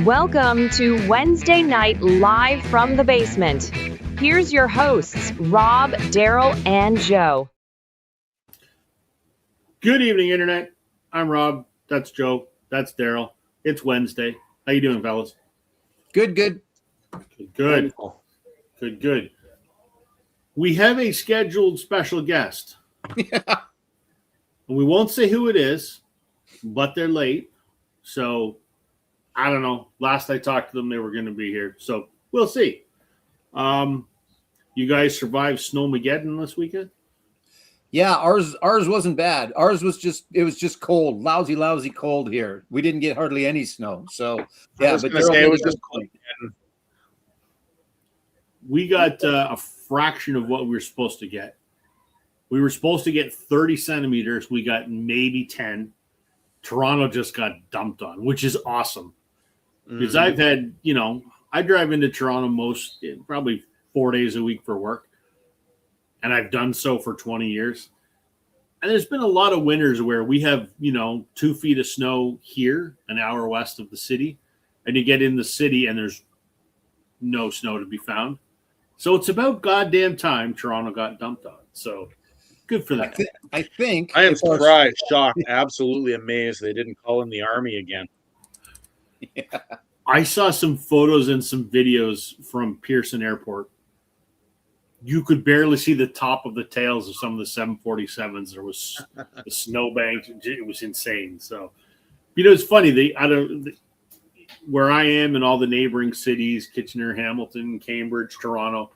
Welcome to Wednesday Night Live from the Basement. Here's your hosts, Rob, Daryl, and Joe. Good evening, Internet. I'm Rob. That's Joe. That's Daryl. It's Wednesday. How you doing, fellas? Good. Good. We have a scheduled special guest. Yeah. And we won't say who it is, but they're late. So, I don't know. Last I talked to them, they were going to be here. So, we'll see. You guys survived Snowmageddon this weekend? Yeah, ours wasn't bad. Ours was just cold, lousy cold here. We didn't get hardly any snow. So yeah, but it was just cold. We got a fraction of what we were supposed to get. We were supposed to get 30 centimeters. We got maybe 10. Toronto just got dumped on, which is awesome. Because I've had, I drive into Toronto probably 4 days a week for work. And I've done so for 20 years. And there's been a lot of winters where we have, 2 feet of snow here, an hour west of the city. And you get in the city and there's no snow to be found. So it's about goddamn time Toronto got dumped on. So good for that. I think I am surprised, shocked, absolutely amazed they didn't call in the army again. Yeah. I saw some photos and some videos from Pearson Airport. You could barely see the top of the tails of some of the 747s. There was the snowbanks. It was insane. So, it's funny. Where I am and all the neighboring cities, Kitchener, Hamilton, Cambridge, Toronto,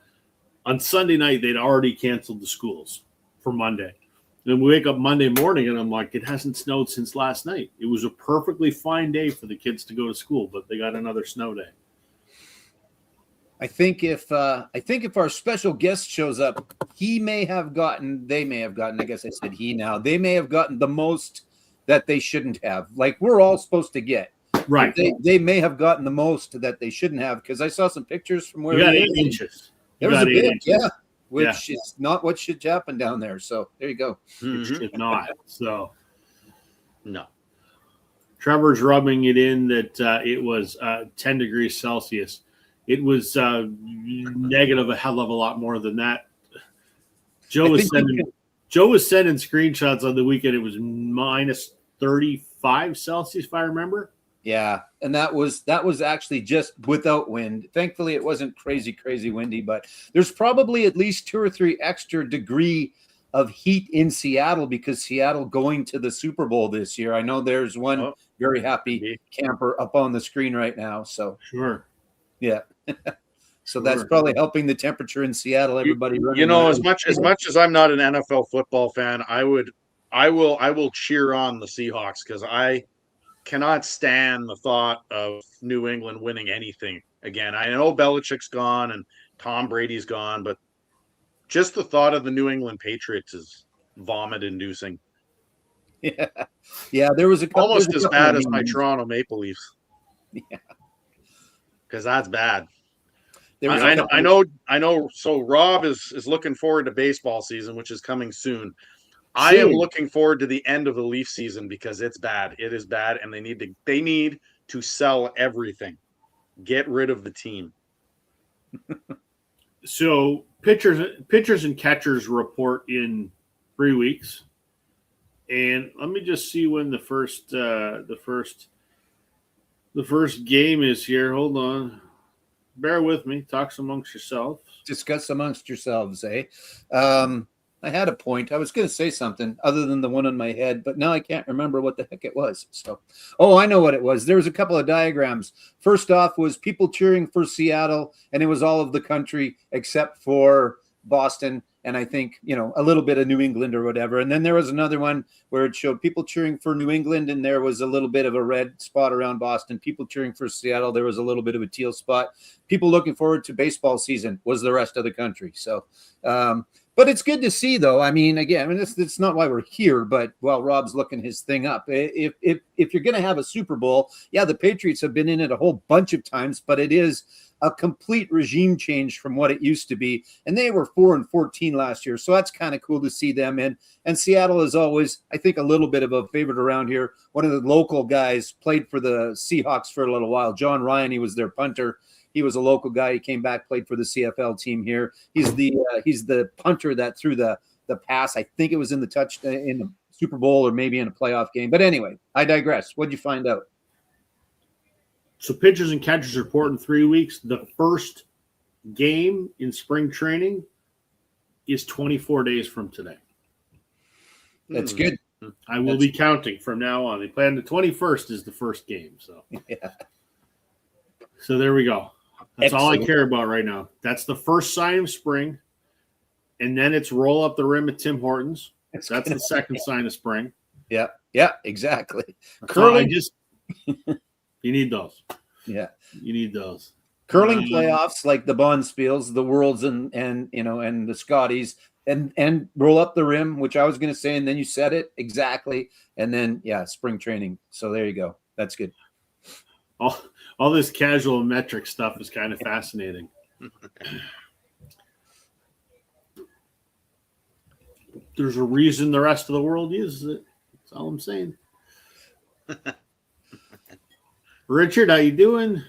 on Sunday night, they'd already canceled the schools for Monday. Then we wake up Monday morning and I'm like, it hasn't snowed since last night. It was a perfectly fine day for the kids to go to school, but they got another snow day. I think if our special guest shows up, they may have gotten, I guess I said he now, they may have gotten the most that they shouldn't have. Like we're all supposed to get. Right. They may have gotten the most that they shouldn't have because I saw some pictures from where you got 8 inches. There was a bit, inches. which is not what should happen down there. So there you go. It should not. So no. Trevor's rubbing it in that it was 10 degrees Celsius. It was negative a hell of a lot more than that. Joe was sending screenshots on the weekend. It was minus 35 Celsius, if I remember. Yeah, and that was actually just without wind. Thankfully, it wasn't crazy windy, but there's probably at least 2 or 3 extra degree of heat in Seattle because Seattle going to the Super Bowl this year. I know there's one very happy camper up on the screen right now. So sure, yeah. So that's probably helping the temperature in Seattle. Everybody, as much as I'm not an NFL football fan, I will cheer on the Seahawks because I cannot stand the thought of New England winning anything again. I know Belichick's gone and Tom Brady's gone, but just the thought of the New England Patriots is vomit-inducing. Yeah. There was almost as bad as my Toronto Maple Leafs. Yeah, because that's bad. I know. So Rob is looking forward to baseball season, which is coming soon. I am looking forward to the end of the Leaf season because it's bad. It is bad, and they need to sell everything, get rid of the team. So pitchers and catchers report in 3 weeks, and let me just see when the first game is here. Hold on. Bear with me. Talk amongst yourselves. Discuss amongst yourselves, eh? I had a point. I was going to say something other than the one on my head, but now I can't remember what the heck it was. So, I know what it was. There was a couple of diagrams. First off was people cheering for Seattle, and it was all of the country except for Boston. And I think, a little bit of New England or whatever. And then there was another one where it showed people cheering for New England, and there was a little bit of a red spot around Boston. People cheering for Seattle, there was a little bit of a teal spot. People looking forward to baseball season was the rest of the country. So, but it's good to see, though. I mean, again, it's not why we're here, but while Rob's looking his thing up, if you're going to have a Super Bowl, yeah, the Patriots have been in it a whole bunch of times, but it is a complete regime change from what it used to be. And they were 4-14 last year. So that's kind of cool to see them in. And Seattle is always, I think, a little bit of a favorite around here. One of the local guys played for the Seahawks for a little while. John Ryan, he was their punter. He was a local guy. He came back, played for the CFL team here. He's the punter that threw the pass. I think it was in the Super Bowl or maybe in a playoff game. But anyway, I digress. What'd you find out? So pitchers and catchers report in 3 weeks. The first game in spring training is 24 days from today. That's good. I will be counting from now on. They plan the 21st is the first game. So, So there we go. That's all I care about right now. That's the first sign of spring. And then it's roll up the rim at Tim Hortons. That's the second sign of spring. Yeah, exactly. Curling, you need those. Yeah, you need those. Curling playoffs like the Bonspiels, the Worlds, and the Scotties, and roll up the rim, which I was going to say, and then you said it exactly, and then spring training. So there you go. That's good. All this casual metric stuff is kind of fascinating. There's a reason the rest of the world uses it. That's all I'm saying. Richard, how you doing?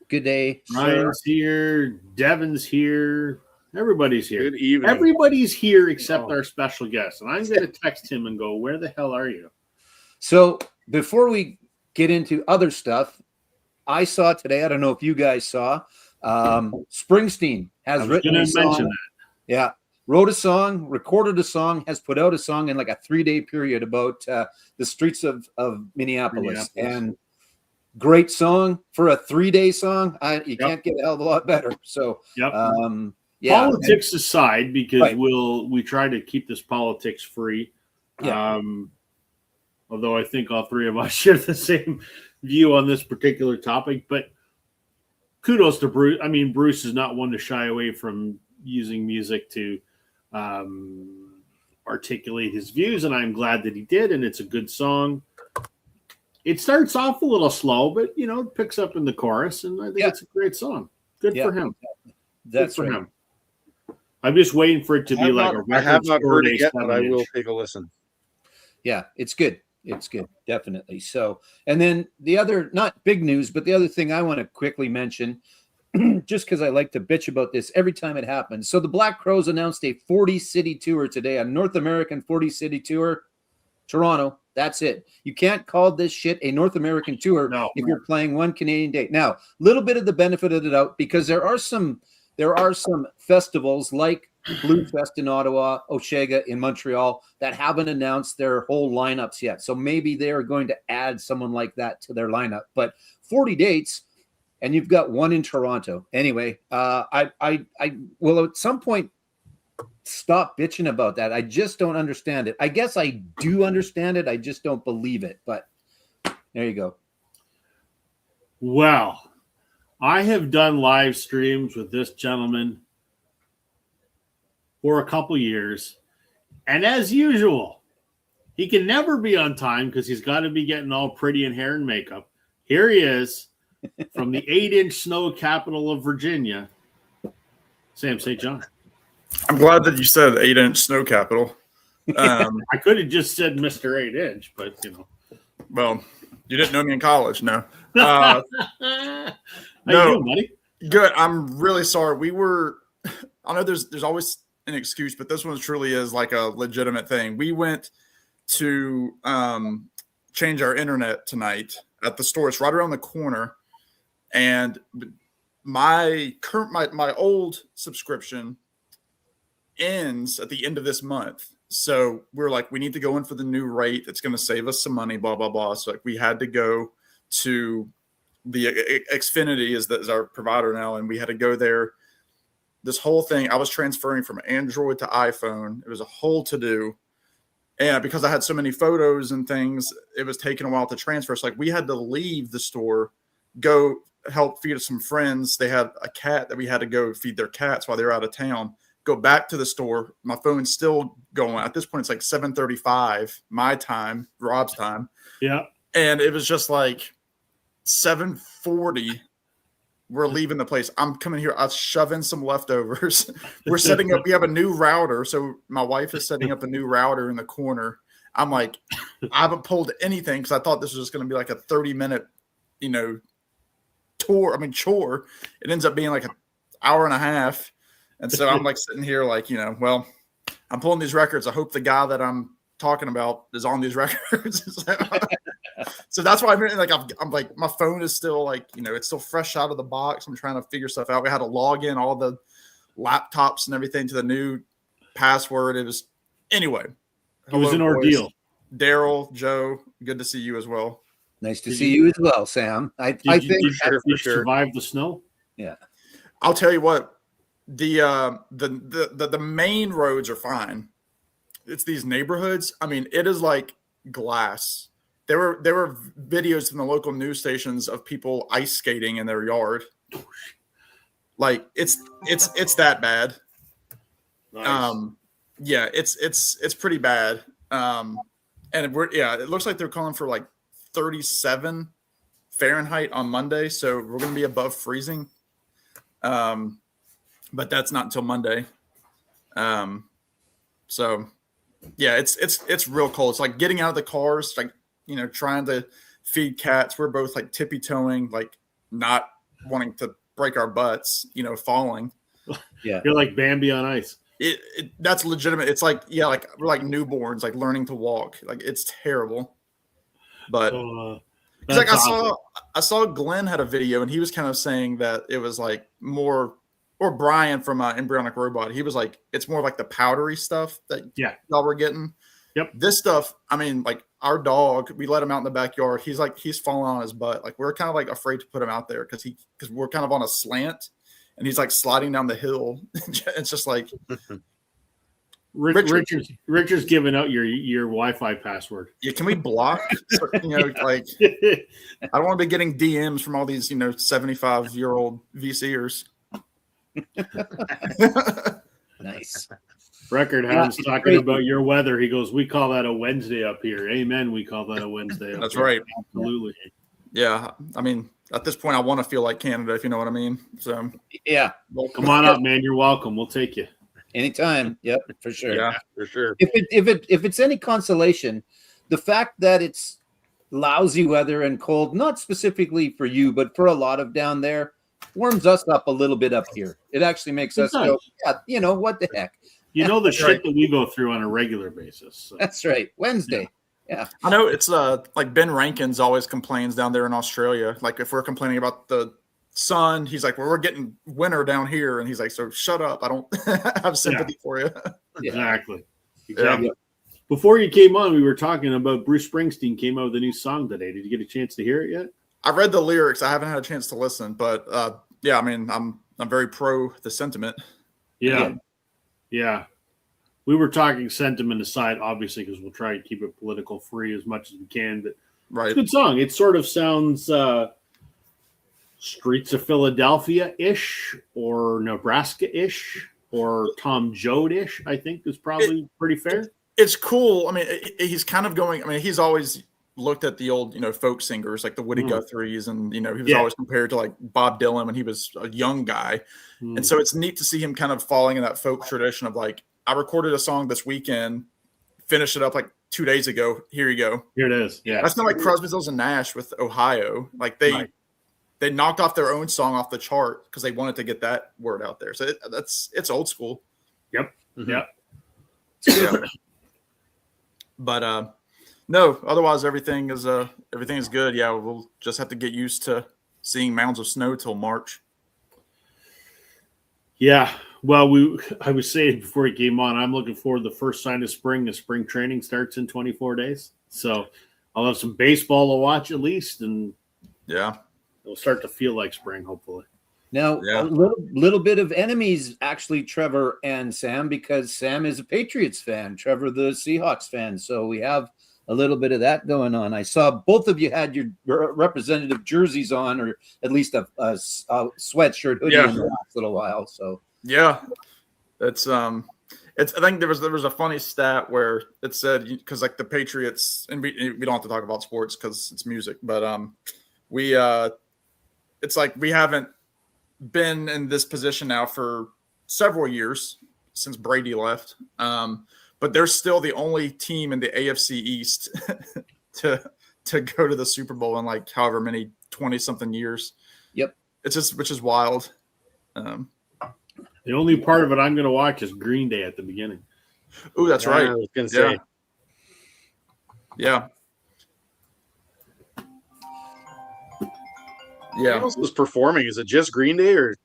Good day. Ryan's here. Devin's here. Everybody's here. Good evening. Everybody's here except our special guest. And I'm going to text him and go, where the hell are you? So before we get into other stuff, I saw today, I don't know if you guys saw, Springsteen has written a song. Mention that. Yeah. Wrote a song, recorded a song, has put out a song in like a 3-day period about the streets of Minneapolis. And great song for a 3-day song. You can't get a hell of a lot better. So, politics aside, because we try to keep this politics free. Yeah. Although I think all three of us share the same view on this particular topic, but kudos to Bruce. I mean, Bruce is not one to shy away from using music to articulate his views, and I'm glad that he did, and it's a good song. It starts off a little slow, but it picks up in the chorus, and I think it's a great song. Good for him. That's good for him. I'm just waiting for it to be like a record. I have not heard it yet, 7 but I will inch. take a listen. Yeah, it's good. It's good, definitely. So, and then the other, not big news, but the other thing I want to quickly mention, just because I like to bitch about this every time it happens. So the Black Crowes announced a 40-city tour today, a North American 40-city tour. Toronto, that's it. You can't call this shit a North American tour if you're playing one Canadian date. Now, a little bit of the benefit of the doubt, because there are some festivals like Blue Fest in Ottawa, Osheaga in Montreal that haven't announced their whole lineups yet. So maybe they're going to add someone like that to their lineup. But 40 dates, and you've got one in Toronto. Anyway, I will at some point stop bitching about that. I just don't understand it. I guess I do understand it. I just don't believe it. But there you go. Well, I have done live streams with this gentleman for a couple years, and as usual, he can never be on time because he's got to be getting all pretty in hair and makeup. Here he is from the 8-inch snow capital of Virginia, Sam St. John. I'm glad that you said 8-inch snow capital. I could have just said Mr. 8-inch, but Well, you didn't know me in college, no. How you doing, buddy? Good. I'm really sorry. I know there's always an excuse, but this one truly is like a legitimate thing. We went to change our internet tonight at the store. It's right around the corner, and my old subscription ends at the end of this month. So we're like, we need to go in for the new rate. It's going to save us some money, blah, blah, blah. So we had to go to the Xfinity is our provider now. And we had to go there. This whole thing, I was transferring from Android to iPhone. It was a whole to-do. And because I had so many photos and things, it was taking a while to transfer. So we had to leave the store, go help feed some friends. They had a cat that we had to go feed their cats while they were out of town. Go back to the store. My phone's still going. At this point, it's like 7:35 my time, Rob's time. Yeah. And it was just like 7:40, we're leaving the place. I'm coming here. I'll shove in some leftovers. We're setting up. We have a new router. So my wife is setting up a new router in the corner. I'm like, I haven't pulled anything because I thought this was just going to be like a 30-minute, chore. It ends up being like an hour and a half. And so I'm like sitting here like, well, I'm pulling these records. I hope the guy that I'm talking about is on these records. So that's why I'm like, my phone is still like, it's still fresh out of the box. I'm trying to figure stuff out. We had to log in all the laptops and everything to the new password. It was anyway. It was an ordeal. Daryl, Joe, good to see you as well. Nice to see you as well, Sam. I think you survived the snow. Yeah. I'll tell you what, the main roads are fine. It's these neighborhoods. I mean, it is like glass. There were videos from the local news stations of people ice skating in their yard. Like it's that bad. Nice. Yeah, it's pretty bad. And it looks like they're calling for like 37 Fahrenheit on Monday, so we're going to be above freezing. But that's not until Monday. So yeah, it's real cold. It's like getting out of the cars, like, trying to feed cats. We're both like tippy toeing, like not wanting to break our butts, falling. Yeah. You're like Bambi on ice. That's legitimate. It's like, yeah, like we're like newborns, like learning to walk. Like it's terrible. But it's like I saw Glenn had a video and he was kind of saying that it was like more, or Brian from Embryonic Robot. He was like, it's more like the powdery stuff that y'all were getting. Yep. This stuff, I mean, like our dog, we let him out in the backyard. He's falling on his butt. Like we're kind of like afraid to put him out there because we're kind of on a slant. And he's like sliding down the hill. It's just like Richard's giving out your Wi-Fi password. Yeah, can we block? Like I don't want to be getting DMs from all these 75-year-old VCers. Nice. Record Hound's talking about your weather. He goes, "We call that a Wednesday up here." Amen. We call that a Wednesday. Up That's here. right. Absolutely. Yeah, I mean, at this point, I want to feel like Canada, if you know what I mean. So yeah, come on up, man. You're welcome. We'll take you anytime. Yep, for sure. Yeah, for sure. If it's any consolation, the fact that it's lousy weather and cold, not specifically for you, but for a lot of down there, warms us up a little bit up here. It actually makes us go, yeah, what the heck? The shit that we go through on a regular basis. So. That's right. Wednesday. Yeah. I know it's like Ben Rankins always complains down there in Australia. Like if we're complaining about the sun, he's like, well, we're getting winter down here. And he's like, so shut up. I don't have sympathy for you. Exactly. Yeah. Before you came on, we were talking about Bruce Springsteen came out with a new song today. Did you get a chance to hear it yet? I read the lyrics. I haven't had a chance to listen, but I mean, I'm very pro the sentiment. Yeah. We were talking sentiment aside, obviously, because we'll try and keep it political free as much as we can. But right, it's a good song. It sort of sounds Streets of Philadelphia-ish or Nebraska-ish or Tom Joad-ish, I think is probably pretty fair. It's cool. I mean, he's kind of going. I mean, he's always looked at the old, folk singers like the Woody Guthries, and he was always compared to like Bob Dylan when he was a young guy, and so it's neat to see him kind of falling in that folk tradition of like, I recorded a song this weekend, finished it up like 2 days ago. Here you go. Here it is. Yeah, that's not like Crosby, Stills and Nash with Ohio. Like they knocked off their own song off the chart because they wanted to get that word out there. So it's old school. Yep. Mm-hmm. Yep. Yeah. But no, otherwise everything is good. Yeah, we'll just have to get used to seeing mounds of snow till March. Yeah. Well, I was saying before he came on, I'm looking forward to the first sign of spring. The spring training starts in 24 days. So I'll have some baseball to watch at least, and it'll start to feel like spring, hopefully. Now, a little bit of enemies, actually, Trevor and Sam, because Sam is a Patriots fan, Trevor the Seahawks fan. So we have a little bit of that going on. I saw both of you had your representative jerseys on, or at least a sweatshirt hoodie in the last little while. So yeah, it's I think there was a funny stat where it said, because like the Patriots, and we don't have to talk about sports because it's music, but it's like we haven't been in this position now for several years since Brady left. But they're still the only team in the AFC East to go to the Super Bowl in like however many 20-something years. Yep. Which is wild. The only part of it I'm going to watch is Green Day at the beginning. Oh, that's right. I was going to say. Yeah. Who Yeah. else was performing? Is it just Green Day or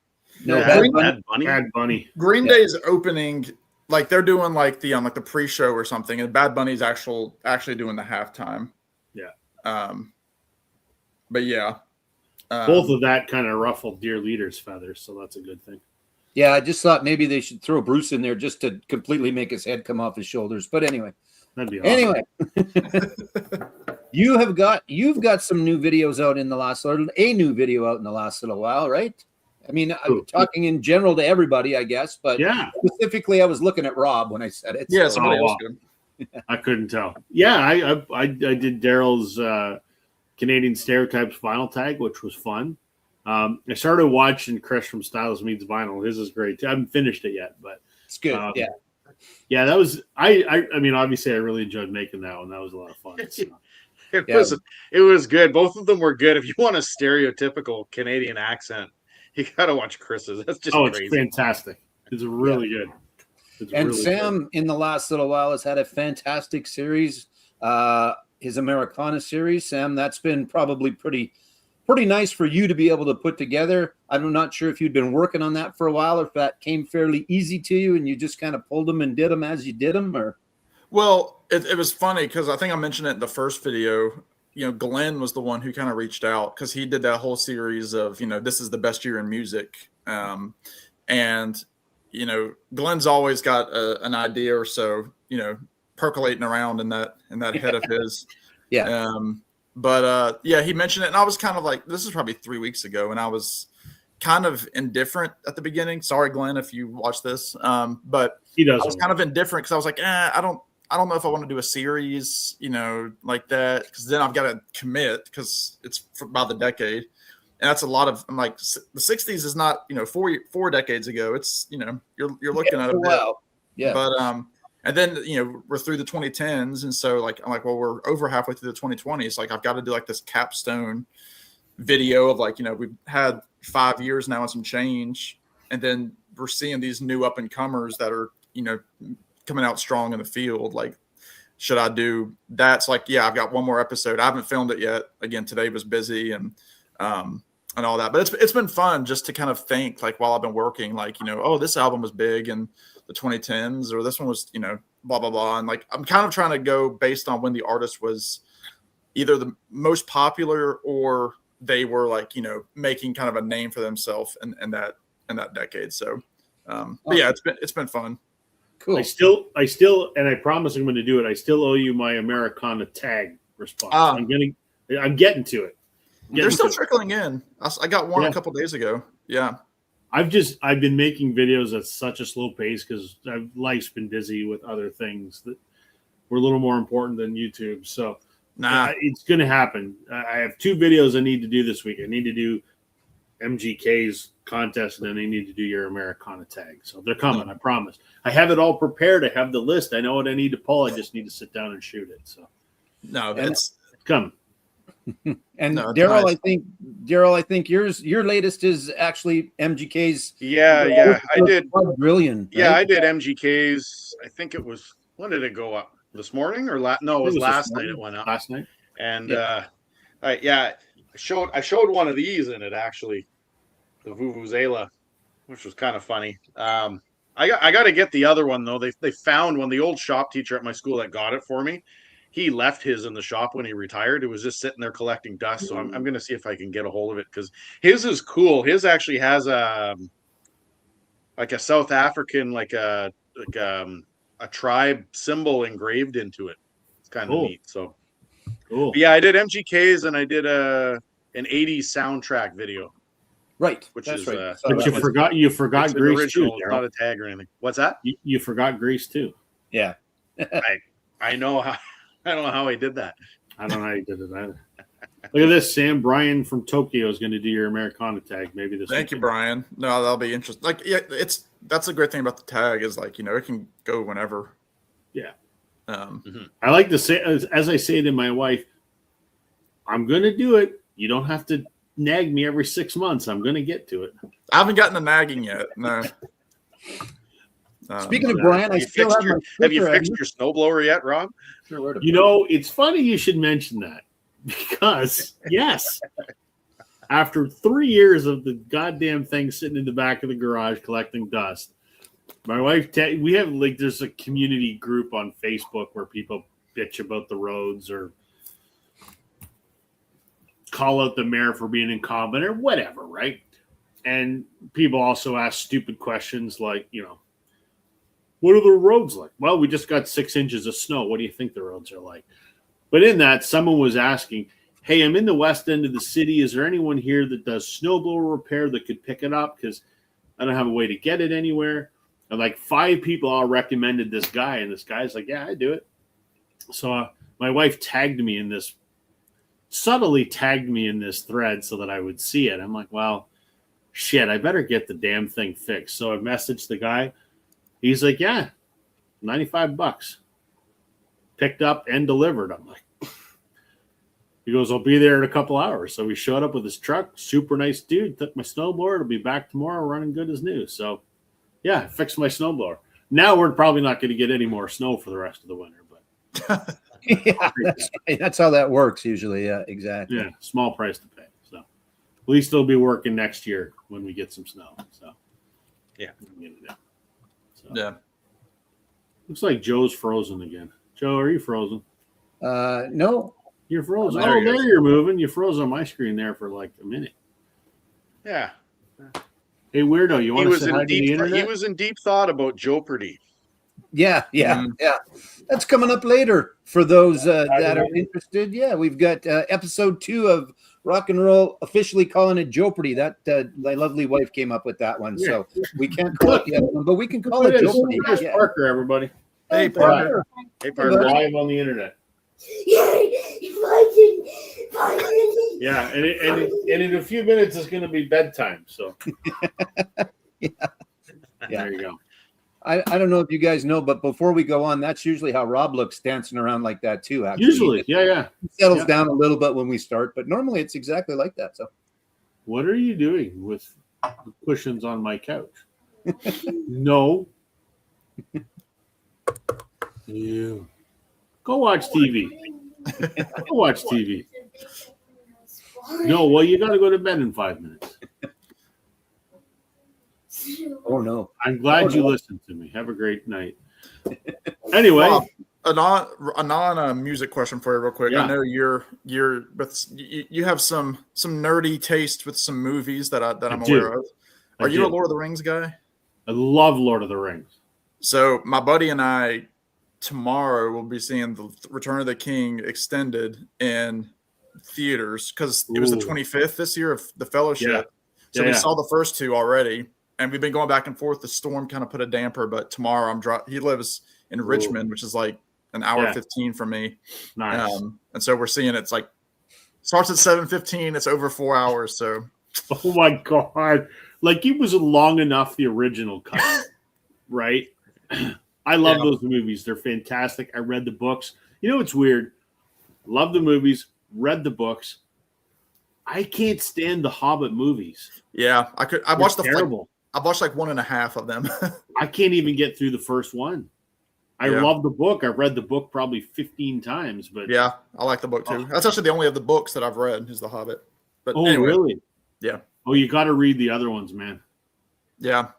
No, Bad Bunny? Bad Bunny. Green Day's opening, like they're doing like the on like the pre-show or something, and Bad Bunny's actually doing the halftime. Yeah. But yeah. Both of that kind of ruffled Dear Leader's feathers, so that's a good thing. Yeah, I just thought maybe they should throw Bruce in there just to completely make his head come off his shoulders. But anyway. That'd be awesome. Anyway. You've got some new videos out in the last little while, right? I mean, I'm talking in general to everybody, I guess, but Yeah. specifically I was looking at Rob when I said it. Yeah, so- somebody Oh, else wow. did. I couldn't tell. Yeah, I did Daryl's Canadian Stereotypes Vinyl Tag, which was fun. I started watching Chris from Styles Meets Vinyl. His is great too. I haven't finished it yet, but It's good. yeah, that was I mean, obviously I really enjoyed making that one. That was a lot of fun. So. It was good. Both of them were good. If you want a stereotypical Canadian accent, you got to watch Chris's. That's just It's crazy. fantastic. It's really good. It's And really Sam, in the last little while, has had a fantastic series. His Americana series, Sam, that's been probably pretty nice for you to be able to put together. I'm not sure if you'd been working on that for a while or if that came fairly easy to you and you just kind of pulled them and did them as you did them, or. Well, it was funny because I think I mentioned it in the first video. You know, Glenn was the one who kind of reached out because he did that whole series of, this is the best year in music. And, Glenn's always got an idea or so, percolating around in that head of his. Yeah. He mentioned it and I was kind of like, this is probably 3 weeks ago. And I was kind of indifferent at the beginning. Sorry, Glenn, if you watch this. But He does. I was kind of indifferent because I was like, I don't know if I want to do a series, like that, because then I've got to commit because it's for about the decade. And that's a lot of, I'm like, the 60s is not, 4 decades ago. It's, you're looking at a bit. Yeah. But, and then, we're through the 2010s. And so like, I'm like, well, we're over halfway through the 2020s. Like I've got to do like this capstone video of like, we've had 5 years now and some change. And then we're seeing these new up and comers that are, coming out strong in the field. Like, should I do that's like, yeah, I've got one more episode. I haven't filmed it yet. Again, today was busy and all that, but it's been fun just to kind of think like while I've been working, like, oh, this album was big in the 2010s or this one was, blah, blah, blah. And like, I'm kind of trying to go based on when the artist was either the most popular or they were like, making kind of a name for themselves in that decade. So, but yeah, it's been fun. Cool. I still, and I promise I'm going to do it. I still owe you my Americana tag response. I'm getting to it. They're still trickling in. I got one a couple days ago. Yeah. I've been making videos at such a slow pace because life's been busy with other things that were a little more important than YouTube. So it's going to happen. I have 2 videos I need to do this week. I need to do MGK's contest, and then I need to do your Americana tag. So they're coming, I promise. I have it all prepared. I have the list. I know what I need to pull. I just need to sit down and shoot it. So it's coming. And No, it's Daryl, nice. I think your latest is actually MGK's. Yeah, I did. Brilliant. Yeah, I right? did MGK's. I think it was, when did it go up? This morning or no, it was last night it went up. Last night. And I showed one of these in it actually, the Vuvuzela, which was kind of funny. I got to get the other one though. They found one. The old shop teacher at my school that got it for me, he left his in the shop when he retired. It was just sitting there collecting dust. So I'm going to see if I can get a hold of it because his is cool. His actually has like a South African like a tribe symbol engraved into it. It's kind of neat. So cool. But yeah, I did MGK's and I did an 80s soundtrack video. Right. Which That's is right. But you forgot it's Grease original, too. it's not a tag or anything. What's that? You forgot Grease too. Yeah. I know how I did that. I don't know how you did it either. Look at this, Sam. Brian from Tokyo is going to do your Americana tag. Maybe this. Thank you, weekend. Brian. No, that'll be interesting. Like, yeah, that's a great thing about the tag is like, it can go whenever. Yeah. Um, I like to say, as I say to my wife, I'm going to do it. You don't have to nag me every 6 months. I'm going to get to it. I haven't gotten the nagging yet. No. Speaking of Brian, I still have my Have you sticker. fixed your snowblower yet, Rob? Sure, where to You put know, it's funny you should mention that because, yes, after 3 years of the goddamn thing sitting in the back of the garage collecting dust, my wife, we have like, there's a community group on Facebook where people bitch about the roads or call out the mayor for being incompetent or whatever, right? And people also ask stupid questions like, what are the roads like? Well, we just got 6 inches of snow. What do you think the roads are like? But in that, someone was asking, hey, I'm in the west end of the city. Is there anyone here that does snowblower repair that could pick it up? Because I don't have a way to get it anywhere. And like 5 people all recommended this guy. And this guy's like, yeah, I do it. So my wife subtly tagged me in this thread so that I would see it. I'm like, well, shit, I better get the damn thing fixed. So I messaged the guy. He's like, yeah, $95. Picked up and delivered. I'm like, he goes, I'll be there in a couple hours. So he showed up with his truck. Super nice dude. Took my snowblower. It'll be back tomorrow running good as new. So, yeah, I fixed my snowblower. Now we're probably not going to get any more snow for the rest of the winter. But yeah, that's how that works usually. Yeah, exactly. yeah, small price to pay. So at least they'll be working next year when we get some snow. So, yeah. So, yeah. looks like Joe's frozen again. Joe, are you frozen? No. You're frozen. There Oh, he is. there you're moving. You froze on my screen there for like a minute. Yeah. Hey, weirdo, you He want to was say in hi to the deep. He internet? was in deep thought about Jeopardy. Yeah. That's coming up later for those that are interested. Yeah, we've got episode 2 of Rock and Roll officially calling it Jeopardy. That my lovely wife came up with that one, so we can't call it the other one, but we can call it Jeopardy. Here's Yeah. Parker, everybody. Hey, Parker. Hey, We're Parker. live on the internet. Yeah, and in a few minutes it's going to be bedtime. So there you go. I don't know if you guys know, but before we go on, that's usually how Rob looks dancing around like that too. Actually, Usually, yeah. he settles down a little bit when we start, but normally it's exactly like that. So, What are you doing with the cushions on my couch? No. You go watch TV. Go watch TV. No, well, you got to go to bed in 5 minutes. oh no, I'm glad you listened to me. Have a great night. Anyway, Rob, a non music question for you, real quick. Yeah. I know you're with you have some nerdy taste with some movies that I'm do. aware of. I Are you do. a Lord of the Rings guy? I love Lord of the Rings. So my buddy and I tomorrow will be seeing the Return of the King extended in theaters because it was the Ooh. 25th this year of the Fellowship. Yeah. So Yeah, we yeah. saw the first 2 already, and we've been going back and forth. The storm kind of put a damper, but tomorrow he lives in Richmond, which is like an hour Yeah. 15 from me. Nice. And so we're seeing it's like starts at 7:15. It's over 4 hours. So Oh my god! Like it was long enough. The original cut, right? I love Yeah. those movies. They're fantastic. I read the books. You know, it's weird. Love the movies. Read the books. I can't stand the Hobbit movies. yeah, I They're watched terrible. I watched like 1.5 of them. I can't even get through the first one. I Yeah. love the book. I've read the book probably 15 times, but Yeah, I like the book too. That's actually the only of the books that I've read is The Hobbit. But oh, anyway, really? Yeah. Oh, you got to read the other ones, man. yeah,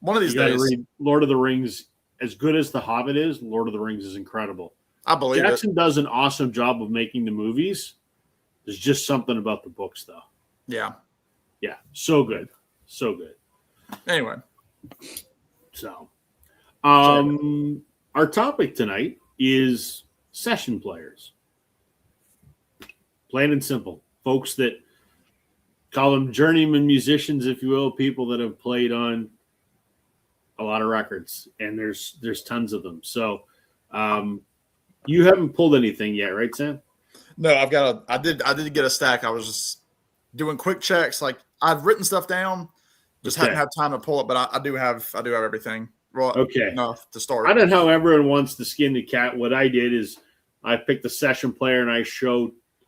one of these You got to days, read Lord of the Rings. As good as The Hobbit is, Lord of the Rings is incredible. I believe it. Jackson does an awesome job of making the movies. There's just something about the books, though. Yeah. Yeah, so good, so good. Anyway, So, our topic tonight is session players. Plain and simple, folks that call them journeyman musicians, if you will, people that have played on a lot of records, and there's tons of them. So, you haven't pulled anything yet, right, Sam? No, I did get a stack. I was just doing quick checks. Like I've written stuff down, just Okay. hadn't had time to pull it. But I do have everything. Well, Okay. enough to start. I don't know how everyone wants to skin the cat. What I did is I picked a session player and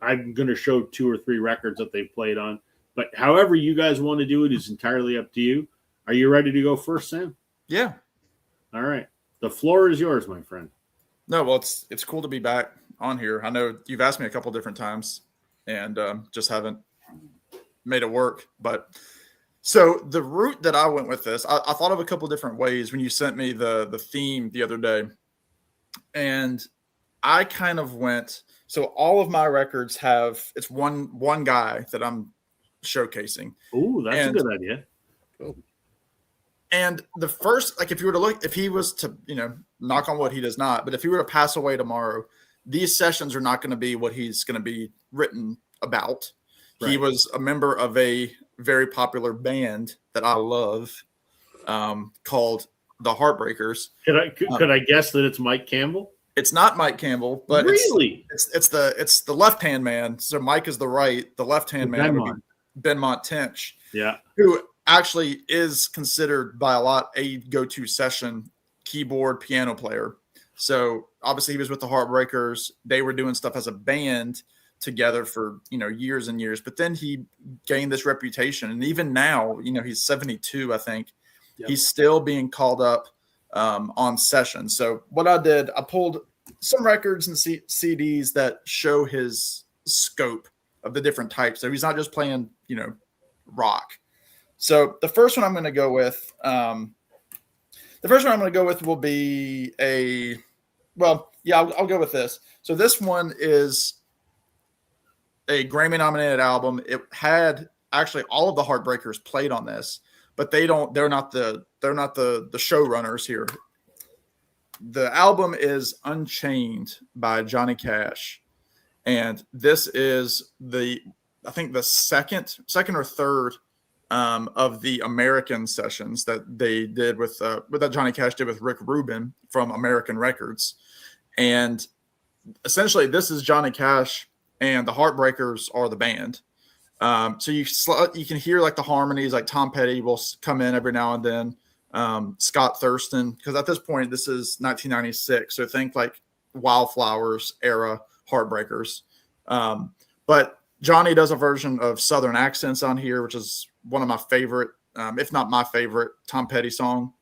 I'm going to show 2 or 3 records that they played on. But however you guys want to do it is entirely up to you. Are you ready to go first, Sam? Yeah. All right. The floor is yours, my friend. No, well, it's cool to be back on here. I know you've asked me a couple different times, and just haven't made it work. But so the route that I went with this, I thought of a couple different ways when you sent me the theme the other day, and I kind of went. So all of my records have it's one guy that I'm showcasing. Ooh, that's a good idea. And the first, like, if you were to look, if he was to, knock on wood, he does not. But if he were to pass away tomorrow, these sessions are not going to be what he's going to be written about. Right. He was a member of a very popular band that I love, called the Heartbreakers. Could I guess that it's Mike Campbell? It's not Mike Campbell, but really, it's the left hand man. So Mike is the right, the left hand man would be Benmont Tench. Yeah, who actually is considered by a lot a go-to session keyboard piano player. So obviously he was with the Heartbreakers. They were doing stuff as a band together for, years and years, but then he gained this reputation. And even now, he's 72, I think. Yep. He's still being called up on sessions. So what I did, I pulled some records and CDs that show his scope of the different types. So he's not just playing, rock. So the first one I'm going to go with, will be I'll go with this. So this one is a Grammy nominated album. It had actually all of the Heartbreakers played on this, but they're not the showrunners here. The album is Unchained by Johnny Cash. And this is the second or third of the American sessions that they did with that Johnny Cash did with Rick Rubin from American Records. And essentially this is Johnny Cash and the Heartbreakers are the band. So you can hear like the harmonies, like Tom Petty will come in every now and then. Scott Thurston, because at this point, this is 1996. So think like Wildflowers era Heartbreakers. But Johnny does a version of Southern Accents on here, which is one of my favorite, if not my favorite, Tom Petty song.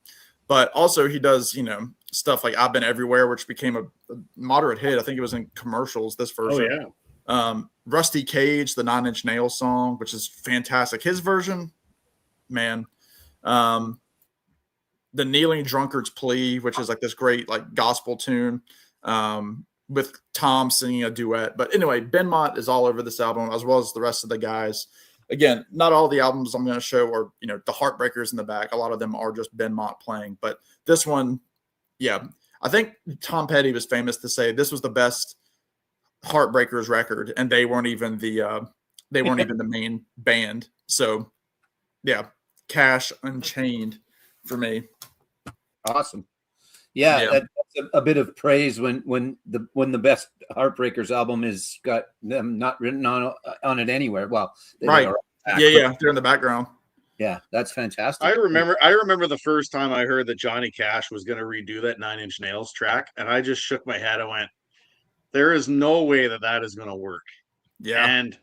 But also he does, stuff like I've Been Everywhere, which became a moderate hit. I think it was in commercials, this version. Oh, yeah. Rusty Cage, the 9 Inch Nails song, which is fantastic. His version, man. The Kneeling Drunkard's Plea, which is like this great like gospel tune. With Tom singing a duet. But anyway, Benmont is all over this album, as well as the rest of the guys. Again, not all the albums I'm going to show are, the Heartbreakers in the back. A lot of them are just Benmont playing. But this one, yeah, I think Tom Petty was famous to say this was the best Heartbreakers record, and they weren't even the main band. So, yeah, Cash Unchained for me. Awesome. Yeah. That's a bit of praise when the best Heartbreakers album is got them not written on it anywhere. Well, right. Yeah. They're in the background. Yeah, that's fantastic. I remember the first time I heard that Johnny Cash was going to redo that 9 Inch Nails track, and I just shook my head. I went, there is no way that is going to work. Yeah. And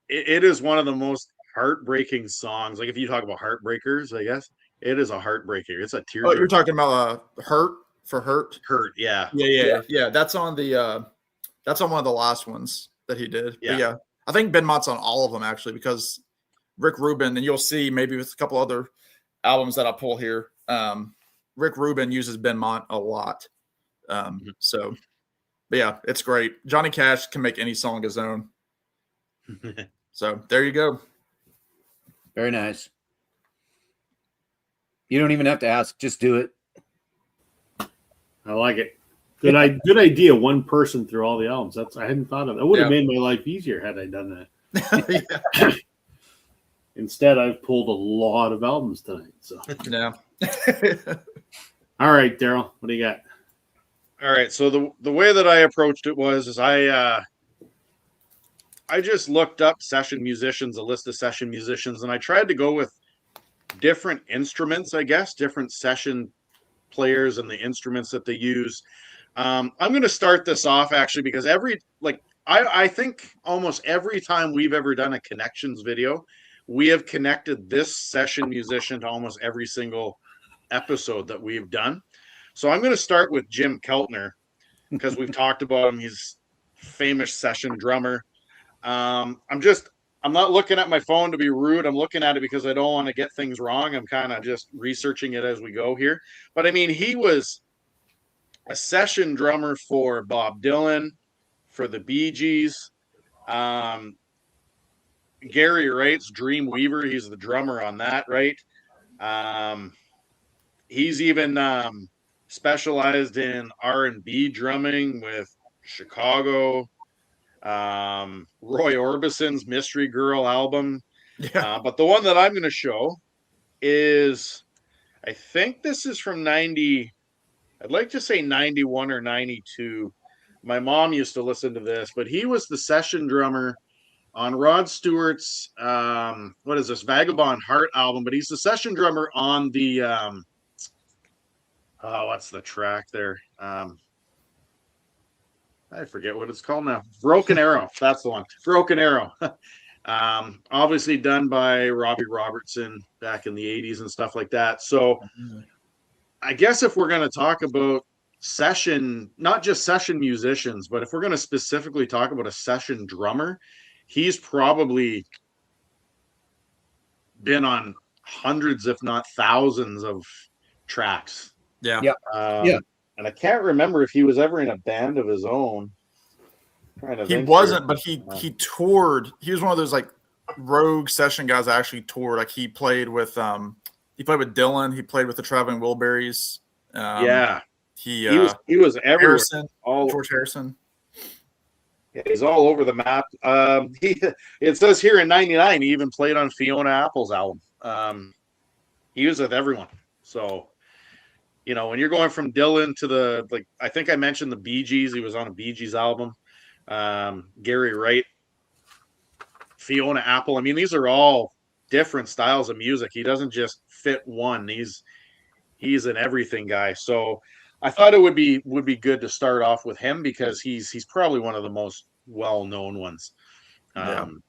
it is one of the most heartbreaking songs. Like if you talk about Heartbreakers, I guess it is a heartbreaker. It's a tear. Oh, you're talking about Hurt for Hurt? Hurt, yeah. Yeah. That's on one of the last ones that he did. Yeah. But yeah. I think Benmont's on all of them actually, because Rick Rubin, and you'll see maybe with a couple other albums that I pull here, Rick Rubin uses Benmont a lot. So, but yeah, it's great. Johnny Cash can make any song his own. So there you go. Very nice. You don't even have to ask; just do it. I like it. Good idea. One person through all the albums. I hadn't thought of. It would have made my life easier had I done that. Instead, I've pulled a lot of albums tonight. So yeah. All right, Daryl, what do you got? All right. So the way that I approached it was I I just looked up session musicians, a list of session musicians, and I tried to go with different instruments, I guess, different session players and the instruments that they use. I'm going to start this off actually because I think almost every time we've ever done a connections video, we have connected this session musician to almost every single episode that we've done. So I'm going to start with Jim Keltner because we've talked about him. He's famous session drummer. I'm not looking at my phone to be rude. I'm looking at it because I don't want to get things wrong. I'm kind of just researching it as we go here. But I mean, he was a session drummer for Bob Dylan, for the Bee Gees, Gary Wright's Dreamweaver. He's the drummer on that, right? He's even specialized in R&B drumming with Chicago, Roy Orbison's Mystery Girl album. Yeah. But the one that I'm going to show is, I think this is from 90. I'd like to say 91 or 92. My mom used to listen to this, but he was the session drummer on Rod Stewart's, what is this, Vagabond Heart album, but he's the session drummer on the, what's the track there? I forget what it's called now. Broken Arrow. That's the one. Broken Arrow. Obviously done by Robbie Robertson back in the 80s and stuff like that. So I guess if we're going to talk about session, not just session musicians, but if we're going to specifically talk about a session drummer, he's probably been on hundreds, if not thousands of tracks. Yeah. Yeah. And I can't remember if he was ever in a band of his own. He wasn't, but he toured. He was one of those like rogue session guys that actually toured. Like he played with Dylan. He played with the Traveling Wilburys. He was everywhere. Harrison, all George Harrison. He's all over the map. It says here in '99 he even played on Fiona Apple's album. He was with everyone. So, you know, when you're going from Dylan to I think I mentioned the Bee Gees. He was on a Bee Gees album. Gary Wright, Fiona Apple. I mean, these are all different styles of music. He doesn't just fit one. He's an everything guy. So I thought it would be good to start off with him because he's probably one of the most well-known ones. And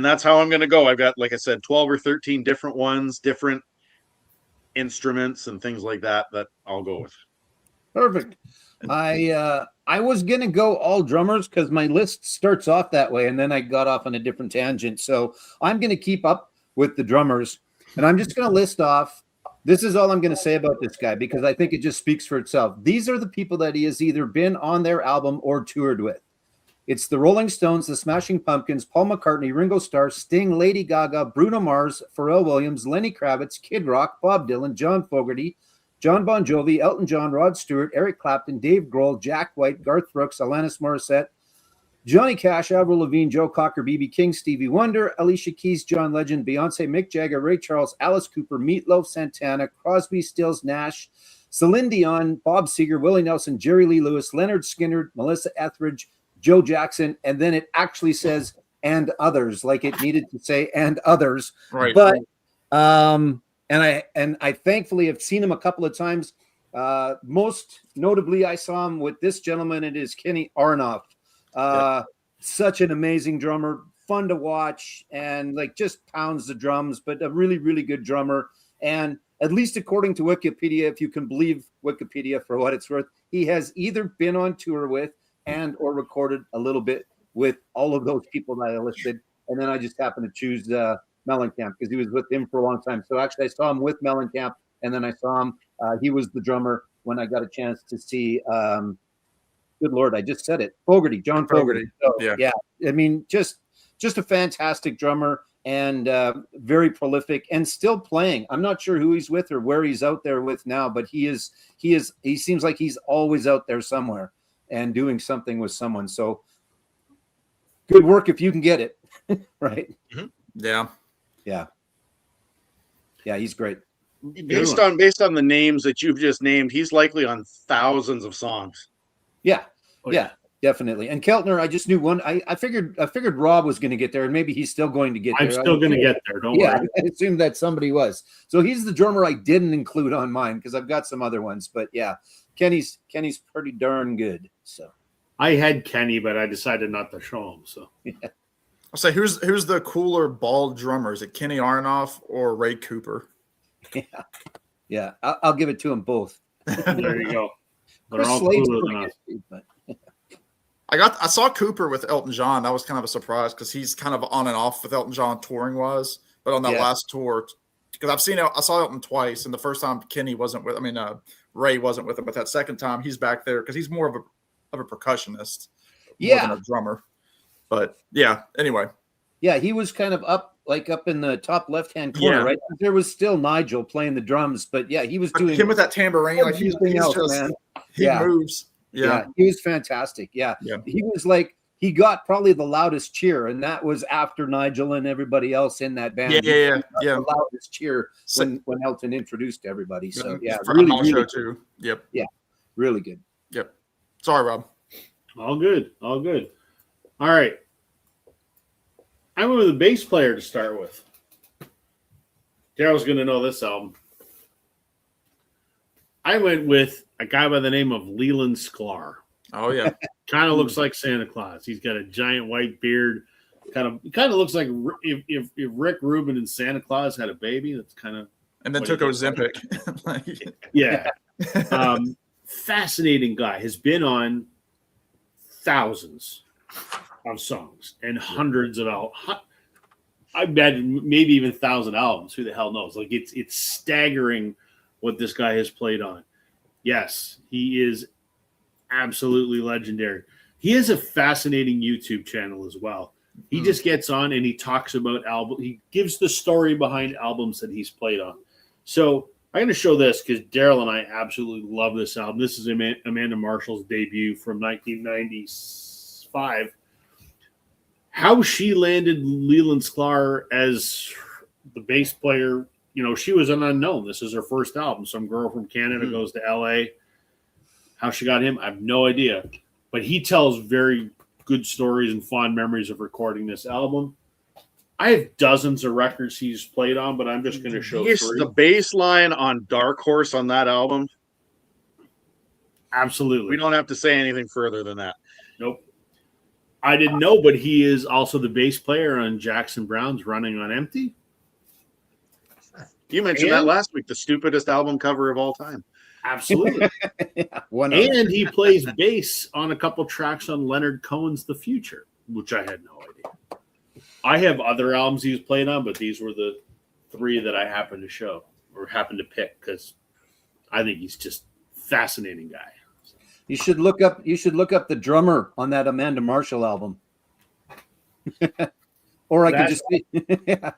that's how I'm going to go. I've got, like I said, 12 or 13 different ones, different instruments and things like that I'll go with. Perfect. I was gonna go all drummers because my list starts off that way, and then I got off on a different tangent. So I'm gonna keep up with the drummers, and I'm just gonna list off. This is all I'm gonna say about this guy because I think it just speaks for itself. These are the people that he has either been on their album or toured with. It's the Rolling Stones, the Smashing Pumpkins, Paul McCartney, Ringo Starr, Sting, Lady Gaga, Bruno Mars, Pharrell Williams, Lenny Kravitz, Kid Rock, Bob Dylan, John Fogerty, John Bon Jovi, Elton John, Rod Stewart, Eric Clapton, Dave Grohl, Jack White, Garth Brooks, Alanis Morissette, Johnny Cash, Avril Lavigne, Joe Cocker, B.B. King, Stevie Wonder, Alicia Keys, John Legend, Beyonce, Mick Jagger, Ray Charles, Alice Cooper, Meatloaf, Santana, Crosby, Stills, Nash, Celine Dion, Bob Seger, Willie Nelson, Jerry Lee Lewis, Leonard Skinner, Melissa Etheridge, Joe Jackson, and then it actually says and others, like it needed to say and others. Right. But and I thankfully have seen him a couple of times. Most notably, I saw him with this gentleman. It is Kenny Aronoff. Such an amazing drummer, fun to watch, and like just pounds the drums, but a really, really good drummer. And at least according to Wikipedia, if you can believe Wikipedia for what it's worth, he has either been on tour with and or recorded a little bit with all of those people that I listed. And then I just happened to choose Mellencamp because he was with him for a long time. So actually I saw him with Mellencamp, and then I saw him. He was the drummer when I got a chance to see, good Lord, I just said it, John Fogerty. So, yeah. I mean, just a fantastic drummer and very prolific and still playing. I'm not sure who he's with or where he's out there with now, but he seems like he's always out there somewhere and doing something with someone. So good work if you can get it. Right. Mm-hmm. Yeah. He's great. Based on the names that you've just named, he's likely on thousands of songs. Yeah. Definitely. And Keltner, I just knew one. I figured Rob was going to get there, and maybe he's still going to get there. I'm still going to get there. Don't Yeah, worry. I assumed that somebody was. So he's the drummer I didn't include on mine because I've got some other ones. But yeah, Kenny's pretty darn good. So I had Kenny, but I decided not to show him. So I'll say who's the cooler bald drummer? Is it Kenny Aronoff or Ray Cooper? yeah, I'll give it to them both. there you go. They're Chris all Slade's cooler pretty than us. good, but I saw Cooper with Elton John. That was kind of a surprise because he's kind of on and off with Elton John touring wise. But on that last tour, because I saw Elton twice, and the first time Kenny wasn't with. Ray wasn't with him, but that second time he's back there because he's more of a percussionist, more than a drummer. But yeah, anyway. Yeah, he was kind of up in the top left-hand corner, right? There was still Nigel playing the drums, but yeah, he was doing him with that tambourine. Like he's else, just, man. He moves. Yeah, he was fantastic. Yeah, he was like he got probably the loudest cheer, and that was after Nigel and everybody else in that band. Yeah. The loudest cheer when Elton introduced everybody. So yeah, for really show too. Yep. Yeah, really good. Yep. Sorry, Rob. All good. All good. All right. I went with a bass player to start with. Daryl's going to know this album. I went with a guy by the name of Leland Sklar. Oh yeah, kind of looks like Santa Claus. He's got a giant white beard. Kind of looks like if Rick Rubin and Santa Claus had a baby. That's kind of and then took Ozempic. Yeah, fascinating guy. Has been on thousands of songs and hundreds of albums. I bet maybe even 1,000 albums. Who the hell knows? Like it's staggering what this guy has played on. Yes, he is absolutely legendary. He has a fascinating YouTube channel as well. He just gets on and he talks about albums. He gives the story behind albums that he's played on. So I'm going to show this because Daryl and I absolutely love this album. This is Amanda Marshall's debut from 1995. How she landed Leland Sklar as the bass player, she was an unknown. This is her first album. Some girl from Canada goes to LA. How she got him, I have no idea. But he tells very good stories and fond memories of recording this album. I have dozens of records he's played on, but I'm just going to show three. The bass line on Dark Horse on that album. Absolutely. We don't have to say anything further than that. Nope. I didn't know, but he is also the bass player on Jackson Browne's Running on Empty. You mentioned that last week, the stupidest album cover of all time. Absolutely. And he plays bass on a couple tracks on Leonard Cohen's The Future, which I had no idea. I have other albums he's played on, but these were the three that I happened to pick because I think he's just a fascinating guy. You should look up the drummer on that Amanda Marshall album. Or I could just see.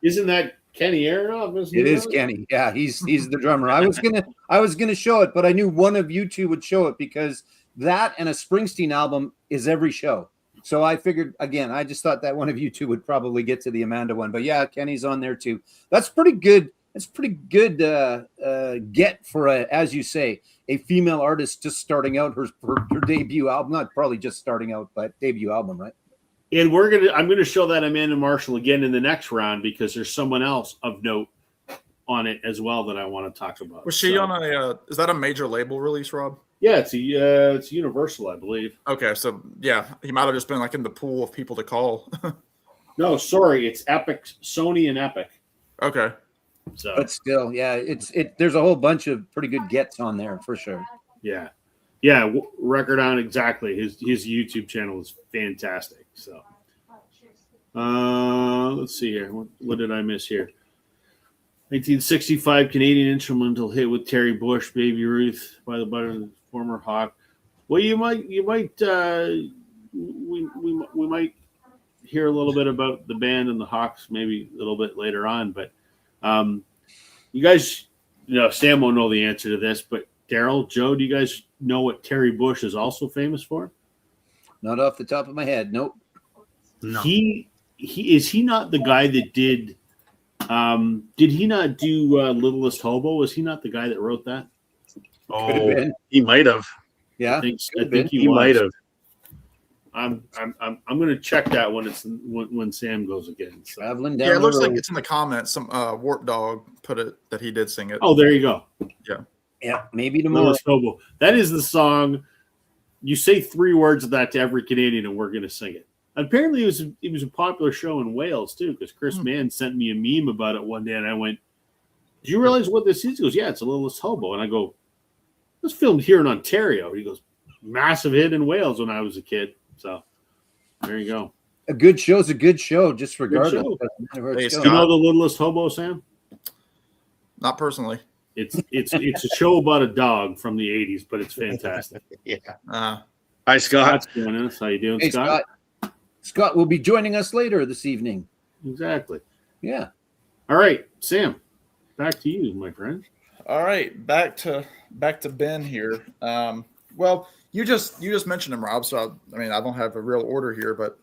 Isn't that Kenny Aronoff? It is Kenny. Yeah, he's the drummer. I was gonna show it, but I knew one of you two would show it because that and a Springsteen album is every show. So I figured again, I just thought that one of you two would probably get to the Amanda one. But yeah, Kenny's on there too. That's pretty good. That's pretty good get for as you say, a female artist just starting out her debut album. Not probably just starting out, but debut album, right? And I'm gonna show that Amanda Marshall again in the next round because there's someone else of note on it as well that I want to talk about. Was she on is that a major label release, Rob? Yeah, it's Universal, I believe. Okay, so yeah, he might have just been like in the pool of people to call. No, sorry, it's Epic, Sony and Epic. Okay. So, but still, yeah, there's a whole bunch of pretty good gets on there for sure. Yeah, record on exactly. His YouTube channel is fantastic. So, let's see here. What did I miss here? 1965 Canadian instrumental hit with Terry Bush, Baby Ruth by the Butter, former Hawk. Well, we might hear a little bit about the band and the Hawks maybe a little bit later on, but you guys, Sam won't know the answer to this, but Daryl, Joe, do you guys know what Terry Bush is also famous for? Not off the top of my head. Nope. No. He is he not the guy that did he not do Littlest Hobo? Was he not the guy that wrote that? Oh, he might have. Yeah. I think he might have. I'm going to check that when Sam goes again. So. Traveling down Yeah, it the looks like road. it's in the comments. Some Warp Dog put it that he did sing it. Oh, there you go. Yeah, maybe tomorrow. Littlest Hobo. That is the song. You say 3 words of that to every Canadian, and we're going to sing it. Apparently, it was a popular show in Wales too, because Chris Mann sent me a meme about it one day, and I went, "Do you realize what this is?" He goes, "Yeah, it's a Littlest Hobo," and I go, "It was filmed here in Ontario." He goes, "Massive hit in Wales when I was a kid." So there you go. A good show's a good show, just regardless. show. Doesn't matter where Hey, it's Do going. you know the Littlest Hobo, Sam? Not personally. It's a show about a dog from the 80s, but it's fantastic. Yeah. Hi, Scott's joining us. How you doing, Hey, Scott? Scott will be joining us later this evening. Exactly. Yeah. All right, Sam, back to you, my friend. All right, back to Ben here. Well, you just mentioned him, Rob. So I don't have a real order here, but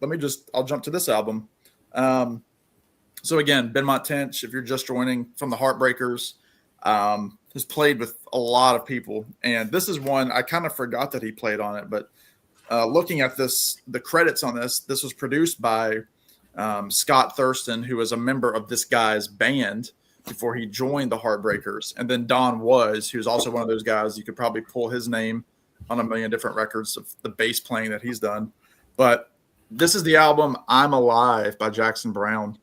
I'll jump to this album. So again, Benmont Tench, if you're just joining, from the Heartbreakers, has played with a lot of people, and this is one I kind of forgot that he played on it. But looking at the credits on this was produced by Scott Thurston, who was a member of this guy's band before he joined the Heartbreakers, and then Don Was, who's also one of those guys. You could probably pull his name on a million different records of the bass playing that he's done. But this is the album "I'm Alive" by Jackson Browne.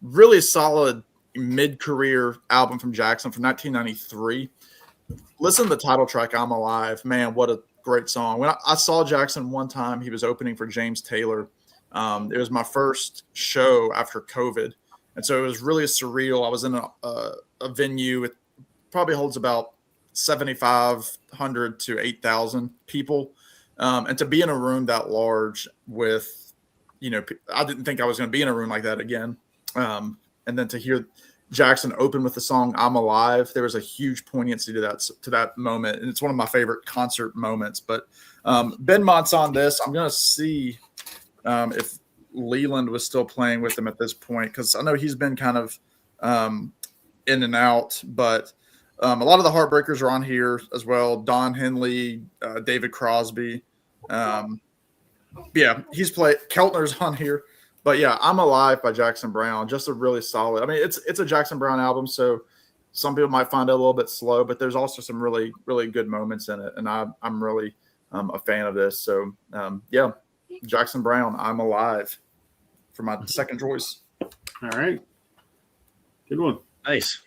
Really solid mid-career album from Jackson from 1993. Listen to the title track, "I'm Alive." Man, what a great song. When I saw Jackson one time, he was opening for James Taylor. It was my first show after COVID, and so it was really surreal. I was in a venue. It probably holds about 7,500 to 8,000 people, and to be in a room that large with, I didn't think I was going to be in a room like that again. And then to hear Jackson open with the song "I'm Alive," there was a huge poignancy to that moment, and it's one of my favorite concert moments. But Benmont's on this. I'm going to see if Leland was still playing with him at this point, because I know he's been kind of in and out. But a lot of the Heartbreakers are on here as well. Don Henley, David Crosby. Yeah, he's played. Keltner's on here. But yeah, "I'm Alive" by Jackson Browne, just a really solid. It's a Jackson Browne album, so some people might find it a little bit slow, but there's also some really, really good moments in it, and I'm really a fan of this. So yeah, Jackson Browne, "I'm Alive," for my second choice. All right, good one. Nice.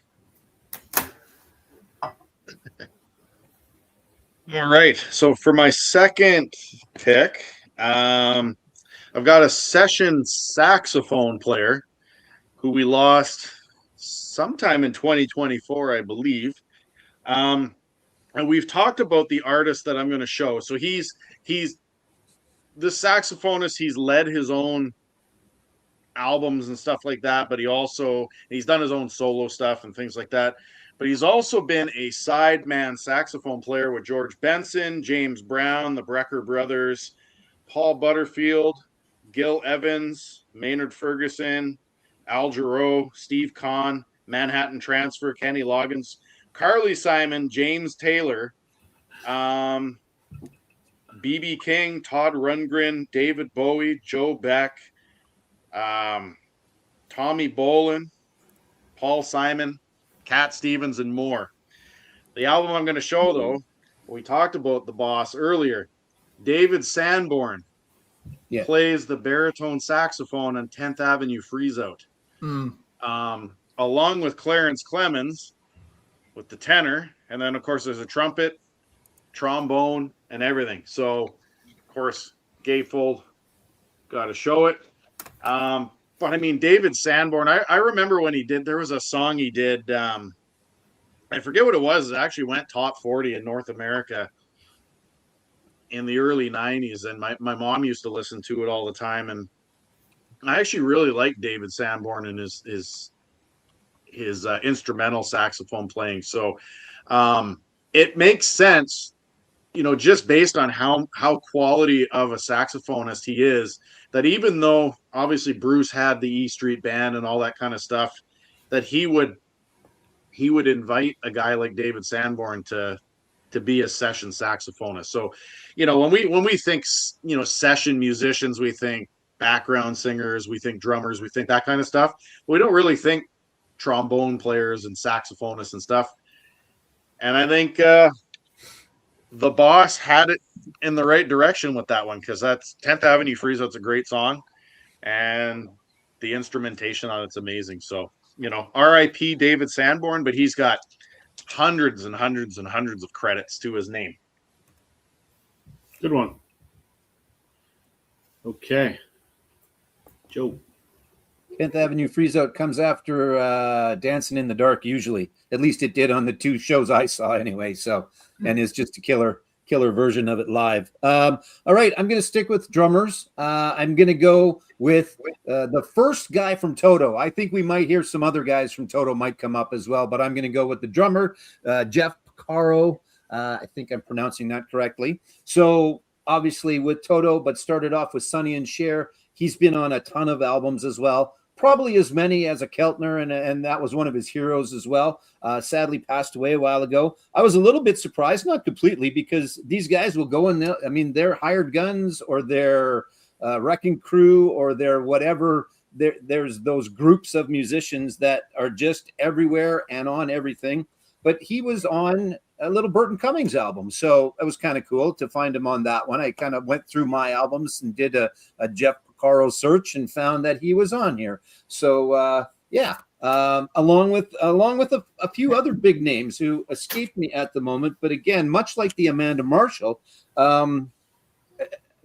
All right. So for my second pick, I've got a session saxophone player who we lost sometime in 2024, I believe. And we've talked about the artist that I'm going to show. So he's the saxophonist. He's led his own albums and stuff like that, but he's done his own solo stuff and things like that. But he's also been a sideman saxophone player with George Benson, James Brown, the Brecker Brothers, Paul Butterfield, Gil Evans, Maynard Ferguson, Al Jarreau, Steve Kahn, Manhattan Transfer, Kenny Loggins, Carly Simon, James Taylor, B.B. King, Todd Rundgren, David Bowie, Joe Beck, Tommy Bolin, Paul Simon, Cat Stevens, and more. The album I'm going to show, though, we talked about the boss earlier. David Sanborn plays the baritone saxophone on 10th Avenue Freeze Out, along with Clarence Clemens with the tenor. And then, of course, there's a trumpet, trombone, and everything. So, of course, Gatefold got to show it. But David Sanborn, I remember when there was a song he did. I forget what it was. It actually went top 40 in North America in the early 90s. And my mom used to listen to it all the time. And I actually really liked David Sanborn and his instrumental saxophone playing. So it makes sense, just based on how quality of a saxophonist he is, that even though obviously Bruce had the E Street Band and all that kind of stuff, that he would invite a guy like David Sanborn to to be a session saxophonist. So, when we think, session musicians, we think background singers, we think drummers, we think that kind of stuff. We don't really think trombone players and saxophonists and stuff. And I think the boss had it in the right direction with that one, because that's 10th Avenue Freeze Out's a great song, and the instrumentation on it's amazing. So, R.I.P. David Sanborn, but he's got hundreds and hundreds and hundreds of credits to his name. Good one. Okay. Joe. 10th Avenue Freeze Out comes after Dancing in the Dark, usually. At least it did on the 2 shows I saw anyway. So, and it's just a killer version of it live. All right, I'm going to stick with drummers. I'm going to go with the first guy from Toto. I think we might hear some other guys from Toto might come up as well, but I'm going to go with the drummer, Jeff Porcaro. I think I'm pronouncing that correctly. So obviously with Toto, but started off with Sonny and Cher. He's been on a ton of albums as well. Probably as many as a Keltner, and that was one of his heroes as well. Sadly passed away a while ago. I was a little bit surprised, not completely, because these guys will go in, they're hired guns, or they're wrecking crew, or they're whatever. There's those groups of musicians that are just everywhere and on everything. But he was on a little Burton Cummings album, so it was kind of cool to find him on that one. I kind of went through my albums and did a Jeff Porcaro search and found that he was on here. So along with a few other big names who escaped me at the moment, but again, much like the Amanda Marshall, I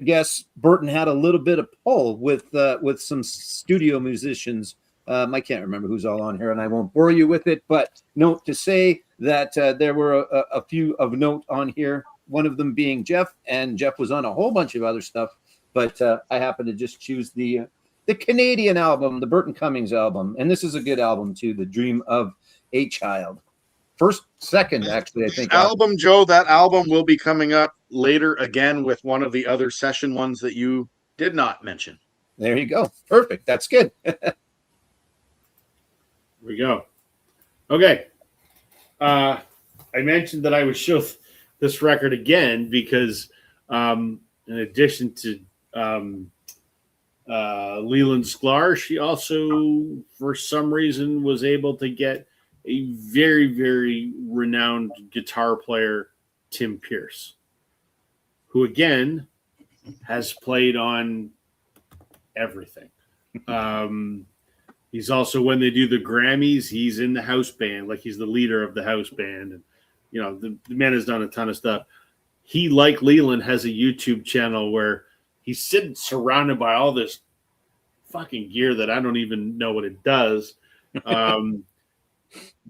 guess Burton had a little bit of pull with some studio musicians. I can't remember who's all on here, and I won't bore you with it, but note to say that there were a few of note on here, one of them being Jeff, and Jeff was on a whole bunch of other stuff. But I happen to just choose the Canadian album, the Burton Cummings album. And this is a good album, too, The Dream of a Child. Second, actually, I think. Album, Joe, that album will be coming up later again with one of the other session ones that you did not mention. There you go. Perfect. That's good. Here we go. Okay. I mentioned that I would show this record again because in addition to Leland Sklar, she also, for some reason, was able to get a very, very renowned guitar player, Tim Pierce, who, again, has played on everything. He's also, when they do the Grammys, he's in the house band, like he's the leader of the house band. And, the man has done a ton of stuff. He, like Leland, has a YouTube channel where he's sitting surrounded by all this fucking gear that I don't even know what it does.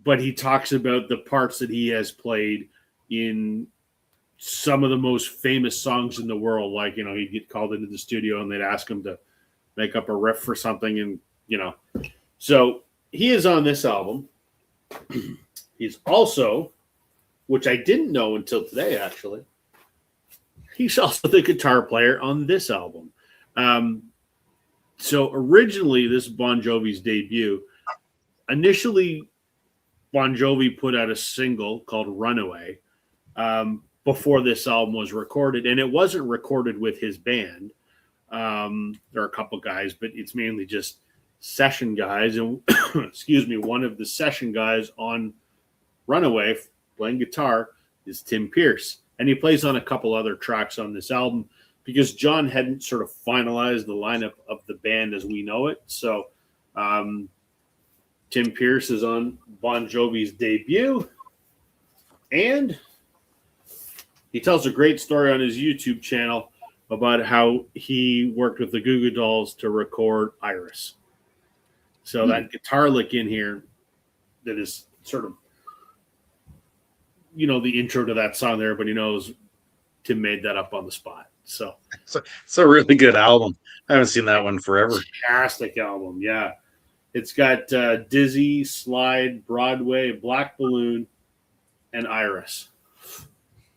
But he talks about the parts that he has played in some of the most famous songs in the world. Like, he'd get called into the studio and they'd ask him to make up a riff for something. And, so he is on this album. He's also, which I didn't know until today, actually, he's also the guitar player on this album. So originally, this is Bon Jovi's debut. Initially, Bon Jovi put out a single called Runaway before this album was recorded, and it wasn't recorded with his band. There are a couple guys, but it's mainly just session guys. And excuse me, one of the session guys on Runaway playing guitar is Tim Pierce. And he plays on a couple other tracks on this album because John hadn't sort of finalized the lineup of the band as we know it. So Tim Pierce is on Bon Jovi's debut. And he tells a great story on his YouTube channel about how he worked with the Goo Goo Dolls to record Iris. So that guitar lick in here that is sort of, the intro to that song there, everybody knows Tim made that up on the spot. So it's a really good album. I haven't seen that one forever. Fantastic album, yeah. It's got Dizzy, Slide, Broadway, Black Balloon, and Iris.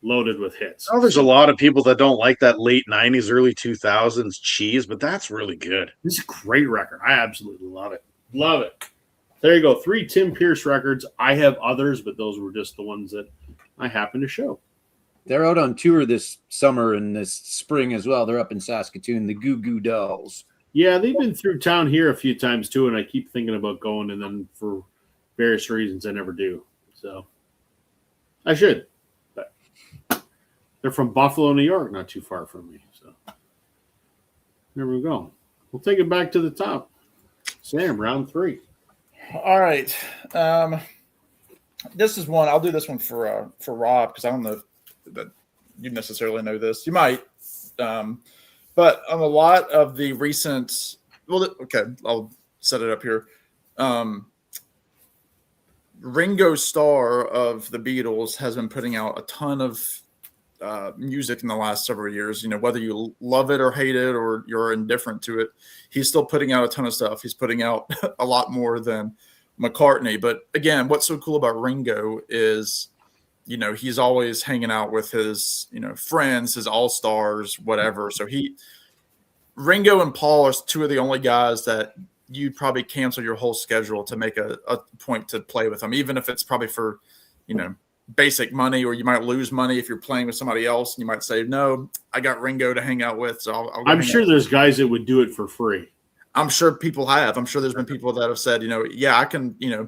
Loaded with hits. Oh, there's a lot of people that don't like that late 90s, early 2000s cheese, but that's really good. This is a great record. I absolutely love it. Love it. There you go. 3 Tim Pierce records. I have others, but those were just the ones that I happened to show. They're out on tour this summer and this spring as well. They're up in Saskatoon, the Goo Goo Dolls. Yeah, they've been through town here a few times too, and I keep thinking about going, and then for various reasons I never do. So I should. But they're from Buffalo, New York, not too far from me. So there we go. We'll take it back to the top. Sam, round 3. All right. This is one. I'll do this one for Rob because I don't know that you necessarily know this. You might. But on a lot of the recent, I'll set it up here. Ringo Starr of the Beatles has been putting out a ton of music in the last several years. You know, whether you love it or hate it or you're indifferent to it, he's still putting out a ton of stuff. He's putting out a lot more than McCartney. But again, what's so cool about Ringo is, you know, he's always hanging out with his, you know, friends, his all-stars, whatever. So Ringo and Paul are two of the only guys that you'd probably cancel your whole schedule to make a point to play with them, even if it's probably for, you know, basic money, or you might lose money if you're playing with somebody else and you might say, no, I got Ringo to hang out with. So I'll I'm sure there's guys that would do it for free. I'm sure people have. I'm sure there's been people that have said, you know, yeah, I can, you know,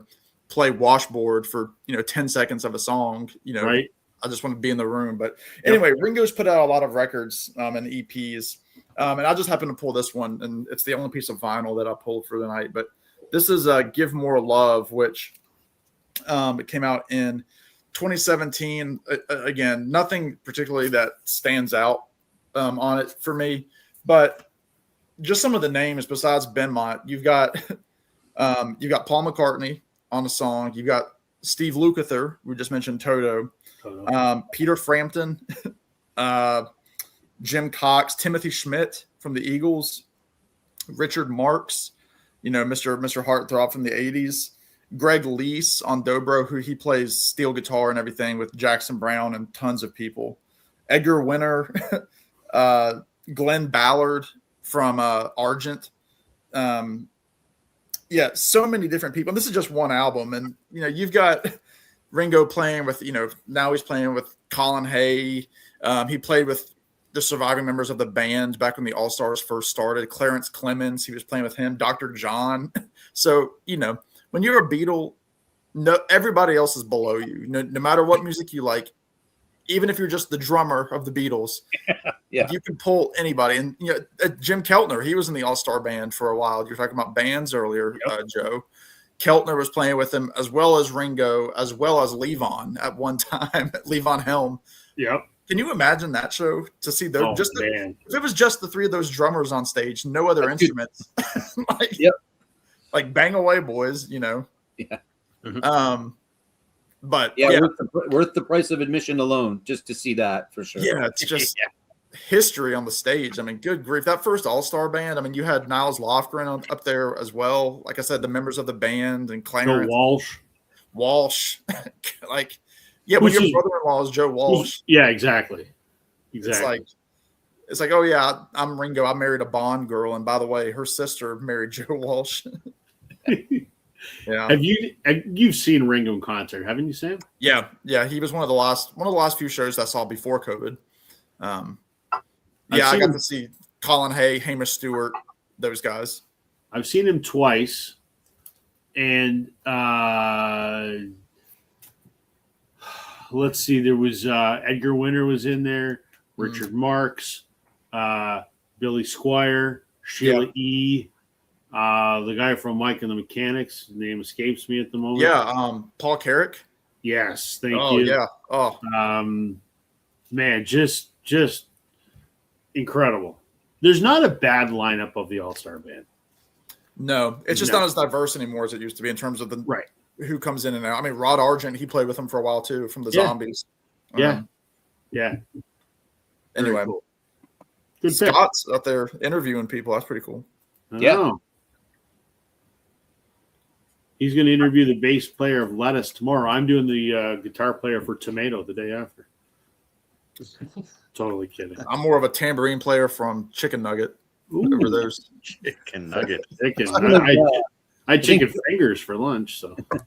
play washboard for, you know, 10 seconds of a song, you know, right. I just want to be in the room. But anyway, Ringo's put out a lot of records and EPs. And I just happened to pull this one, and it's the only piece of vinyl that I pulled for the night. But this is Give More Love, which it came out in 2017. Again, nothing particularly that stands out on it for me, but just some of the names besides Benmont. You've got Paul McCartney on the song. You've got Steve Lukather. We just mentioned Toto. Peter Frampton, Jim Cox, Timothy Schmidt from the Eagles, Richard Marx, you know, Mr. Heartthrob from the 80s, Greg Leese on dobro, who he plays steel guitar and everything with Jackson Browne and tons of people, Edgar Winter, Glenn Ballard from Argent. Yeah, so many different people. And this is just one album. And, you know, you've got Ringo playing with, you know, now he's playing with Colin Hay. He played with the surviving members of the band back when the All-Stars first started. Clarence Clemens, he was playing with him. Dr. John. So, you know, when you're a Beatle, no, everybody else is below you. No matter what music you like, even if you're just the drummer of the Beatles, yeah, you can pull anybody. And, you know, Jim Keltner, he was in the All-Star band for a while. You're talking about bands earlier, Joe. Keltner was playing with him, as well as Ringo, as well as Levon at one time, Levon Helm. Yep. Can you imagine that show, to see those? Man. If it was just the three of those drummers on stage, no other instruments, like bang away, boys, you know. Yeah. Mm-hmm. But worth the price of admission alone just to see that, for sure. Yeah, it's just history on the stage. I mean, good grief, that first All-Star band. I mean, you had Niles Lofgren up there as well. Like I said, the members of the band and Clarence Walsh, like. Yeah, when your brother-in-law is Joe Walsh. Yeah, exactly. It's like, oh yeah, I'm Ringo. I married a Bond girl, and by the way, her sister married Joe Walsh. Yeah. You've seen Ringo in concert, haven't you, Sam? Yeah. He was one of the last few shows I saw before COVID. I got to see Colin Hay, Hamish Stewart, those guys. I've seen him twice, and let's see, there was Edgar Winter was in there, Richard Marx, Billy Squire, Sheila E., the guy from Mike and the Mechanics. His name escapes me at the moment. Yeah, Paul Carrick. Yes, thank you. Oh, yeah. Oh. Man, just incredible. There's not a bad lineup of the All-Star band. No, it's just not as diverse anymore as it used to be in terms of the who comes in and out. I mean, Rod Argent, he played with him for a while too, from the Zombies. Yeah. Anyway, cool. Good Scott's out there interviewing people. That's pretty cool. Yeah. He's going to interview the bass player of Lettuce tomorrow. I'm doing the guitar player for Tomato the day after. Totally kidding. I'm more of a tambourine player from Chicken Nugget. Over those Chicken Nugget. I had chicken fingers for lunch. So I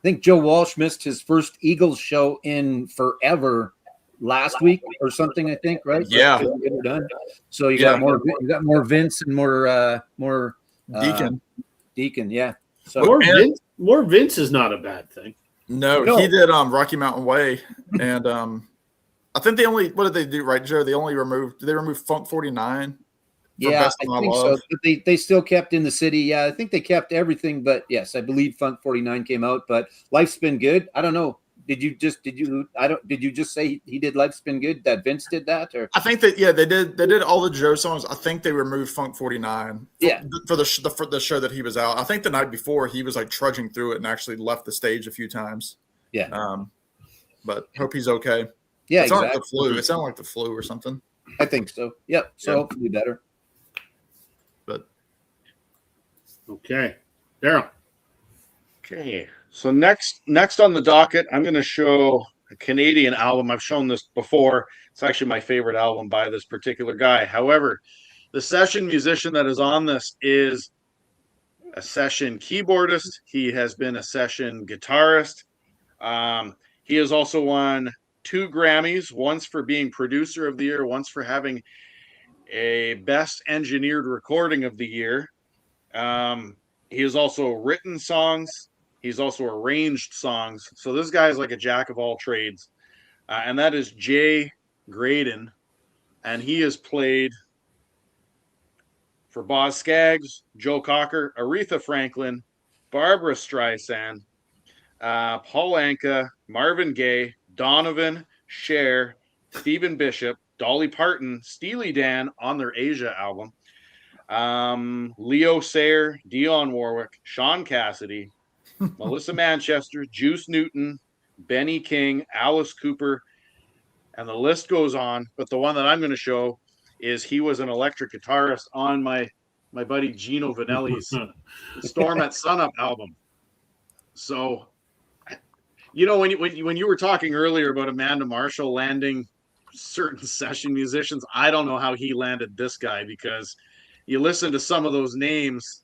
think Joe Walsh missed his first Eagles show in forever last week or something, I think, right? Yeah. To get it done. So you Yeah. got more Vince and more Deacon. Deacon, yeah. So More Vince is not a bad thing. No, he did Rocky Mountain Way, and I think what did they do, right, Joe? Did they remove Funk 49? Yeah, Best I of My think Love? so. But they still kept In the City. Yeah, I think they kept everything. But yes, I believe Funk 49 came out. But Life's Been Good. I don't know. Did you just say he did Life's Been Good? That Vince did that, or I think that they did all the Joe songs. I think they removed Funk 49 for the show that he was out. I think the night before he was like trudging through it and actually left the stage a few times. Yeah. But hope he's okay. Yeah, it sounded exactly. like the flu. It sounded like the flu or something. I think so. Yep. So hopefully better. But Okay, Daryl. Okay, so next on the docket, I'm going to show a Canadian album. I've shown this before. It's actually my favorite album by this particular guy. However, the session musician that is on this is a session keyboardist. He has been a session guitarist. He has also won 2 Grammys, once for being producer of the year, once for having a best engineered recording of the year. He has also written songs. He's also arranged songs. So this guy is like a jack of all trades. And that is Jay Graydon. And he has played for Boz Scaggs, Joe Cocker, Aretha Franklin, Barbara Streisand, Paul Anka, Marvin Gaye, Donovan, Cher, Stephen Bishop, Dolly Parton, Steely Dan on their Asia album, Leo Sayer, Dionne Warwick, Sean Cassidy, Melissa Manchester, Juice Newton, Benny King, Alice Cooper, and the list goes on. But the one that I'm going to show is he was an electric guitarist on my buddy Gino Vanelli's Storm at Sunup album. So, you know, when you were talking earlier about Amanda Marshall landing certain session musicians, I don't know how he landed this guy, because you listen to some of those names,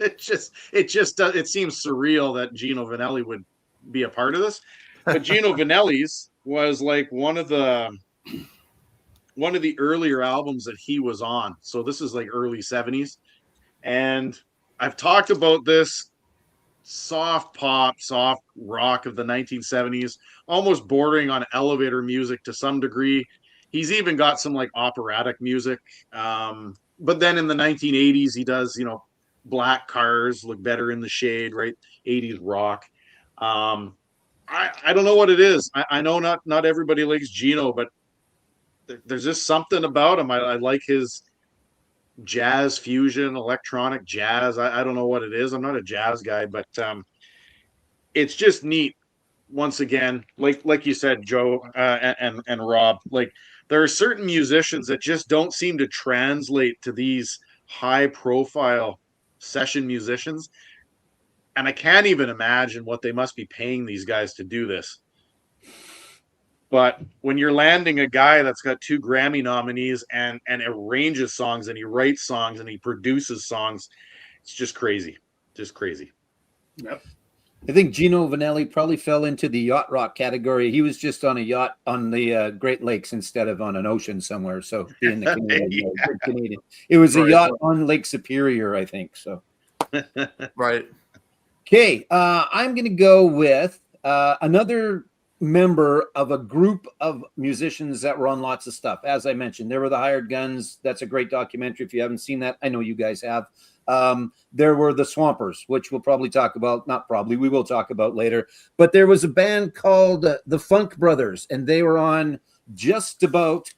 it seems surreal that Gino Vanelli would be a part of this. But Gino Vanelli's was like one of the earlier albums that he was on. So this is like early 70s. And I've talked about this soft pop, soft rock of the 1970s, almost bordering on elevator music to some degree. He's even got some like operatic music. But then in the 1980s, he does, you know, Black Cars, Look Better in the Shade, right? 80s rock. I don't know what it is. I know not everybody likes Gino, but there's just something about him. I like his jazz fusion, electronic jazz. I don't know what it is. I'm not a jazz guy, but it's just neat. Once again, like you said, Joe and Rob, like there are certain musicians that just don't seem to translate to these high profile session musicians. And I can't even imagine what they must be paying these guys to do this. But when you're landing a guy that's got 2 Grammy nominees and arranges songs and he writes songs and he produces songs, it's just crazy. Just crazy. Yep. I think Gino Vanelli probably fell into the yacht rock category. He was just on a yacht on the Great Lakes instead of on an ocean somewhere. So being the Canadian, it was a yacht on Lake Superior, I think. So right. Okay, I'm going to go with another member of a group of musicians that were on lots of stuff. As I mentioned, there were the Hired Guns. That's a great documentary. If you haven't seen that, I know you guys have. There were the Swampers, which we'll probably talk about. Not probably, we will talk about later. But there was a band called the Funk Brothers, and they were on just about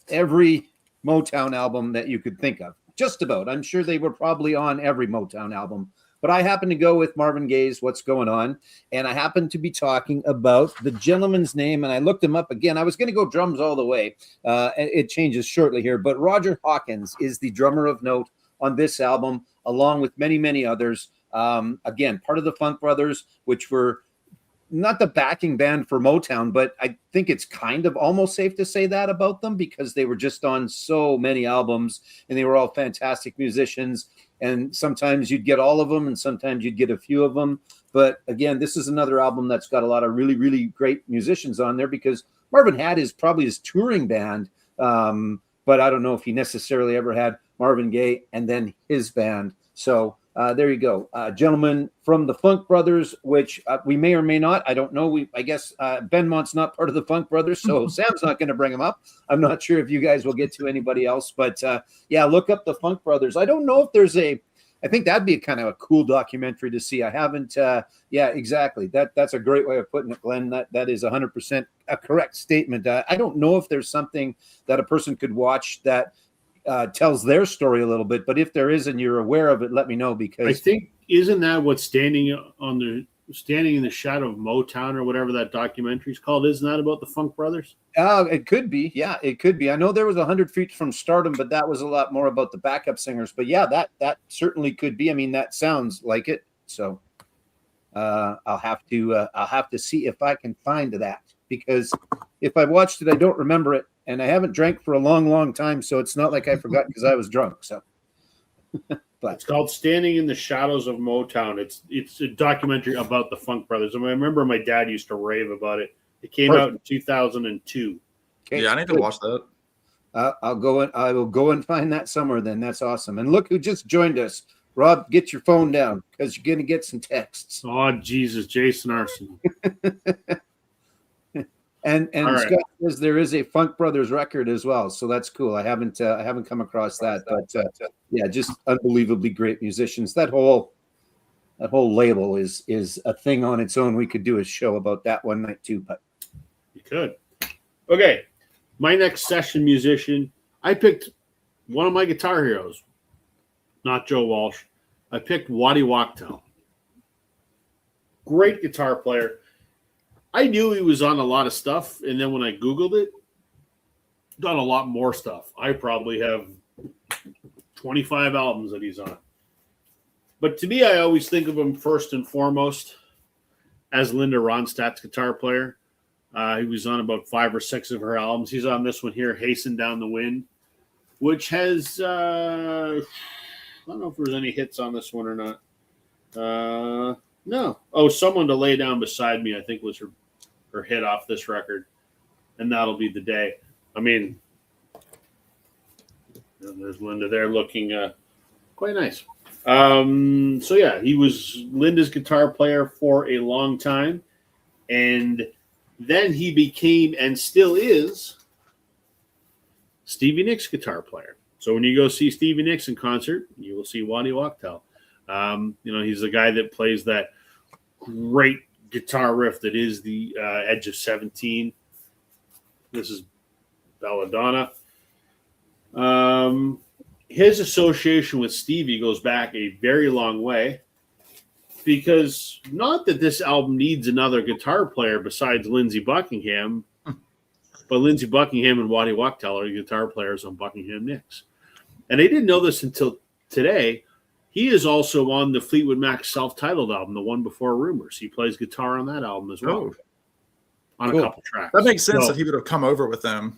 every Motown album that you could think of. Just about. I'm sure they were probably on every Motown album. But I happen to go with Marvin Gaye's What's Going On, and I happen to be talking about the gentleman's name, and I looked him up again. I was going to go drums all the way. It changes shortly here, but Roger Hawkins is the drummer of note on this album, along with many, many others. Again, part of the Funk Brothers, which were not the backing band for Motown, but I think it's kind of almost safe to say that about them because they were just on so many albums, and they were all fantastic musicians. And sometimes you'd get all of them, and sometimes you'd get a few of them. But again, this is another album that's got a lot of really, really great musicians on there because Marvin had probably his touring band, but I don't know if he necessarily ever had Marvin Gaye and then his band. So there you go. Gentlemen from the Funk Brothers, which we may or may not. I don't know. I guess Benmont's not part of the Funk Brothers, so Sam's not going to bring him up. I'm not sure if you guys will get to anybody else, but yeah, look up the Funk Brothers. I don't know if there's I think that'd be kind of a cool documentary to see. I haven't. Yeah, exactly. That's a great way of putting it, Glenn. That is 100% a correct statement. I don't know if there's something that a person could watch that tells their story a little bit, but if there is and you're aware of it, let me know, because I think, isn't that what's standing in the shadow of Motown or whatever that documentary is called? Isn't that about the Funk Brothers? It could be. Yeah, it could be. I know there was 100 Feet from Stardom, but that was a lot more about the backup singers. But yeah, that certainly could be. I mean, that sounds like it. So I'll have to see if I can find that, because if I watched it, I don't remember it, and I haven't drank for a long, long time, so it's not like I forgot because I was drunk. So, but It's called Standing in the Shadows of Motown. It's a documentary about the Funk Brothers. I mean, I remember my dad used to rave about it. It came out in 2002. okay, Yeah, I need to good. watch that. I will go and find that somewhere. Then that's awesome. And look who just joined us. Rob, get your phone down because you're going to get some texts. Oh, Jesus, Jason Arson. And All right. Scott says there is a Funk Brothers record as well, so that's cool. I haven't come across that, but yeah, just unbelievably great musicians. That whole label is a thing on its own. We could do a show about that one night too. But You could. Okay, my next session musician, I picked one of my guitar heroes, not Joe Walsh. I picked Waddy Wachtel. Great guitar player. I knew he was on a lot of stuff, and then when I Googled it, done a lot more stuff. I probably have 25 albums that he's on. But to me, I always think of him first and foremost as Linda Ronstadt's guitar player. He was on about 5 or 6 of her albums. He's on this one here, Hasten Down the Wind, which has, I don't know if there's any hits on this one or not. No. Oh, Someone to Lay Down Beside Me, I think was her hit off this record. And That'll Be the Day. I mean, there's Linda there looking quite nice. So yeah, he was Linda's guitar player for a long time. And then he became, and still is, Stevie Nicks' guitar player. So when you go see Stevie Nicks in concert, you will see Waddy Wachtel. He's the guy that plays that great guitar riff that is the Edge of 17. This is Belladonna. His association with Stevie goes back a very long way, because not that this album needs another guitar player besides Lindsey Buckingham, but Lindsey Buckingham and Waddy Wachtel are guitar players on Buckingham Nicks. And I didn't know this until today. He is also on the Fleetwood Mac self-titled album, the one before Rumors. He plays guitar on that album as well, on cool. a couple tracks. That makes sense So, that he would have come over with them.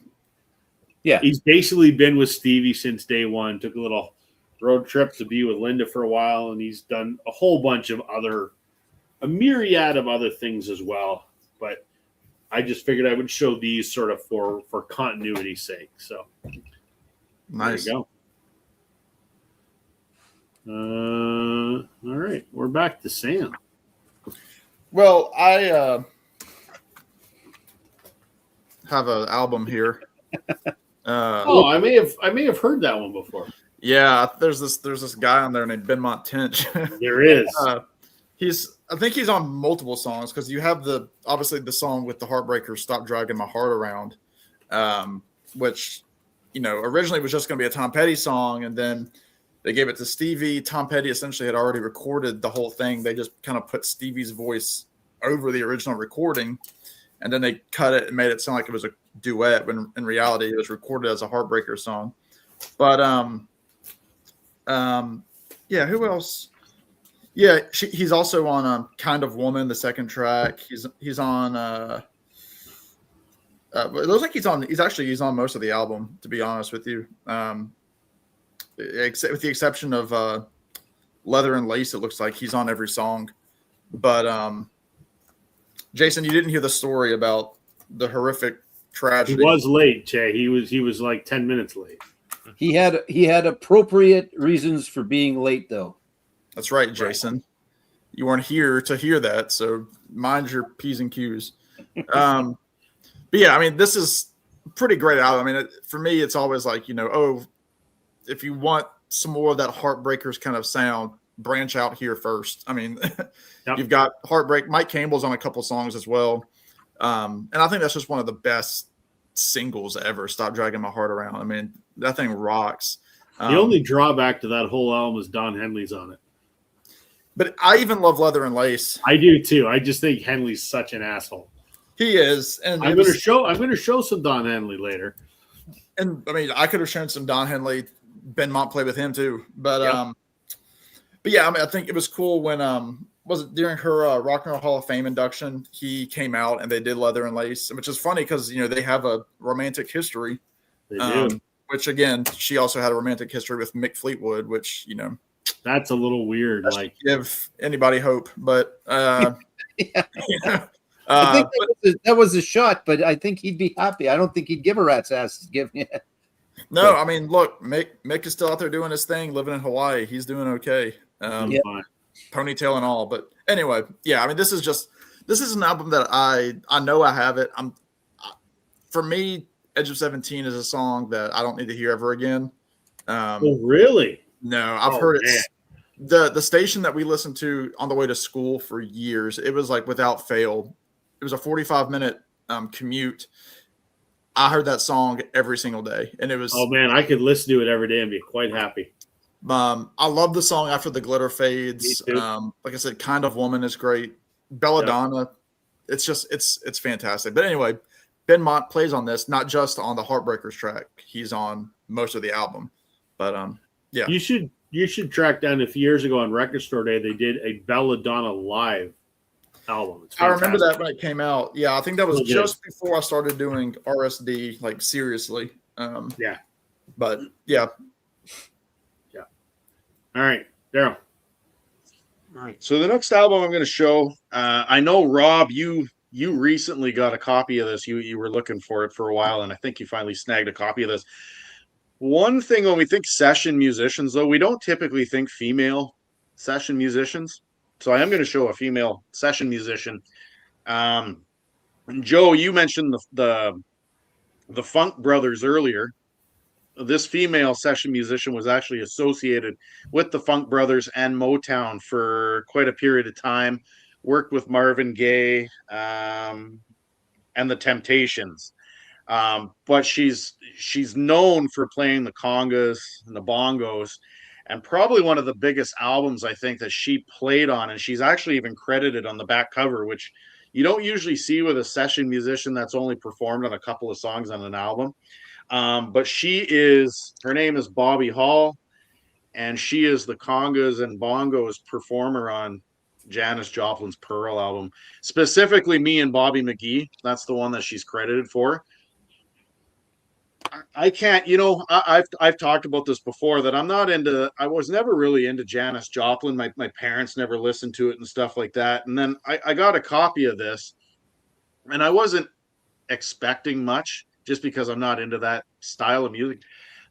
yeah, he's basically been with Stevie since day one. Took a little road trip to be with Linda for a while, and he's done a whole bunch of a myriad of other things as well. But I just figured I would show these sort of for continuity's sake. So Nice. there you go. All right, we're back to Sam. Well, I have an album here. I may have heard that one before. Yeah, there's this guy on there named Benmont Tench. There is. I think he's on multiple songs, because you have obviously the song with the Heartbreakers, Stop Dragging My Heart Around, which, originally was just going to be a Tom Petty song, and then they gave it to Stevie. Tom Petty essentially had already recorded the whole thing. They just kind of put Stevie's voice over the original recording, and then they cut it and made it sound like it was a duet, when in reality it was recorded as a Heartbreaker song. But yeah, who else? Yeah, he's also on Kind of Woman, the second track. He's on. It looks like he's on most of the album, to be honest with you. Except with the exception of Leather and Lace, it looks like he's on every song. But Jason, you didn't hear the story about the horrific tragedy. He was late, Jay. He was like 10 minutes late. He had appropriate reasons for being late, though. That's right, Jason. You weren't here to hear that, so mind your P's and Q's. But yeah, I mean, this is pretty great album. I mean, for me, it's always like, if you want some more of that Heartbreakers kind of sound, branch out here first. I mean, Yep. You've got Heartbreak. Mike Campbell's on a couple songs as well. And I think that's just one of the best singles ever. Stop Dragging My Heart Around. I mean, that thing rocks. The only drawback to that whole album is Don Henley's on it. But I even love Leather and Lace. I do too. I just think Henley's such an asshole. He is. And I'm going to show some Don Henley later. And I mean, I could have shown some Don Henley. Ben Mont played with him too. But yeah, I mean, I think it was cool when was it during her Rock and Roll Hall of Fame induction? He came out and they did Leather and Lace, which is funny because they have a romantic history. They do. Which again, she also had a romantic history with Mick Fleetwood, which that's a little weird. Like, give anybody hope, but I think that was a shot, but I think he'd be happy. I don't think he'd give a rat's ass to give it. No, I mean, look, Mick is still out there doing his thing, living in Hawaii. He's doing okay. Ponytail and all. But anyway, yeah, I mean, this is an album that I know I have it. For me, Edge of 17 is a song that I don't need to hear ever again. Oh, really? No, I've heard it. The station that we listened to on the way to school for years, it was like without fail. It was a 45-minute commute. I heard that song every single day, and it was. Oh man, I could listen to it every day and be quite happy. I love the song After the Glitter Fades. Like I said, Kind of Woman is great. Belladonna, it's fantastic. But anyway, Ben Mont plays on this, not just on the Heartbreakers track. He's on most of the album. But yeah, you should track down if years ago on Record Store Day they did a Belladonna live album. I remember that when it came out. Yeah, I think that was just before I started doing RSD like seriously. But yeah. All right, Daryl. All right. So the next album I'm going to show, I know Rob, you recently got a copy of this. You were looking for it for a while, and I think you finally snagged a copy of this. One thing when we think session musicians, though, we don't typically think female session musicians. So I am going to show a female session musician. Joe, you mentioned the Funk Brothers earlier. This female session musician was actually associated with the Funk Brothers and Motown for quite a period of time, worked with Marvin Gaye and the Temptations. But she's known for playing the congas and the bongos, and probably one of the biggest albums I think that she played on, and she's actually even credited on the back cover, which you don't usually see with a session musician that's only performed on a couple of songs on an album. But her name is Bobby Hall, and she is the congas and bongos performer on Janis Joplin's Pearl album, specifically Me and Bobby McGee. That's the one that she's credited for. I can't, I've talked about this before that I was never really into Janis Joplin. My parents never listened to it and stuff like that. And then I got a copy of this, and I wasn't expecting much, just because I'm not into that style of music.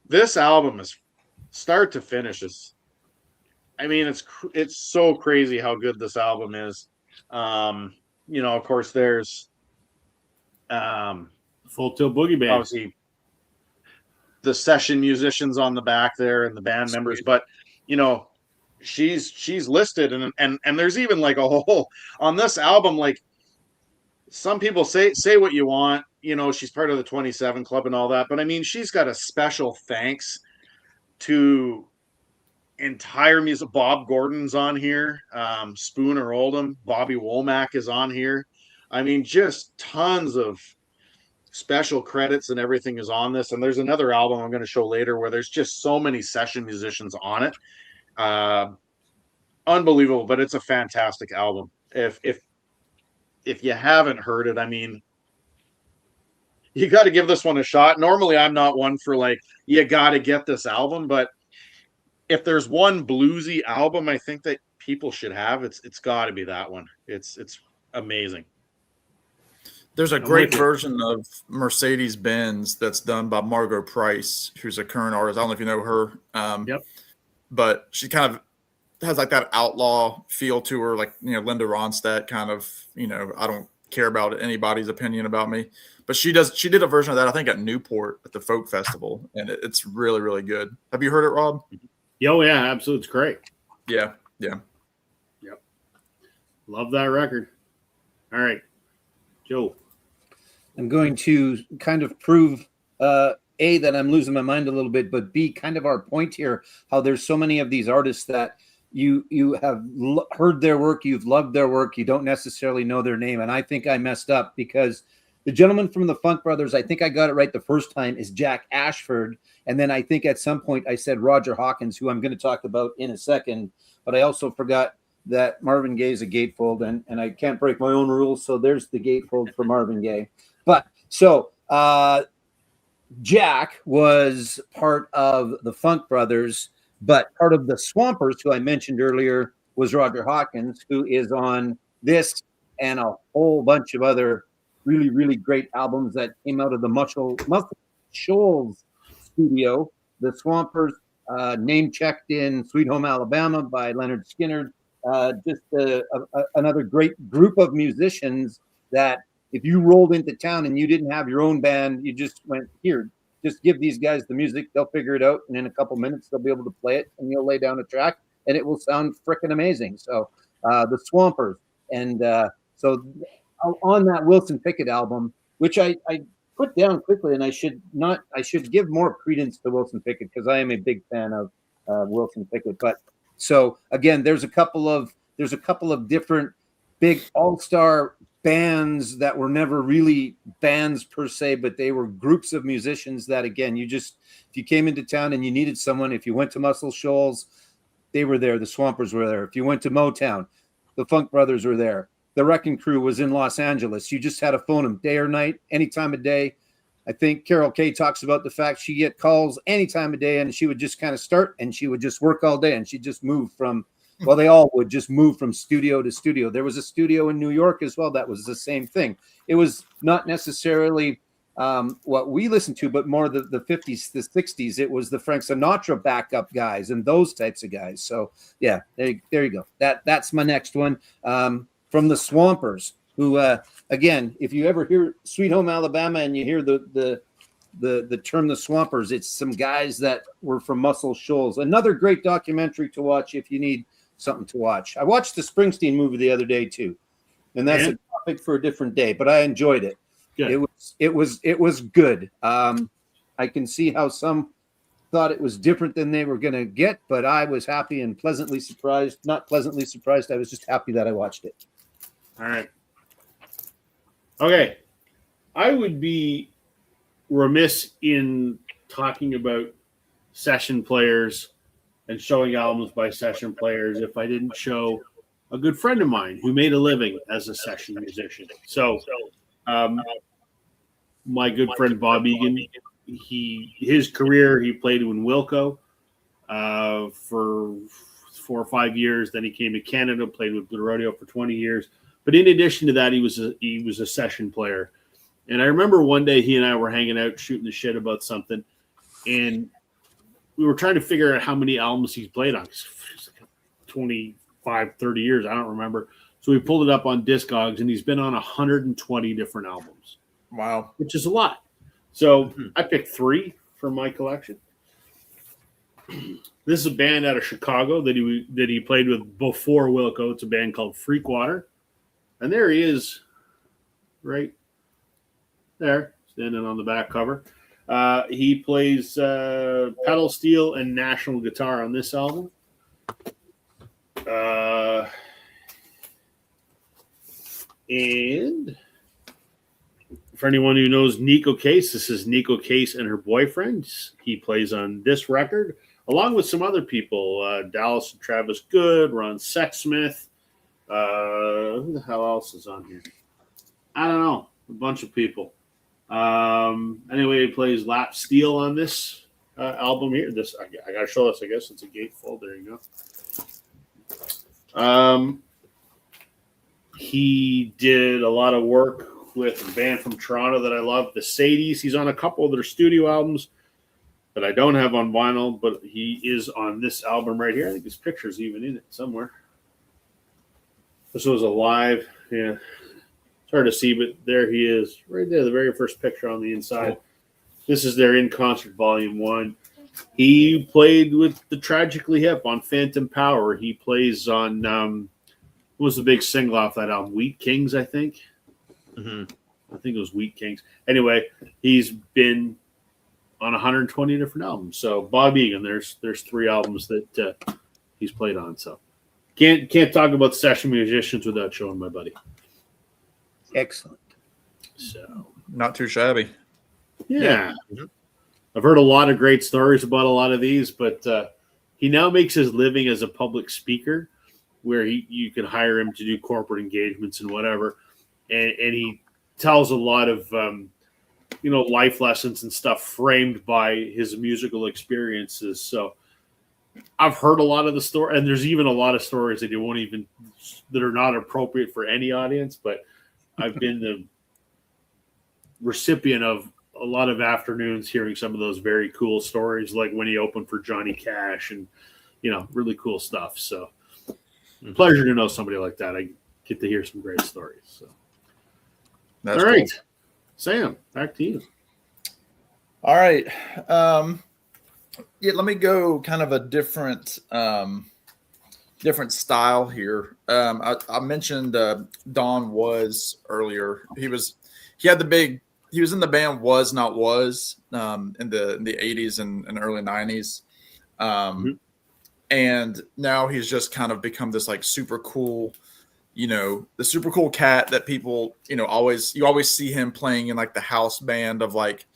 This album is start to finish. It's so crazy how good this album is. Of course, there's Full Tilt Boogie Band. Obviously, the session musicians on the back there and the band members, but she's listed, and there's even like a whole on this album. Like, some people say what you want. She's part of the 27 Club and all that. But, I mean, she's got a special thanks to entire music. Bob Gordon's on here. Spooner Oldham. Bobby Womack is on here. I mean, just tons of special credits and everything is on this. And there's another album I'm going to show later where there's just so many session musicians on it. Unbelievable, but it's a fantastic album. If you haven't heard it, I mean, you got to give this one a shot. Normally, I'm not one for like, you got to get this album, but if there's one bluesy album I think that people should have, it's got to be that one. It's amazing. There's a I'm great with you. version of Mercedes Benz that's done by Margot Price, who's a current artist. I don't know if you know her. Yep. But she kind of has like that outlaw feel to her, like, Linda Ronstadt kind of, I don't care about anybody's opinion about me. But she did a version of that, I think, at Newport at the Folk Festival, and it's really, really good. Have you heard it, Rob? Oh, yeah, absolutely. It's great. Yeah. Yep. Love that record. All right. Joe. I'm going to kind of prove A, that I'm losing my mind a little bit, but B, kind of our point here, how there's so many of these artists that you have heard their work, you've loved their work, you don't necessarily know their name. And I think I messed up because the gentleman from the Funk Brothers, I think I got it right the first time, is Jack Ashford. And then I think at some point I said Roger Hawkins, who I'm going to talk about in a second. But I also forgot that Marvin Gaye is a gatefold, and I can't break my own rules. So there's the gatefold for Marvin Gaye. But so Jack was part of the Funk Brothers, but part of the Swampers, who I mentioned earlier, was Roger Hawkins, who is on this and a whole bunch of other really, really great albums that came out of the Muscle Shoals studio. The Swampers, name checked in Sweet Home Alabama by Leonard Skinner. Just another great group of musicians that if you rolled into town and you didn't have your own band, you just went, here, just give these guys the music. They'll figure it out. And in a couple minutes, they'll be able to play it and you'll lay down a track and it will sound freaking amazing. So the Swampers. And so on that Wilson Pickett album, which I put down quickly, and I should give more credence to Wilson Pickett because I am a big fan of Wilson Pickett. But so again, there's a couple of different big all-star bands that were never really bands per se, but they were groups of musicians that, again, if you came into town and you needed someone, if you went to Muscle Shoals, they were there. The Swampers were there. If you went to Motown, the Funk Brothers were there. The Wrecking Crew was in Los Angeles. You just had to phone them day or night, any time of day. I think Carol Kay talks about the fact she get calls any time of day, and she would just kind of start and she would just work all day, and she'd just move from, well, they all would just move from studio to studio. There was a studio in New York as well that was the same thing. It was not necessarily what we listened to, but more the 50s, the 60s. It was the Frank Sinatra backup guys and those types of guys. So, yeah, there you go. That's my next one. From the Swampers, who, again, if you ever hear Sweet Home Alabama and you hear the term the Swampers, it's some guys that were from Muscle Shoals. Another great documentary to watch if you need something to watch. I watched the Springsteen movie the other day too, and that's a topic for a different day, but I enjoyed it. Good. It was good. I can see how some thought it was different than they were going to get, but I was happy and pleasantly surprised. Not pleasantly surprised. I was just happy that I watched it. All right. Okay. I would be remiss in talking about session players and showing albums by session players if I didn't show a good friend of mine who made a living as a session musician. So, my good friend Bob Egan, his career, he played in Wilco for 4 or 5 years. Then he came to Canada, played with Blue Rodeo for 20 years. But in addition to that, he was a session player. And I remember one day he and I were hanging out, shooting the shit about something. And we were trying to figure out how many albums he's played on. 25, 30 years, I don't remember. So we pulled it up on Discogs, and he's been on 120 different albums. Wow. Which is a lot. So I picked 3 from my collection. This is a band out of Chicago that he played with before Wilco. It's a band called Freakwater. And there he is, right there, standing on the back cover. He plays pedal steel and national guitar on this album. And for anyone who knows Nico Case, this is Nico Case and her boyfriend. He plays on this record, along with some other people, Dallas and Travis Good, Ron Sexsmith. Who the hell else is on here? I don't know. A bunch of people. Anyway, he plays lap steel on this album here. This I gotta show this. I guess it's a gatefold. There you go. He did a lot of work with a band from Toronto that I love, the Sadies. He's on a couple of their studio albums that I don't have on vinyl, but he is on this album right here. I think his picture's even in it somewhere. This was a live, yeah. It's hard to see, but there he is, right there, the very first picture on the inside. This is their In Concert Volume 1. He played with the Tragically Hip on Phantom Power. He plays on, what was the big single off that album? Wheat Kings, I think. Mm-hmm. I think it was Wheat Kings. Anyway, he's been on 120 different albums. So Bob Egan, there's 3 albums that he's played on. So can't talk about session musicians without showing my buddy. Excellent. So Not too shabby. yeah. I've heard a lot of great stories about a lot of these, but he now makes his living as a public speaker, where you can hire him to do corporate engagements and whatever, and he tells a lot of life lessons and stuff framed by his musical experiences. So I've heard a lot of the story, and there's even a lot of stories that that are not appropriate for any audience, but I've been the recipient of a lot of afternoons hearing some of those very cool stories, like when he opened for Johnny Cash and, really cool stuff. So pleasure to know somebody like that. I get to hear some great stories. So, That's all right, cool. Sam, back to you. All right. Let me go kind of a different style here. I mentioned Don Was earlier. He was in the band Was Not Was in the 80s and early 90s. And now he's just kind of become this like super cool, the super cool cat that people, you always see him playing in like the house band of like,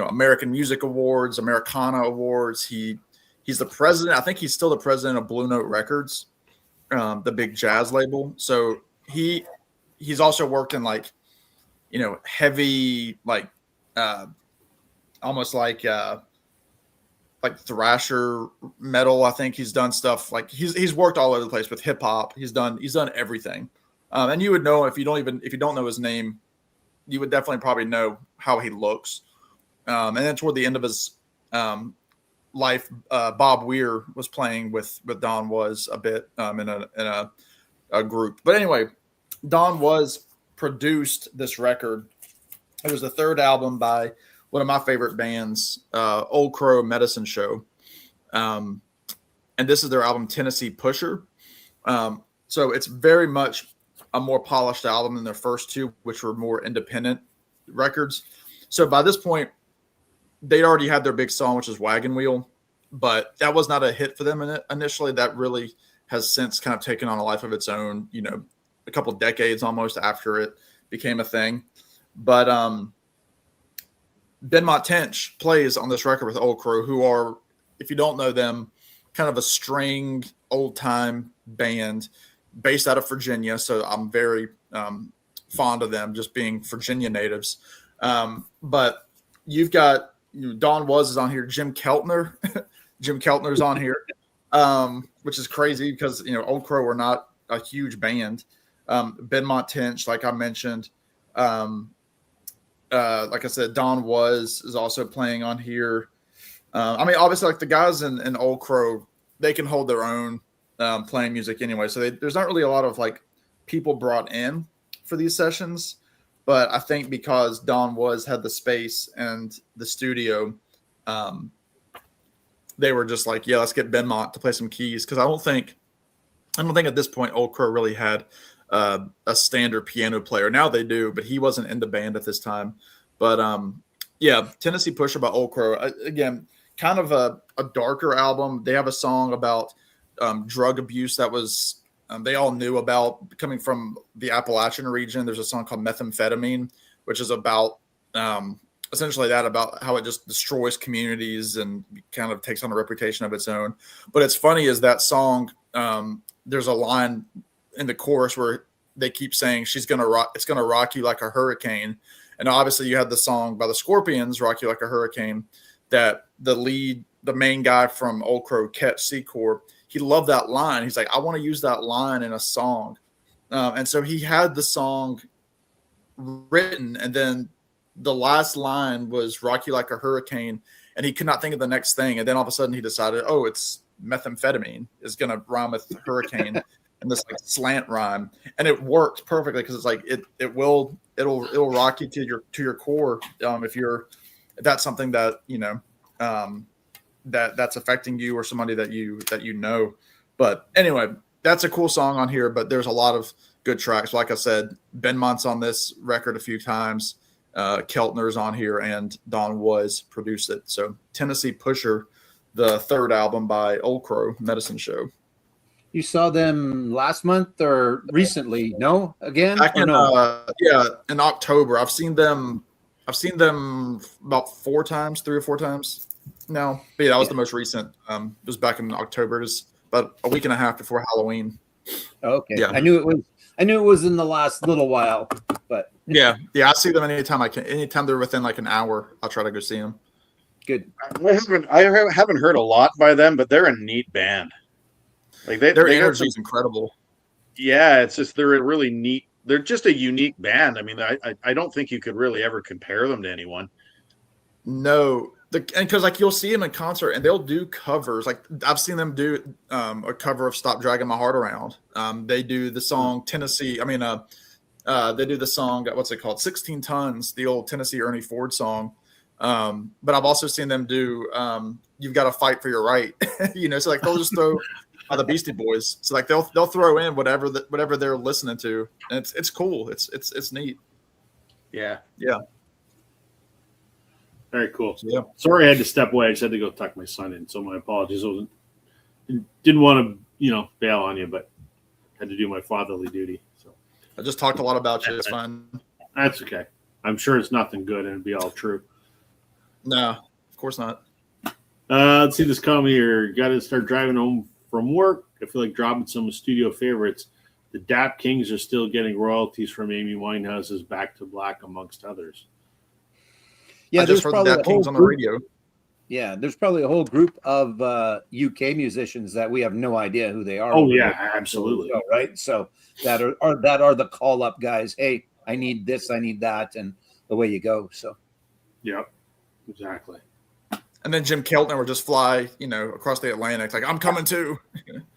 American Music Awards, Americana Awards. He's the president. I think he's still the president of Blue Note Records, the big jazz label. So he's also worked in like, heavy, like almost like thrasher metal. I think he's done stuff like he's worked all over the place with hip hop. He's done everything. And you would know if you don't know his name, you would definitely probably know how he looks. And then toward the end of his life, Bob Weir was playing with Don Was a bit in a group. But anyway, Don Was produced this record. It was the 3rd album by one of my favorite bands, Old Crow Medicine Show. And this is their album, Tennessee Pusher. So it's very much a more polished album than their first 2, which were more independent records. So by this point, they'd already had their big song, which is Wagon Wheel, but that was not a hit for them initially. That really has since kind of taken on a life of its own, a couple decades almost after it became a thing. But Benmont Tench plays on this record with Old Crow, who are, if you don't know them, kind of a string old-time band based out of Virginia. So I'm very fond of them, just being Virginia natives. But you've got Don Was is on here. Jim Keltner. Jim Keltner's on here, which is crazy because, Old Crow were not a huge band. Benmont Tench, like I mentioned. Like I said, Don Was is also playing on here. Obviously, like the guys in Old Crow, they can hold their own playing music anyway. So there's not really a lot of like people brought in for these sessions. But I think because Don Was had the space and the studio, they were just like, yeah, let's get Benmont to play some keys. Because I don't think at this point Old Crow really had a standard piano player. Now they do, but he wasn't in the band at this time. But Tennessee Pusher by Old Crow, again, kind of a darker album. They have a song about drug abuse that was they all knew about, coming from the Appalachian region. There's a song called Methamphetamine, which is about essentially that, about how it just destroys communities and kind of takes on a reputation of its own. But it's funny is that song, there's a line in the chorus where they keep saying it's gonna rock you like a hurricane. And obviously you had the song by the Scorpions, Rock You Like a Hurricane, that the main guy from Old Crow, Ket Secor, he loved that line. He's like, I want to use that line in a song. And so he had the song written, and then the last line was "rock you like a hurricane," and he could not think of the next thing, and then all of a sudden he decided, oh, it's methamphetamine is going to rhyme with hurricane, and this like slant rhyme, and it works perfectly because it's like it'll rock you to your core if that's something that that's affecting you or somebody that you know. But anyway, that's a cool song on here, but there's a lot of good tracks. Like I said, Benmont's on this record a few times. Keltner's on here, and Don Was produced it. So Tennessee Pusher, the third album by Old Crow, Medicine Show. You saw them last month or recently? No, again? Back in, no? in October. I've seen them about 3 or 4 times now. But yeah, that was the most recent. It was back in October. It was about a week and a half before Halloween. Okay. Yeah. I knew it was in the last little while, but yeah, I see them anytime I can. Anytime they're within like an hour, I'll try to go see them. good. I haven't heard a lot by them, but they're a neat band. Like Their they energy is incredible. Yeah, it's just they're a really neat. They're just a unique band. I mean, I don't think you could really ever compare them to anyone. No, and because like you'll see them in concert and they'll do covers. Like I've seen them do a cover of "Stop Dragging My Heart Around." They do the song Tennessee. I mean, they do the song, what's it called? 16 Tons, the old Tennessee Ernie Ford song. But I've also seen them do "You've Got to Fight for Your Right." So like they'll just throw the Beastie Boys. So like they'll throw in whatever they're listening to, and it's cool. It's neat. Yeah. Very cool. Yeah. Sorry I had to step away. I just had to go tuck my son in, so my apologies. Didn't want to, bail on you, but had to do my fatherly duty. So I just talked a lot about you. It's fine. that's okay. I'm sure it's nothing good and it'd be all true. No, of course not. Let's see this comment here. Got to start driving home from work. I feel like dropping some studio favorites. The Dap Kings are still getting royalties from Amy Winehouse's Back to Black, amongst others. Yeah, I just heard the Dap Kings on the radio. Yeah, there's probably a whole group of UK musicians that we have no idea who they are. Oh yeah, absolutely. Right. So that are the call up guys. Hey, I need this, I need that, and away you go. So. Yep. Exactly. And then Jim Keltner would just fly, across the Atlantic. Like, I'm coming too.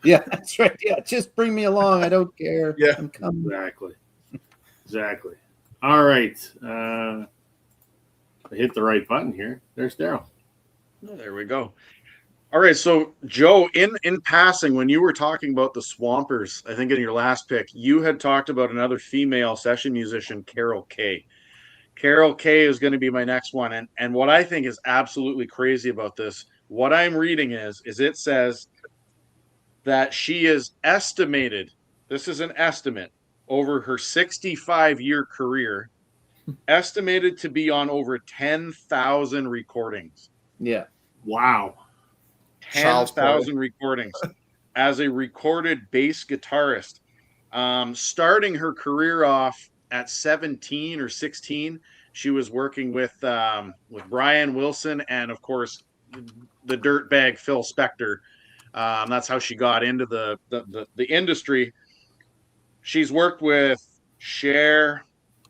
Yeah, that's right. Yeah, just bring me along. I don't care. Yeah, I'm coming. Exactly. All right. I hit the right button here. There's Daryl. Oh, there we go. All right. So, Joe, in passing, when you were talking about the Swampers, I think in your last pick, you had talked about another female session musician, Carol Kay. Carol Kay is going to be my next one. And what I think is absolutely crazy about this, what I'm reading is it says that she is estimated, this is an estimate, over her 65-year career, estimated to be on over 10,000 recordings. Yeah. Wow. 10,000 recordings as a recorded bass guitarist. Starting her career off at 17 or 16, she was working with Brian Wilson and, of course, the dirtbag Phil Spector. That's how she got into the industry. She's worked with Cher,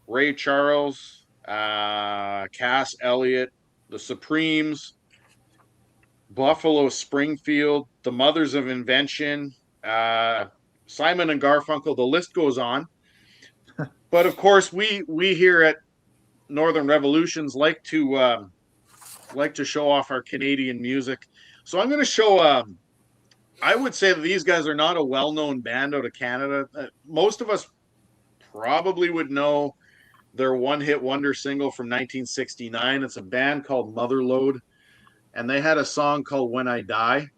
Ray Charles, Cass Elliot, the Supremes, Buffalo Springfield, the Mothers of Invention, Simon and Garfunkel. The list goes on. But of course, we here at Northern Revolutions like to show off our Canadian music. So I'm going to show. I would say that these guys are not a well-known band out of Canada. Most of us probably would know their one-hit wonder single from 1969. It's a band called Motherlode, and they had a song called "When I Die."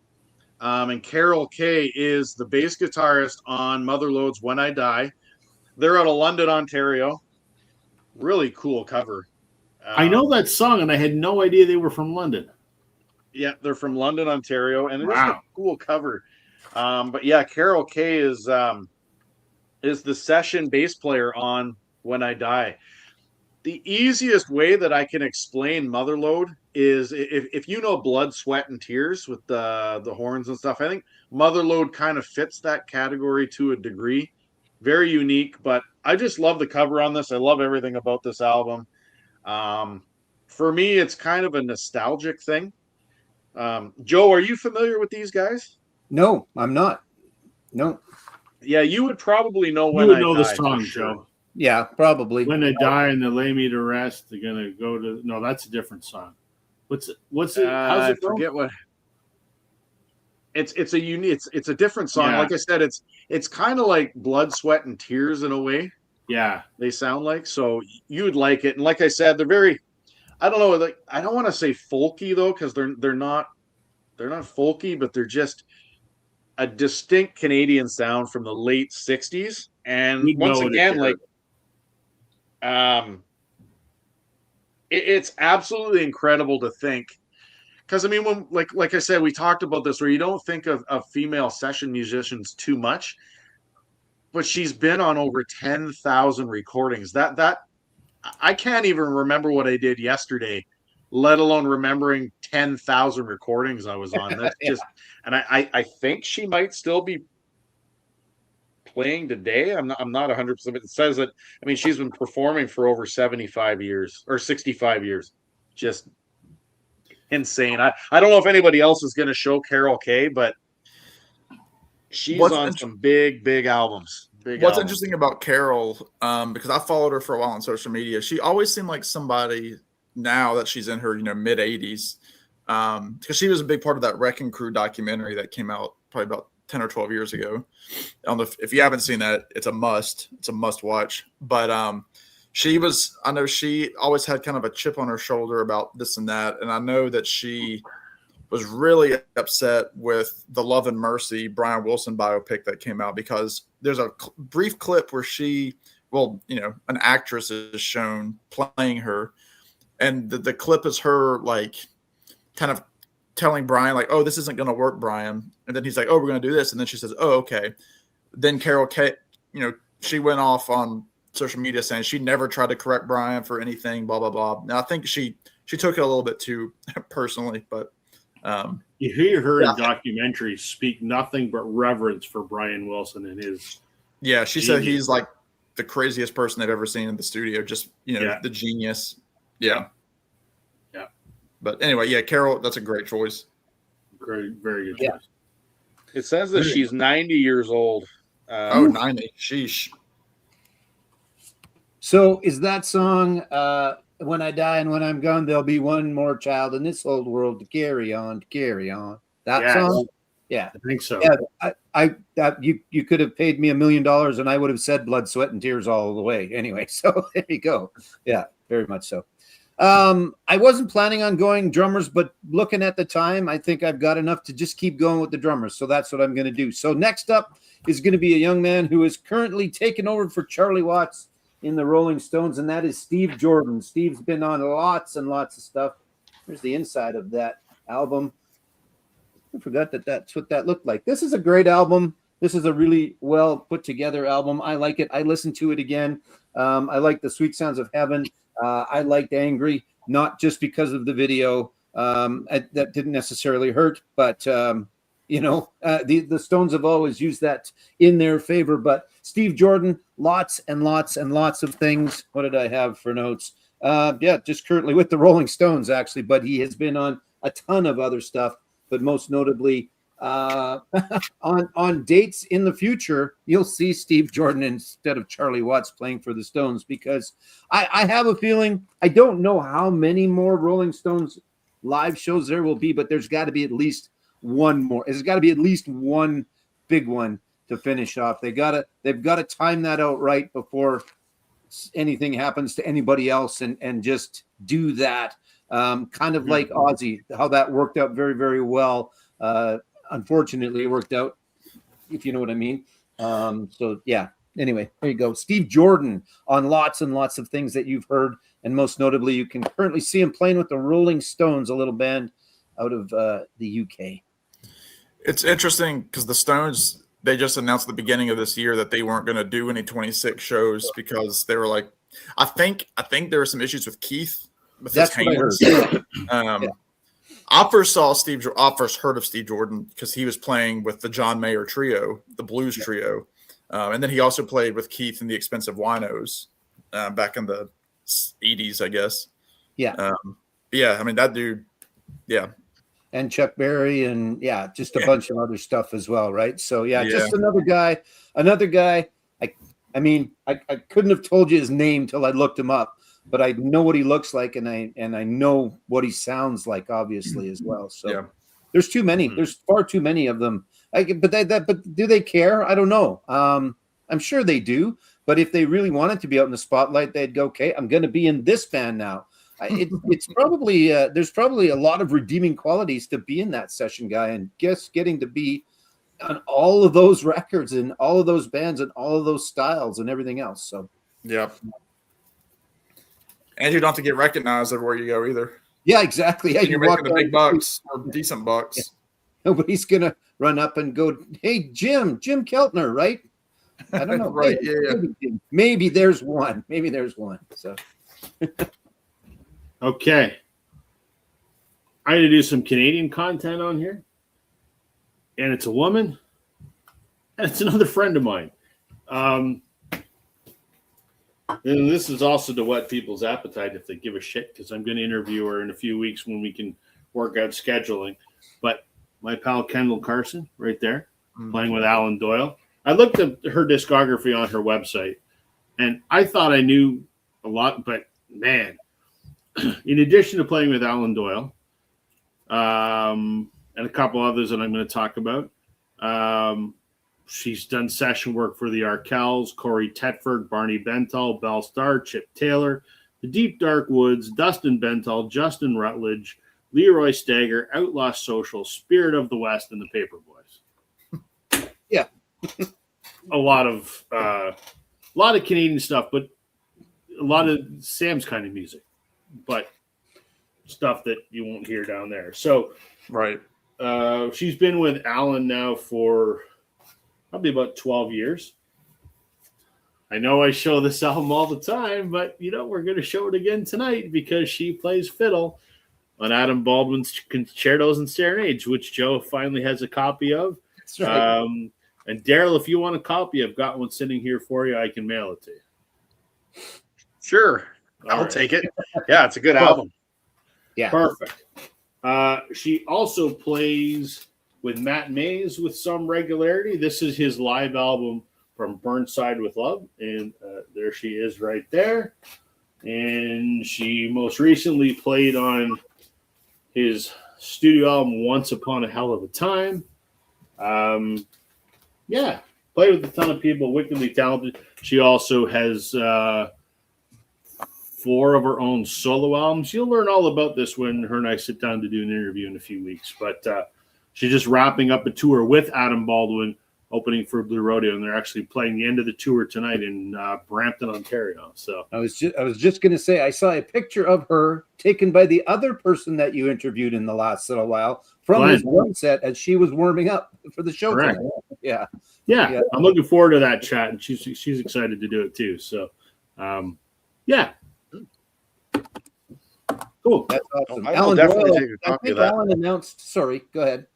And Carol Kay is the bass guitarist on Motherlode's "When I Die." They're out of London, Ontario. Really cool cover. I know that song, and I had no idea they were from London. Yeah, they're from London, Ontario, and it's Wow. a cool cover. But yeah, Carol Kay is the session bass player on "When I Die." The easiest way that I can explain Motherlode is if you know Blood, Sweat, and Tears with the horns and stuff. I think Motherlode kind of fits that category to a degree. very unique. But I just love the cover on this. I love everything about this album. For me, it's kind of a nostalgic thing. Joe, are you familiar with these guys? No, I'm not. No. Yeah, you would probably know You when would I know the Die, for song, sure. Joe. Yeah, probably. When they die and they lay me to rest, they're gonna go to. No, that's a different song. What's it? How's I it go? forget what. It's a unique. It's a different song. Yeah. Like I said, it's kind of like Blood, Sweat, and Tears in a way. Yeah, They sound like, so you would like it. And like I said, they're very. I don't know. Like, I don't want to say folky though, because they're not folky, but they're just a distinct Canadian sound from the late '60s. And We'd once know it if again, you like, it's absolutely incredible to think, because I mean, when like I said, we talked about this, where you don't think of female session musicians too much, but she's been on over 10,000 recordings. That I can't even remember what I did yesterday, let alone remembering 10,000 recordings I was on. That's just, and I think she might still be playing today. I'm not 100%. It says that, I mean, she's been performing for over 75 years or 65 years. Just insane. I don't know if anybody else is going to show Carol Kay, but she's on some big albums. What's interesting about Carol, because I followed her for a while on social media, she always seemed like somebody, now that she's in her mid 80s, because she was a big part of that Wrecking Crew documentary that came out probably about 10 or 12 years ago. I don't know if you haven't seen that, it's a must watch. But I know she always had kind of a chip on her shoulder about this and that, and I know that she was really upset with the Love and Mercy Brian Wilson biopic that came out, because there's a brief clip where an actress is shown playing her, and the clip is her like kind of telling Brian like, "Oh, this isn't going to work, Brian," and then he's like, "Oh, we're going to do this," and then she says, "Oh, okay." Then Carol Kay, she went off on social media saying she never tried to correct Brian for anything, blah blah blah. Now I think she took it a little bit too personally, but. You hear her in documentaries speak nothing but reverence for Brian Wilson and his. Yeah, she said he's like the craziest person they've ever seen in the studio. Just the genius. Yeah. But anyway, Carol, that's a great choice. Very, very good choice. It says that she's 90 years old. 90. Sheesh. So is that song? When I die and when I'm gone, there'll be one more child in this old world to carry on, That song? Yeah. I think so. Yeah, you could have paid me $1 million and I would have said Blood, Sweat, and Tears all the way. Anyway, so there you go. Yeah, very much so. I wasn't planning on going drummers, but looking at the time, I think I've got enough to just keep going with the drummers. So that's what I'm going to do. So next up is going to be a young man who is currently taking over for Charlie Watts in the Rolling Stones, and that is Steve Jordan. Steve's been on lots and lots of stuff. Here's the inside of that album. I forgot that's what that looked like. This is a great album. This is a really well put together album. I like it. I listened to it again. I like the Sweet Sounds of Heaven. I liked Angry, not just because of the video. That didn't necessarily hurt, but the Stones have always used that in their favor. But Steve Jordan, lots and lots and lots of things. What did I have for notes? Just currently with the Rolling Stones, actually, but he has been on a ton of other stuff, but most notably on dates in the future, you'll see Steve Jordan instead of Charlie Watts playing for the Stones, because I have a feeling, I don't know how many more Rolling Stones live shows there will be, but there's got to be at least one more. There's got to be at least one big one to finish off. They've got to time that out right before anything happens to anybody else, and just do that. Kind of like Ozzy, how that worked out very, very well. Unfortunately, it worked out, if you know what I mean. Anyway, there you go. Steve Jordan on lots and lots of things that you've heard, and most notably, you can currently see him playing with the Rolling Stones, a little band out of the UK. It's interesting because the Stones, they just announced at the beginning of this year that they weren't going to do any 26 shows because they were like, I think there were some issues with Keith with his hands. I first heard of Steve Jordan because he was playing with the John Mayer trio, the blues trio. And then he also played with Keith in the Expensive Winos back in the 80s, I guess. Yeah. Yeah, I mean, that dude, yeah. And Chuck Berry and just a bunch of other stuff as well, right? So just another guy. I mean, I couldn't have told you his name till I looked him up, but I know what he looks like and I know what he sounds like, obviously, as well. So there's too many. There's far too many of them. But do they care? I don't know. I'm sure they do. But if they really wanted to be out in the spotlight, they'd go, okay, I'm going to be in this band now. It's probably there's probably a lot of redeeming qualities to being that session guy and getting to be on all of those records and all of those bands and all of those styles and everything else. So yeah, and you don't have to get recognized everywhere you go either. Yeah, exactly. Yeah, you're making the big bucks or decent bucks. Yeah. Nobody's gonna run up and go, "Hey, Jim Keltner," right? I don't know. Right? Maybe there's one. So. Okay. I had to do some Canadian content on here. And it's a woman. And it's another friend of mine. And this is also to whet people's appetite if they give a shit, because I'm going to interview her in a few weeks when we can work out scheduling. But my pal Kendall Carson, right there, playing with Alan Doyle. I looked at her discography on her website, and I thought I knew a lot, but man, in addition to playing with Alan Doyle, and a couple others that I'm going to talk about, she's done session work for the Arkells, Corey Tetford, Barney Bentall, Belle Starr, Chip Taylor, The Deep Dark Woods, Dustin Bentall, Justin Rutledge, Leroy Stagger, Outlaw Social, Spirit of the West, and the Paperboys. Yeah. A lot of Canadian stuff, but a lot of Sam's kind of music, but stuff that you won't hear down there. So, right. She's been with Alan now for probably about 12 years. I know I show this album all the time, but we're going to show it again tonight because she plays fiddle on Adam Baldwin's Concertos and Serenades, which Joe finally has a copy of. That's right. And Daryl, if you want a copy, I've got one sitting here for you. I can mail it to you. Sure. I'll take it. Yeah, it's a good album. Yeah. Perfect. She also plays with Matt Mays with some regularity. This is his live album from Burnside with Love. And there she is right there. And she most recently played on his studio album, Once Upon a Hell of a Time. Played with a ton of people, wickedly talented. She also has 4 of her own solo albums. You'll learn all about this when her and I sit down to do an interview in a few weeks. But she's just wrapping up a tour with Adam Baldwin, opening for Blue Rodeo, and they're actually playing the end of the tour tonight in Brampton, Ontario. So I was just going to say, I saw a picture of her taken by the other person that you interviewed in the last little while from this one set as she was warming up for the show. Correct. Yeah. I'm looking forward to that chat, and she's excited to do it too. So, cool. That's awesome. I will definitely take a I copy think of that. Alan announced. Sorry, go ahead.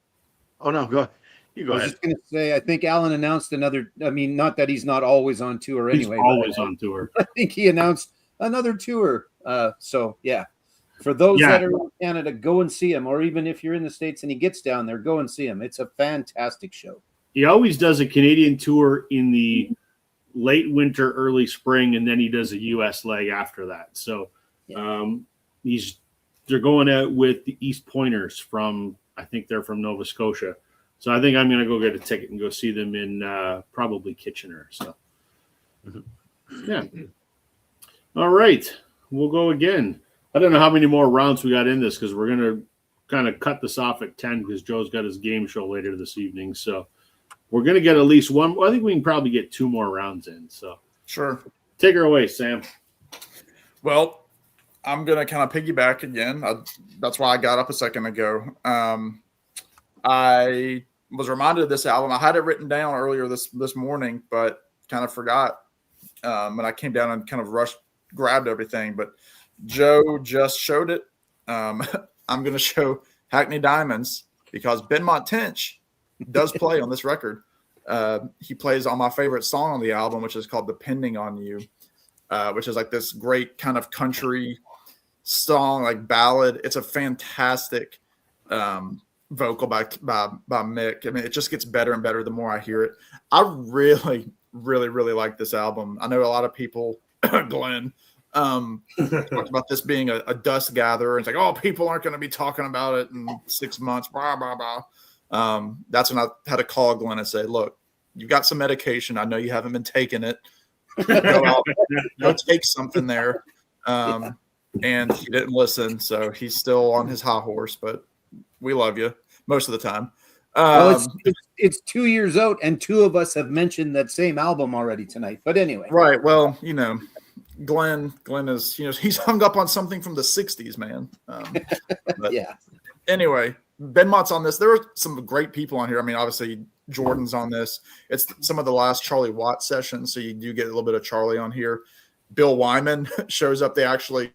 Oh no, go ahead. You go I was ahead. just going to say, I think Alan announced another. I mean, not that he's not always on tour anyway. He's always on tour. I think he announced another tour. So yeah, for those that are in Canada, go and see him. Or even if you're in the States and he gets down there, go and see him. It's a fantastic show. He always does a Canadian tour in the late winter, early spring, and then he does a U.S. leg after that. So they're going out with the East Pointers from, I think they're from Nova Scotia. So I think I'm going to go get a ticket and go see them in probably Kitchener. So, yeah. All right. We'll go again. I don't know how many more rounds we got in this because we're going to kind of cut this off at 10 because Joe's got his game show later this evening. So we're going to get at least one. Well, I think we can probably get 2 more rounds in. So sure. Take her away, Sam. Well, I'm going to kind of piggyback again. That's why I got up a second ago. I was reminded of this album. I had it written down earlier this morning, but kind of forgot. And I came down and kind of grabbed everything. But Joe just showed it. I'm going to show Hackney Diamonds because Benmont Tench does play on this record. he plays on my favorite song on the album, which is called "Depending on You," which is like this great kind of country song, like ballad. It's a fantastic vocal by Mick. I mean, it just gets better and better the more I hear it. I really, really, really like this album. I know a lot of people, Glenn, talked about this being a dust gatherer. It's like, oh, people aren't going to be talking about it in 6 months, blah, blah, blah. That's when I had to call Glenn and say, look, you've got some medication. I know you haven't been taking it. Go take something there. And he didn't listen, so he's still on his high horse, but we love you most of the time. It's 2 years out, and two of us have mentioned that same album already tonight. But anyway. Right. Well, Glenn is, he's hung up on something from the 60s, man. But yeah. Anyway, Ben Mott's on this. There are some great people on here. I mean, obviously, Jordan's on this. It's some of the last Charlie Watts sessions, so you do get a little bit of Charlie on here. Bill Wyman shows up. They actually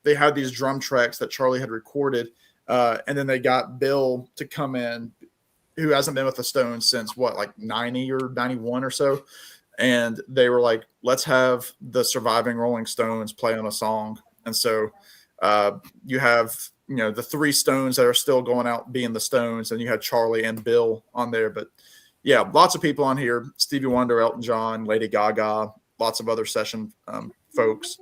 they had these drum tracks that Charlie had recorded, and then they got Bill to come in, who hasn't been with the Stones since like 90 or 91 or so. And they were like, let's have the surviving Rolling Stones play on a song. And so you have, the three Stones that are still going out being the Stones, and you had Charlie and Bill on there. But yeah, lots of people on here: Stevie Wonder, Elton John, Lady Gaga, lots of other session folks.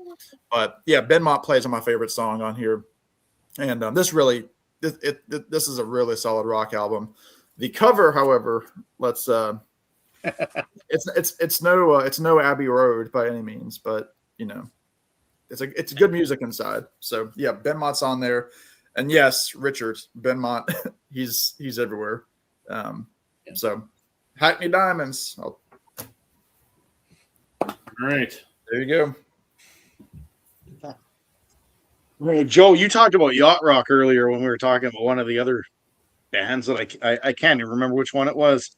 But yeah, Ben Mott plays on my favorite song on here. And this is a really solid rock album. The cover, however, it's no Abbey Road by any means, but it's good music inside. So yeah, Ben Mott's on there. And yes, Richard, Ben Mott, he's everywhere. So Hackney Diamonds. All right. There you go. Well, Joe, you talked about yacht rock earlier when we were talking about one of the other bands that I can't even remember which one it was.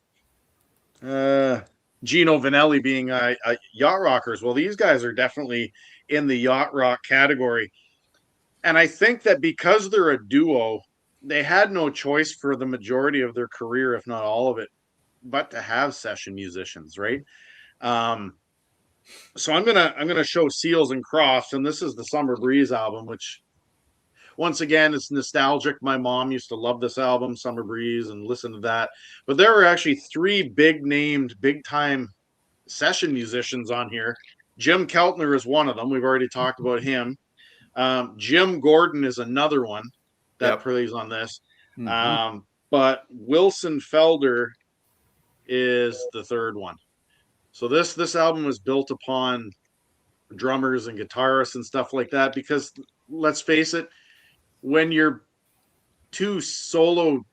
Gino Vanelli being yacht rockers. Well, these guys are definitely in the yacht rock category. And I think that because they're a duo, they had no choice for the majority of their career, if not all of it, but to have session musicians, right? So I'm gonna show Seals and Crofts, and this is the Summer Breeze album, which once again it's nostalgic. My mom used to love this album, Summer Breeze, and listen to that. But there were actually three big time session musicians on here. Jim Keltner is one of them. We've already talked about him. Jim Gordon is another one that plays on this. Mm-hmm. But Wilson Felder is the third one. So this album was built upon drummers and guitarists and stuff like that, because let's face it, when you're two solo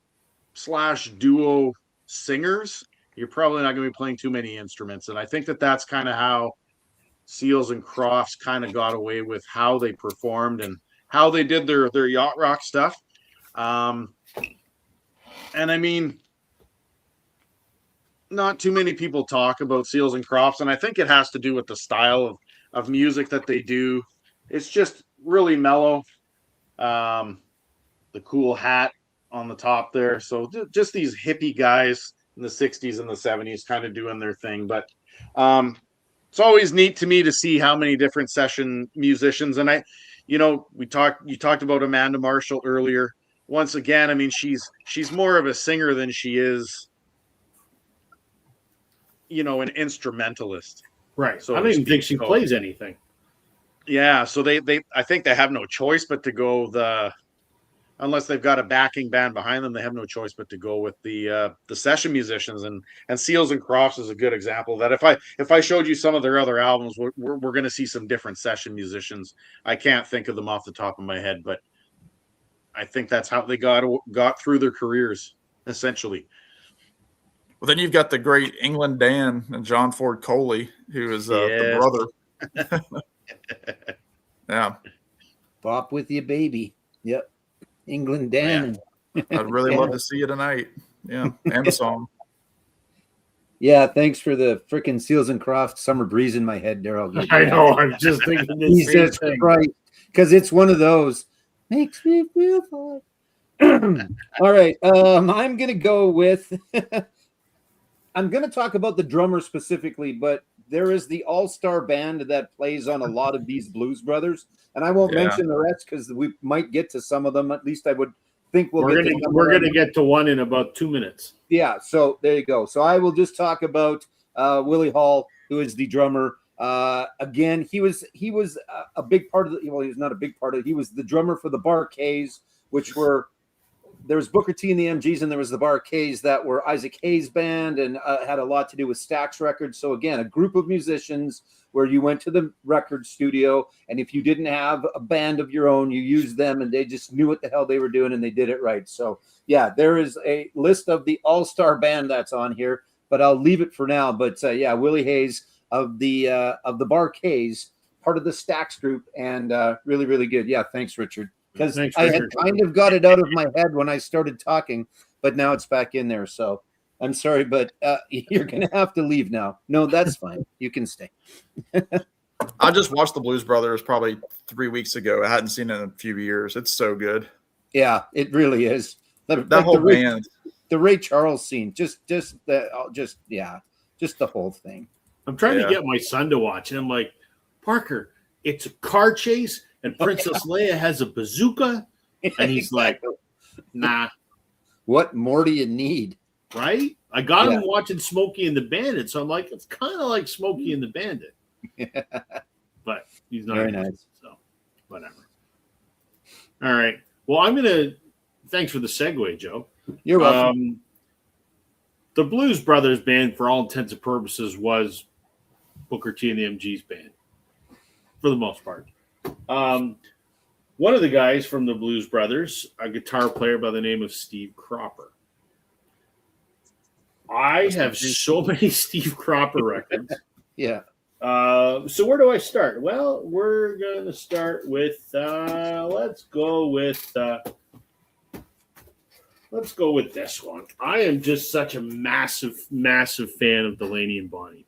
/ duo singers, you're probably not going to be playing too many instruments. And I think that's kind of how Seals and Crofts kind of got away with how they performed and how they did their yacht rock stuff. And I mean, not too many people talk about Seals and Crofts, and I think it has to do with the style of music that they do. It's just really mellow. The cool hat on the top there. So just these hippie guys in the 60s and the 70s kind of doing their thing. But it's always neat to me to see how many different session musicians. And you talked about Amanda Marshall earlier. Once again, I mean, she's more of a singer than she is, an instrumentalist. Right. So I don't even think she plays anything. Yeah. So I think they have no choice but to go unless they've got a backing band behind them, they have no choice but to go with the session musicians. And Seals and Crofts is a good example of that. If I showed you some of their other albums, we're going to see some different session musicians. I can't think of them off the top of my head, but I think that's how they got through their careers, essentially. Well, then you've got the great England Dan and John Ford Coley, who is the brother. Yeah. Bop with you, baby. Yep. England Dan. Yeah. I'd really love to see you tonight. Yeah. And the song. Yeah. Thanks for the freaking Seals and Crofts Summer Breeze in my head, Daryl. I know. I'm just thinking this same thing. Right. Because it's one of those. Makes me feel fine. All right. I'm going to go with I'm going to talk about the drummer specifically, but there is the all-star band that plays on a lot of these Blues Brothers, and I won't Yeah. mention the rest because we might get to some of them. At least I would think We're gonna get to one in about 2 minutes. Yeah, so there you go. So I will just talk about Willie Hall, who is the drummer. Again, he was a big part of the. Well, he was not a big part of it. He was the drummer for the Bar-Kays, which were. There was Booker T and the MGs, and there was the Bar-Kays that were Isaac Hayes' band and had a lot to do with Stax Records. So again, a group of musicians where you went to the record studio, and if you didn't have a band of your own, you used them, and they just knew what the hell they were doing, and they did it right. So yeah, there is a list of the all-star band that's on here, but I'll leave it for now. But yeah, Willie Hayes of the Bar-Kays, part of the Stax group, and really, really good. Yeah, thanks, Richard. Because I had kind of got it out of my head when I started talking, but now it's back in there. So I'm sorry, but you're going to have to leave now. No, that's fine. You can stay. I just watched the Blues Brothers probably 3 weeks ago. I hadn't seen it in a few years. It's so good. Yeah, it really is. That whole band. The Ray Charles scene, just the whole thing. I'm trying to get my son to watch, and I'm like, Parker, it's a car chase, and Princess Leia has a bazooka, and he's like, nah. What more do you need? Right? I got him watching Smokey and the Bandit, so I'm like, it's kind of like Smokey and the Bandit. But he's not. Very nice. So, whatever. All right. Well, thanks for the segue, Joe. You're welcome. The Blues Brothers band, for all intents and purposes, was Booker T and the MG's band, for the most part. One of the guys from the Blues Brothers, a guitar player by the name of Steve Cropper. I have so many Steve Cropper records. Yeah. So where do I start? Well, we're going to start with, let's go with this one. I am just such a massive, massive fan of Delaney and Bonnie.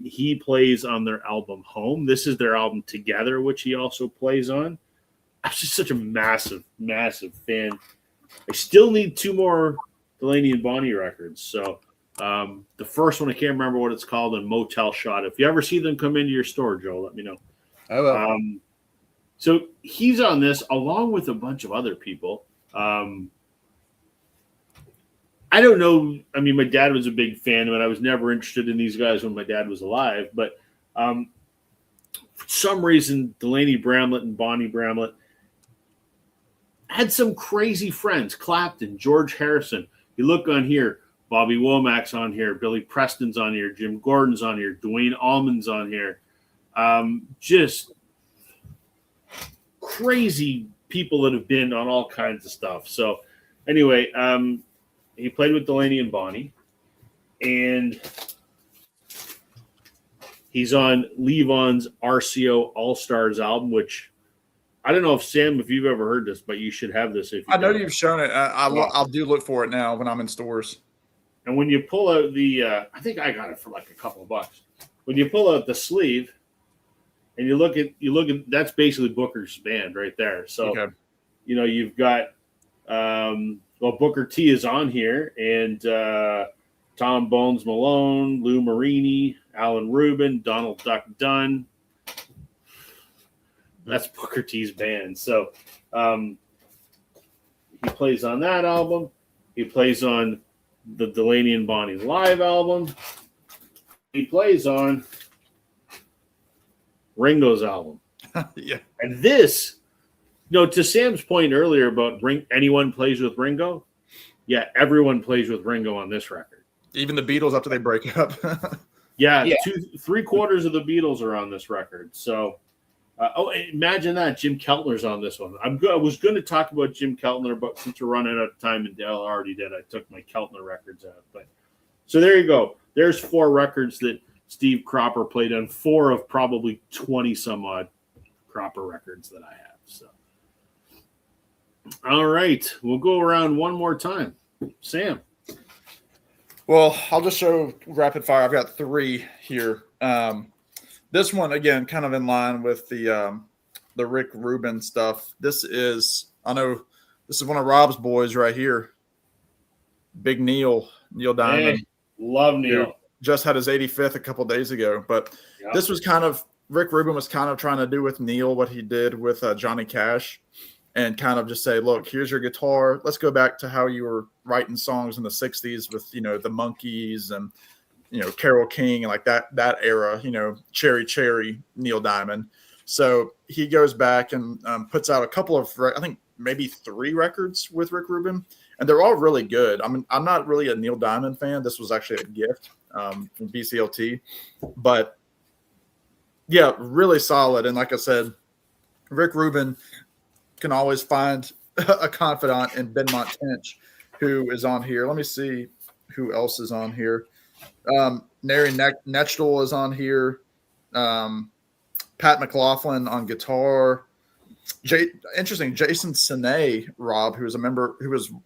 He plays on their album Home. This is their album Together, which he also plays on. I'm just such a massive, massive fan. I still need 2 more Delaney and Bonnie records. So the first one, I can't remember what it's called, and Motel Shot. If you ever see them come into your store, Joe, let me know. I will. So he's on this along with a bunch of other people. I don't know. I mean, my dad was a big fan of it. I was never interested in these guys when my dad was alive. But for some reason, Delaney Bramlett and Bonnie Bramlett had some crazy friends. Clapton, George Harrison. You look on here, Bobby Womack's on here. Billy Preston's on here. Jim Gordon's on here. Dwayne Allman's on here. Just crazy people that have been on all kinds of stuff. So anyway, he played with Delaney and Bonnie, and he's on Levon's RCO All-Stars album, which I don't know if Sam, if you've ever heard this, but you should have this. I know you've shown it. I'll do look for it now when I'm in stores. And when you pull out the, I think I got it for like a couple of bucks. When you pull out the sleeve, and you look at that's basically Booker's band right there. So, you've got. Well, Booker T is on here, and Tom Bones Malone, Lou Marini, Alan Rubin, Donald Duck Dunn. That's Booker T's band. So he plays on that album. He plays on the Delaney and Bonnie live album. He plays on Ringo's album. Yeah. And this... No, to Sam's point earlier about anyone plays with Ringo, yeah, everyone plays with Ringo on this record. Even the Beatles after they break up. Yeah. 3/4 of the Beatles are on this record. So, imagine that Jim Keltner's on this one. I was going to talk about Jim Keltner, but since we're running out of time and Dale already did, I took my Keltner records out. But so there you go. There's 4 records that Steve Cropper played on, 4 of probably 20 some odd Cropper records that I have. So. All right, we'll go around one more time. Sam. Well, I'll just show rapid fire. I've got 3 here. This one, again, kind of in line with the Rick Rubin stuff. I know this is one of Rob's boys right here. Big Neil Diamond. Love you Neil. know, just had his 85th a couple days ago. But Yep. this was kind of Rick Rubin was kind of trying to do with Neil what he did with Johnny Cash, and kind of just say, look, here's your guitar. Let's go back to how you were writing songs in the 60s with, you know, the Monkees and, you know, Carole King and like that era, you know, Cherry Cherry, Neil Diamond. So he goes back and puts out a couple of, I think maybe 3 records with Rick Rubin, and they're all really good. I mean, I'm not really a Neil Diamond fan. This was actually a gift from BCLT, but yeah, really solid. And like I said, Rick Rubin can always find a confidant in Benmont Tench, who is on here. Let me see who else is on here. Nary Nechtel is on here. Pat McLaughlin on guitar. Interesting, Jason Sine, Rob, who was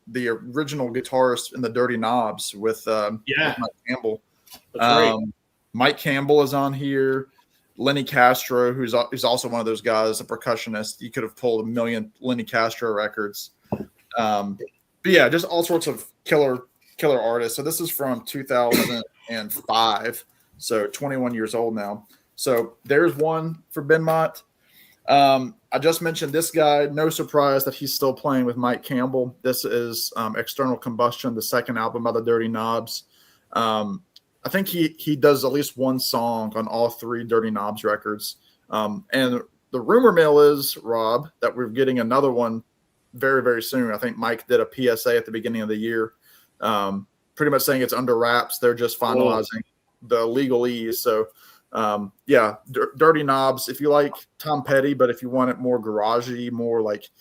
the original guitarist in the Dirty Knobs with Mike Campbell. That's right. Mike Campbell is on here. Lenny Castro, who's also one of those guys, a percussionist. You could have pulled a million Lenny Castro records. But yeah, just all sorts of killer artists. So this is from 2005, so 21 years old now. So there's one for Benmont. I just mentioned this guy. No surprise that he's still playing with Mike Campbell. This is External Combustion, the second album by the Dirty Knobs. I think he does at least one song on all 3 Dirty Knobs records. And the rumor mill is, Rob, that we're getting another one very, very soon. I think Mike did a PSA at the beginning of the year, pretty much saying it's under wraps. They're just finalizing the legalese. So, yeah, Dirty Knobs, if you like Tom Petty, but if you want it more garagey, more like –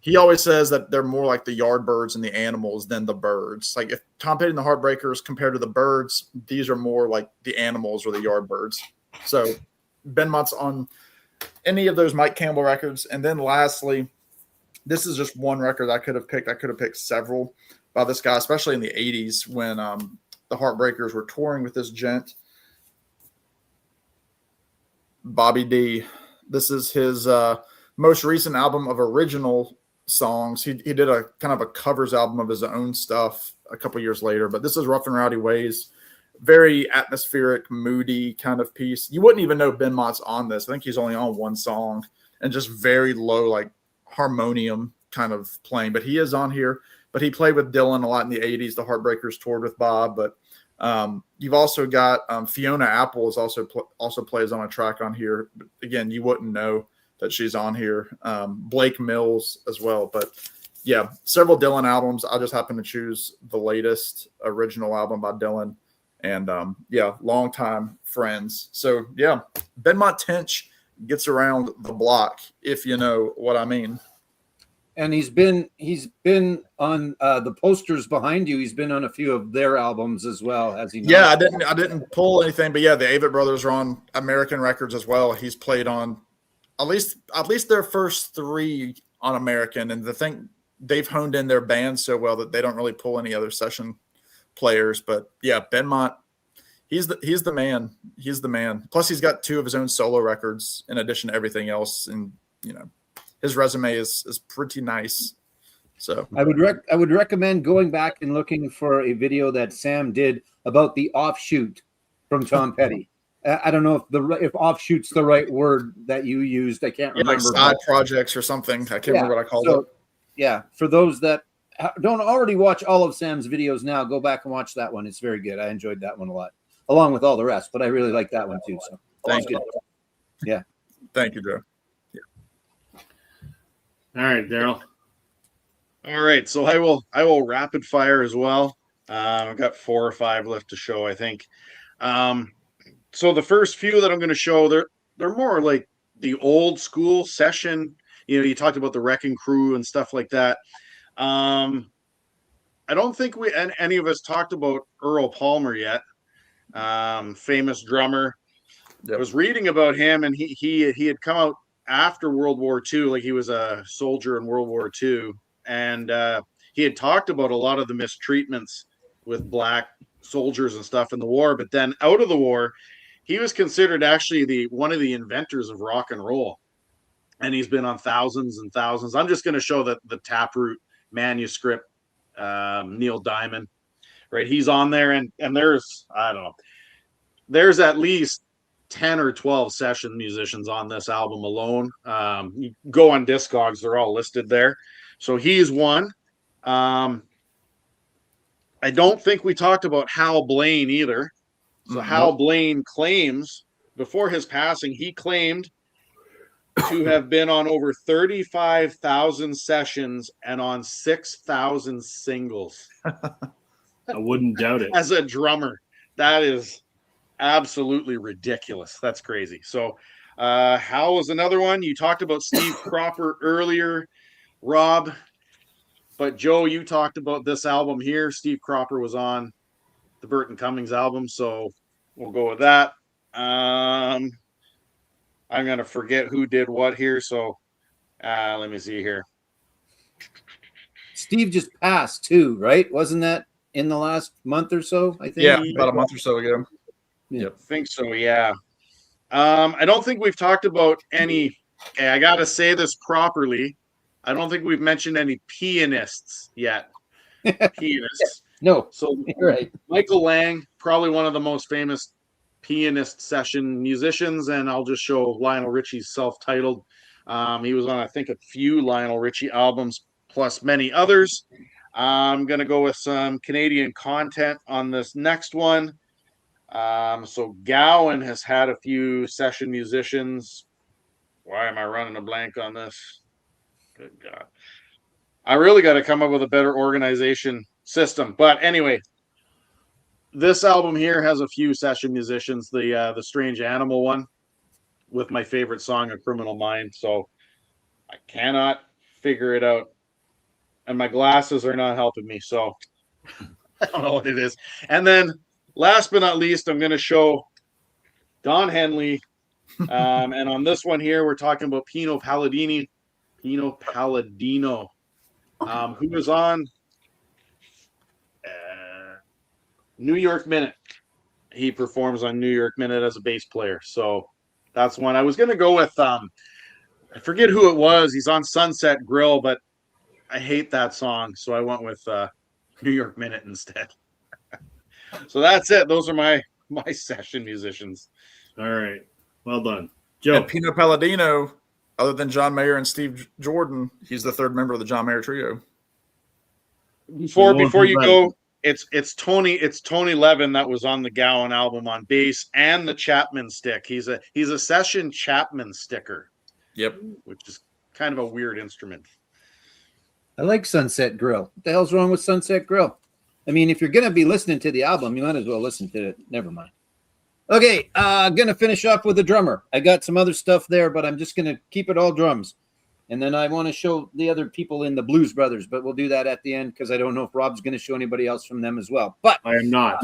he always says that they're more like the Yardbirds and the Animals than the Byrds. Like if Tom Petty and the Heartbreakers compared to the Byrds, these are more like the Animals or the Yardbirds. So Benmont's on any of those Mike Campbell records. And then lastly, this is just one record I could have picked. I could have picked several by this guy, especially in the 80s when the Heartbreakers were touring with this gent, Bobby D. This is his most recent album of original songs. He did a kind of a covers album of his own stuff a couple years later, but this is Rough and Rowdy Ways. Very atmospheric, moody kind of piece. You wouldn't even know Benmont's on this. I think he's only on one song and just very low, like harmonium kind of playing, but he is on here. But he played with Dylan a lot in the 80s. The Heartbreakers toured with Bob, but you've also got Fiona Apple is also plays on a track on here. But again, you wouldn't know that she's on here. Blake Mills as well. But yeah, several Dylan albums. I just happen to choose the latest original album by Dylan. And yeah, longtime friends. So yeah, Benmont Tench gets around the block, if you know what I mean. And he's been on the posters behind you. He's been on a few of their albums as well, has he not? Yeah, I didn't pull anything, but yeah, the Avett Brothers are on American Records as well. He's played on at least their first 3 on American, and the thing, they've honed in their band so well that they don't really pull any other session players. But yeah, Benmont, he's the man. He's the man. Plus, he's got 2 of his own solo records in addition to everything else, and you know, his resume is pretty nice. So I would recommend going back and looking for a video that Sam did about the offshoot from Tom Petty. I don't know if offshoot's the right word that you used. I can't remember. Like side projects or something. I can't remember what I called it. Yeah, for those that don't already watch all of Sam's videos now, go back and watch that one. It's very good. I enjoyed that one a lot, along with all the rest. But I really like that one too. So thank you. Yeah, thank you, Joe. All right, Daryl. All right, so I will rapid fire as well. I've got 4 or 5 left to show, I think. So the first few that I'm going to show, they're more like the old school session. You know, you talked about the Wrecking Crew and stuff like that. I don't think any of us talked about Earl Palmer yet. Famous drummer. Yep. I was reading about him, and he had come out after World War II, like he was a soldier in World War II, and he had talked about a lot of the mistreatments with black soldiers and stuff in the war. But then out of the war, he was considered actually one of the inventors of rock and roll, and he's been on thousands and thousands. I'm just going to show the Taproot manuscript, Neil Diamond. right? He's on there, and there's, I don't know, there's at least 10 or 12 session musicians on this album alone. You go on Discogs, they're all listed there. So he's one. I don't think we talked about Hal Blaine either. So Hal Blaine claims, before his passing, he claimed to have been on over 35,000 sessions and on 6,000 singles. I wouldn't doubt it. As a drummer, that is absolutely ridiculous. That's crazy. So Hal was another one. You talked about Steve Cropper earlier, Rob, but Joe, you talked about this album here. Steve Cropper was on the Burton Cummings album, so we'll go with that. I'm going to forget who did what here, so let me see here. Steve just passed too, right? Wasn't that in the last month or so? I think. Yeah, about a month or so ago. Yep. I think so, yeah. I don't think we've talked about any. Okay, I got to say this properly. I don't think we've mentioned any pianists yet. Pianists. No. So Right. Michael Lang, probably one of the most famous pianist session musicians, and I'll just show Lionel Richie's self-titled. He was on, I think, a few Lionel Richie albums, plus many others. I'm going to go with some Canadian content on this next one. So Gowan has had a few session musicians. Why am I running a blank on this? Good God. I really got to come up with a better organization system. But anyway, this album here has a few session musicians. The Strange Animal one with my favorite song, A Criminal Mind. So I cannot figure it out. And my glasses are not helping me. So I don't know what it is. And then last but not least, I'm going to show Don Henley. And on this one here, we're talking about Pino Palladino, who was on New York Minute. He performs on New York Minute as a bass player. So that's one. I was going to go with, I forget who it was. He's on Sunset Grill, but I hate that song. So I went with New York Minute instead. So that's it. Those are my session musicians. All right. Well done. Joe. And Pino Palladino, other than John Mayer and Steve Jordan, he's the third member of the John Mayer trio. Before you go, it's Tony Levin that was on the Gowan album on bass and the Chapman stick. He's a session Chapman sticker. Yep. Which is kind of a weird instrument. I like Sunset Grill. What the hell's wrong with Sunset Grill? I mean, if you're going to be listening to the album, you might as well listen to it. Never mind. Okay, going to finish off with the drummer. I got some other stuff there, but I'm just going to keep it all drums. And then I want to show the other people in the Blues Brothers, but we'll do that at the end because I don't know if Rob's going to show anybody else from them as well. But I am not.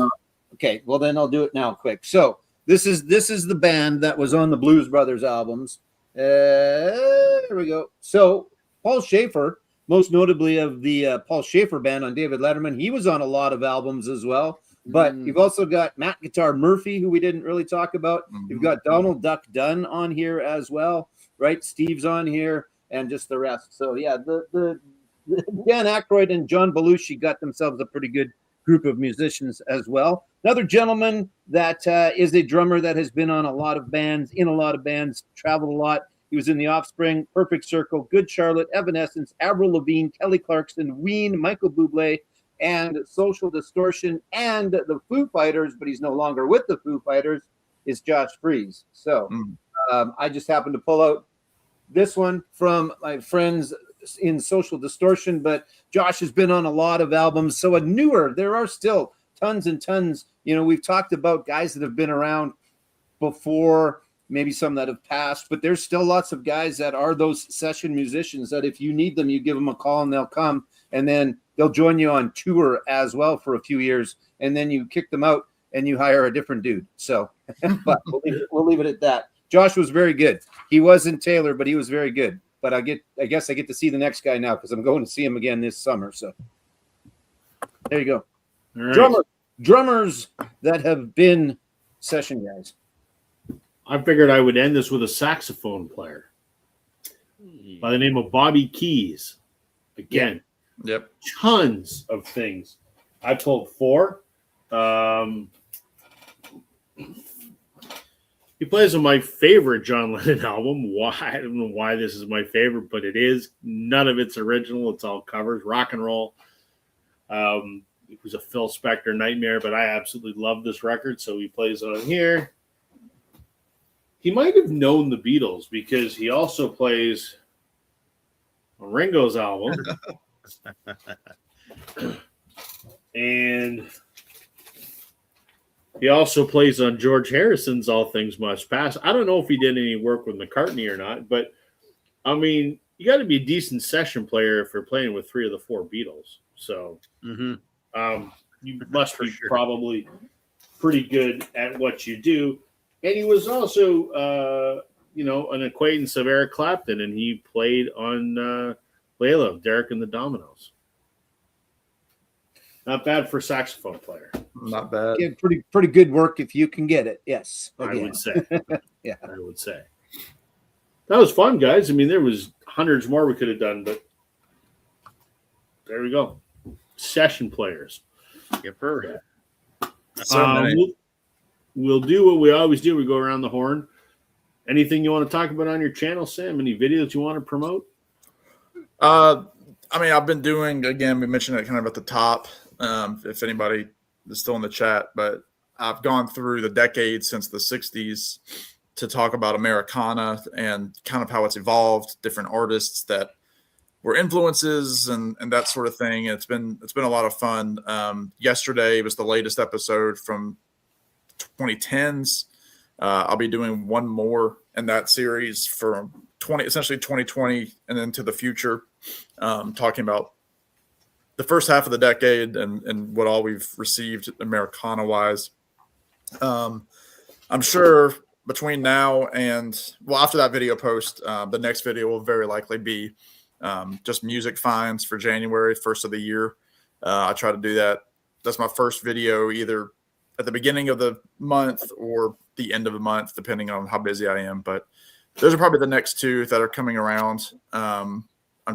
Okay, well then I'll do it now quick. So this is the band that was on the Blues Brothers albums. Here we go. So Paul Schaefer, most notably of the Paul Schaefer band on David Letterman, he was on a lot of albums as well. But you've also got Matt Guitar Murphy, who we didn't really talk about. You've got Donald Duck Dunn on here as well, right? Steve's on here, and just the rest. So yeah, the Dan Aykroyd and John Belushi got themselves a pretty good group of musicians as well. Another gentleman that is a drummer that has been on a lot of bands, traveled a lot. He was in The Offspring, Perfect Circle, Good Charlotte, Evanescence, Avril Lavigne, Kelly Clarkson, Ween, Michael Bublé, and Social Distortion, and the Foo Fighters, but he's no longer with the Foo Fighters, is Josh Freese. So I just happened to pull out this one from my friends in Social Distortion, but Josh has been on a lot of albums. So there are still tons and tons. You know, we've talked about guys that have been around before, maybe some that have passed, but there's still lots of guys that are those session musicians that if you need them, you give them a call and they'll come, and then they'll join you on tour as well for a few years, and then you kick them out and you hire a different dude. So, but we'll leave it at that. Josh was very good. He wasn't Taylor, but he was very good. But I guess I get to see the next guy now because I'm going to see him again this summer. So there you go. Right. Drummers that have been session guys. I figured I would end this with a saxophone player by the name of Bobby Keys. Again, yep, tons of things I pulled 4. He plays on my favorite John Lennon album. Why? I don't know why this is my favorite, but it is. None of it's original. It's all covers. Rock and roll. It was a Phil Spector nightmare, but I absolutely love this record, so he plays it on here. He might have known the Beatles because he also plays on Ringo's album. And he also plays on George Harrison's All Things Must Pass. I don't know if he did any work with McCartney or not, but I mean, you got to be a decent session player if you're playing with 3 of the 4 Beatles. So you must be probably pretty good at what you do. And he was also, an acquaintance of Eric Clapton, and he played on Layla, Derek and the Dominoes. Not bad for a saxophone player. Not bad. Yeah, pretty good work if you can get it. Yes, I would say. Yeah, I would say. That was fun, guys. I mean, there was hundreds more we could have done, but there we go. Session players. Yepper. We'll do what we always do. We go around the horn. Anything you want to talk about on your channel, Sam? Any videos you want to promote? I mean, I've been doing, again, we mentioned it kind of at the top, if anybody is still in the chat, but I've gone through the decades since the 60s to talk about Americana and kind of how it's evolved, different artists that were influences and that sort of thing. It's been a lot of fun. Yesterday was the latest episode from 2010s. I'll be doing one more in that series for essentially 2020 and into the future, talking about the first half of the decade and what all we've received Americana wise. I'm sure between now and after that video post, the next video will very likely be just music finds for January, first of the year. I try to do that. That's my first video, either at the beginning of the month or the end of the month, depending on how busy I am. But those are probably the next 2 that are coming around. I'm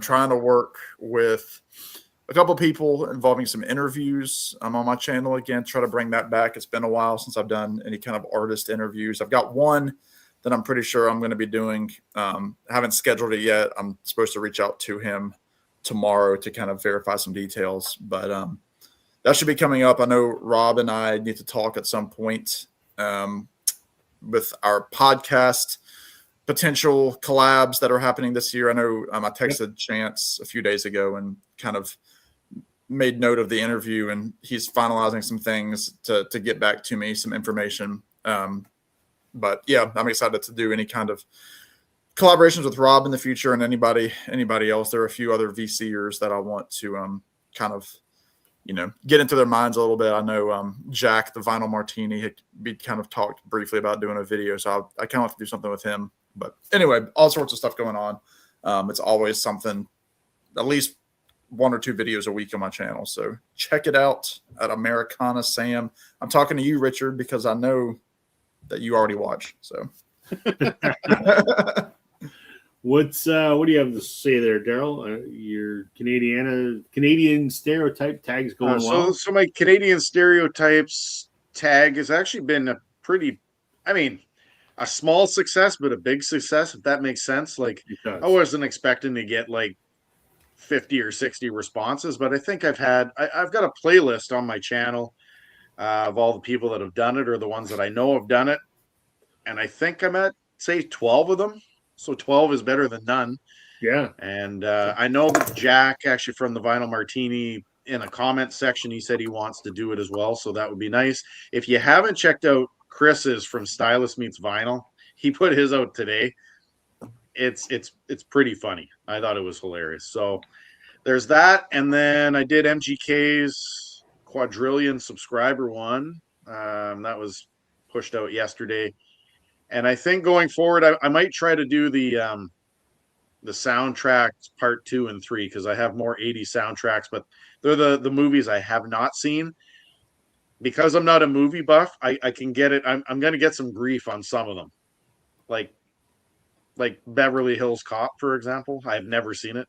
trying to work with a couple of people involving some interviews. I'm on my channel again, try to bring that back. It's been a while since I've done any kind of artist interviews. I've got one that I'm pretty sure I'm going to be doing. I haven't scheduled it yet. I'm supposed to reach out to him tomorrow to kind of verify some details, but that should be coming up. I know Rob and I need to talk at some point with our podcast potential collabs that are happening this year. I know I texted Chance a few days ago and kind of made note of the interview, and he's finalizing some things to get back to me, some information. But yeah, I'm excited to do any kind of collaborations with Rob in the future and anybody else. There are a few other VCers that I want to kind of, get into their minds a little bit. I know Jack, the Vinyl Martini, we kind of talked briefly about doing a video, so I kind of want to do something with him. But anyway, all sorts of stuff going on. It's always something, at least 1 or 2 videos a week on my channel. So check it out at Americana Sam. I'm talking to you, Richard, because I know that you already watch. So what do you have to say there, Daryl? Your Canadian stereotype tags going well? So my Canadian stereotypes tag has actually been a small success, but a big success, if that makes sense. Like, I wasn't expecting to get like 50 or 60 responses, but I think I've got a playlist on my channel of all the people that have done it or the ones that I know have done it. And I think I'm at, say, 12 of them. So 12 is better than none. Yeah. And I know Jack, actually from the Vinyl Martini, in a comment section, he said he wants to do it as well. So that would be nice. If you haven't checked out Chris's from Stylus Meets Vinyl, he put his out today. It's pretty funny. I thought it was hilarious. So there's that. And then I did MGK's quadrillion subscriber one. That was pushed out yesterday. And I think going forward, I might try to do the soundtracks part 2 and 3, because I have more 80 soundtracks, but they're the movies I have not seen. Because I'm not a movie buff, I can get it. I'm going to get some grief on some of them, like Beverly Hills Cop, for example. I've never seen it.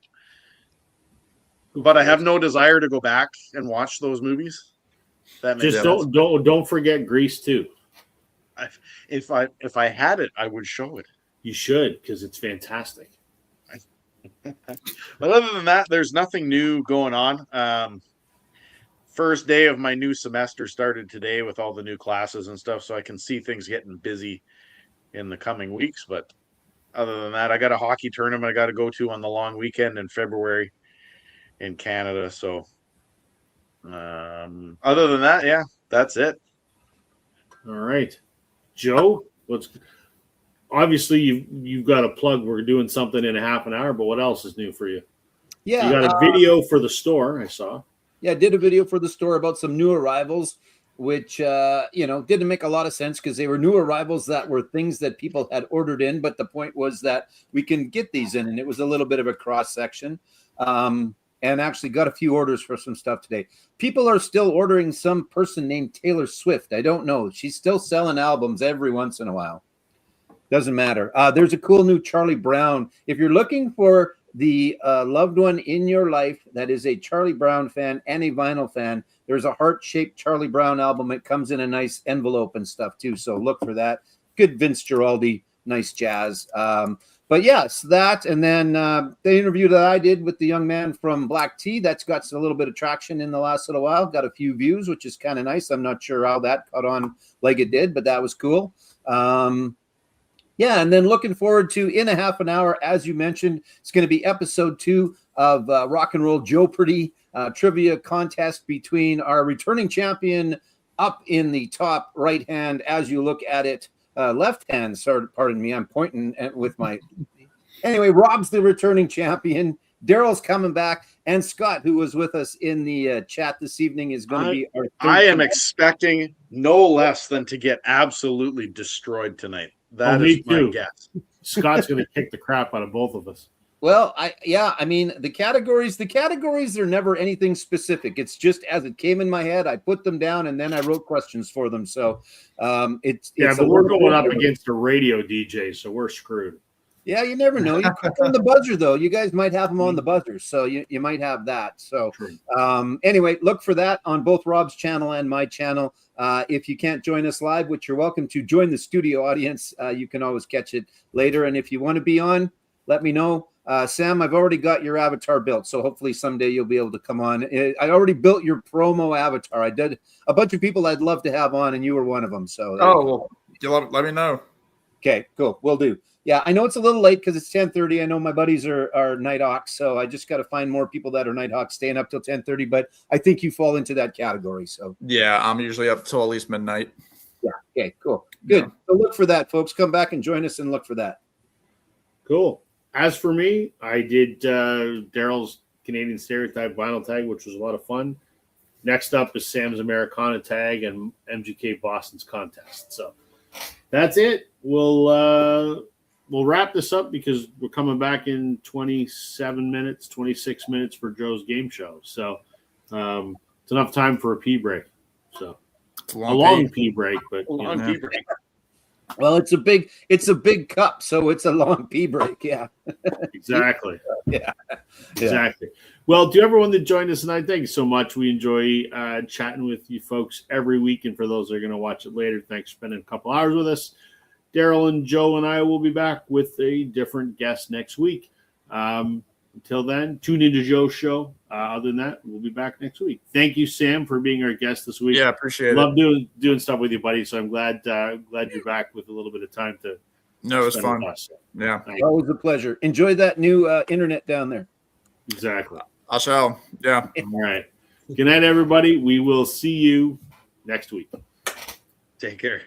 but I have no desire to go back and watch those movies. That makes Just sense. don't forget Grease too. If I had it, I would show it. You should, because it's fantastic. But other than that, there's nothing new going on. First day of my new semester started today with all the new classes and stuff, so I can see things getting busy in the coming weeks. But other than that, I got a hockey tournament I got to go to on the long weekend in February in Canada. So other than that, yeah, that's it. All right, Joe, obviously you've got a plug. We're doing something in a half an hour, but what else is new for you? Yeah, You got a video for the store, I saw. Yeah, I did a video for the store about some new arrivals, which, didn't make a lot of sense because they were new arrivals that were things that people had ordered in. But the point was that we can get these in, and it was a little bit of a cross section. And actually got a few orders for some stuff today. People are still ordering some person named Taylor Swift. I don't know. She's still selling albums every once in a while. Doesn't matter. There's a cool new Charlie Brown. If you're looking for the loved one in your life that is a Charlie Brown fan and a vinyl fan, there's a heart-shaped Charlie Brown album. It comes in a nice envelope and stuff too, so look for that. Good Vince Giraldi, nice jazz. But yes, that, and then the interview that I did with the young man from Black Tea, that's got a little bit of traction in the last little while, got a few views, which is kind of nice. I'm not sure how that caught on like it did, but that was cool. Yeah, and then looking forward to, in a half an hour, as you mentioned, it's going to be episode 2 of Rock and Roll Jeopardy trivia contest between our returning champion up in the top right hand as you look at it. Left hand, sorry, pardon me, I'm pointing with my... Anyway, Rob's the returning champion. Daryl's coming back. And Scott, who was with us in the chat this evening, is going to be our... I am expecting no less than to get absolutely destroyed tonight. That is my guess. Scott's going to kick the crap out of both of us. Well, I mean, the categories are never anything specific. It's just as it came in my head, I put them down and then I wrote questions for them. So but we're going up against a radio DJ, so we're screwed. Yeah, you never know. You click on the buzzer, though. You guys might have them on the buzzer, so you might have that. So anyway, look for that on both Rob's channel and my channel. If you can't join us live, which you're welcome to join the studio audience, you can always catch it later. And if you want to be on, let me know. Sam, I've already got your avatar built, so hopefully someday you'll be able to come on. I already built your promo avatar. I did a bunch of people I'd love to have on, and you were one of them. So let me know. Okay, cool. Will do. Yeah, I know it's a little late because it's 10:30. I know my buddies are Nighthawks, so I just got to find more people that are Nighthawks staying up till 10:30. But I think you fall into that category. So yeah, I'm usually up till at least midnight. Yeah. Okay. Cool. Good. Yeah. So look for that, folks. Come back and join us and look for that. Cool. As for me, I did Daryl's Canadian Stereotype vinyl tag, which was a lot of fun. Next up is Sam's Americana tag and MGK Boston's contest. So that's it. We'll wrap this up because we're coming back in 26 minutes for Joe's game show. So it's enough time for a pee break. So it's a long pee break, but pee break. Well, it's a big cup, so it's a long pee break. Yeah, exactly. Yeah, exactly. Well, to everyone that joined us tonight, thank you so much. We enjoy chatting with you folks every week, and for those that are going to watch it later, thanks for spending a couple hours with us. Daryl and Joe and I will be back with a different guest next week. Until then, tune into Joe's show. Other than that, we'll be back next week. Thank you, Sam, for being our guest this week. Yeah, appreciate it. Love doing stuff with you, buddy. So I'm glad you're back with a little bit of time to. No, it was fun. Yeah, always a pleasure. Enjoy that new internet down there. Exactly. I shall. Yeah. All right. Good night, everybody. We will see you next week. Take care.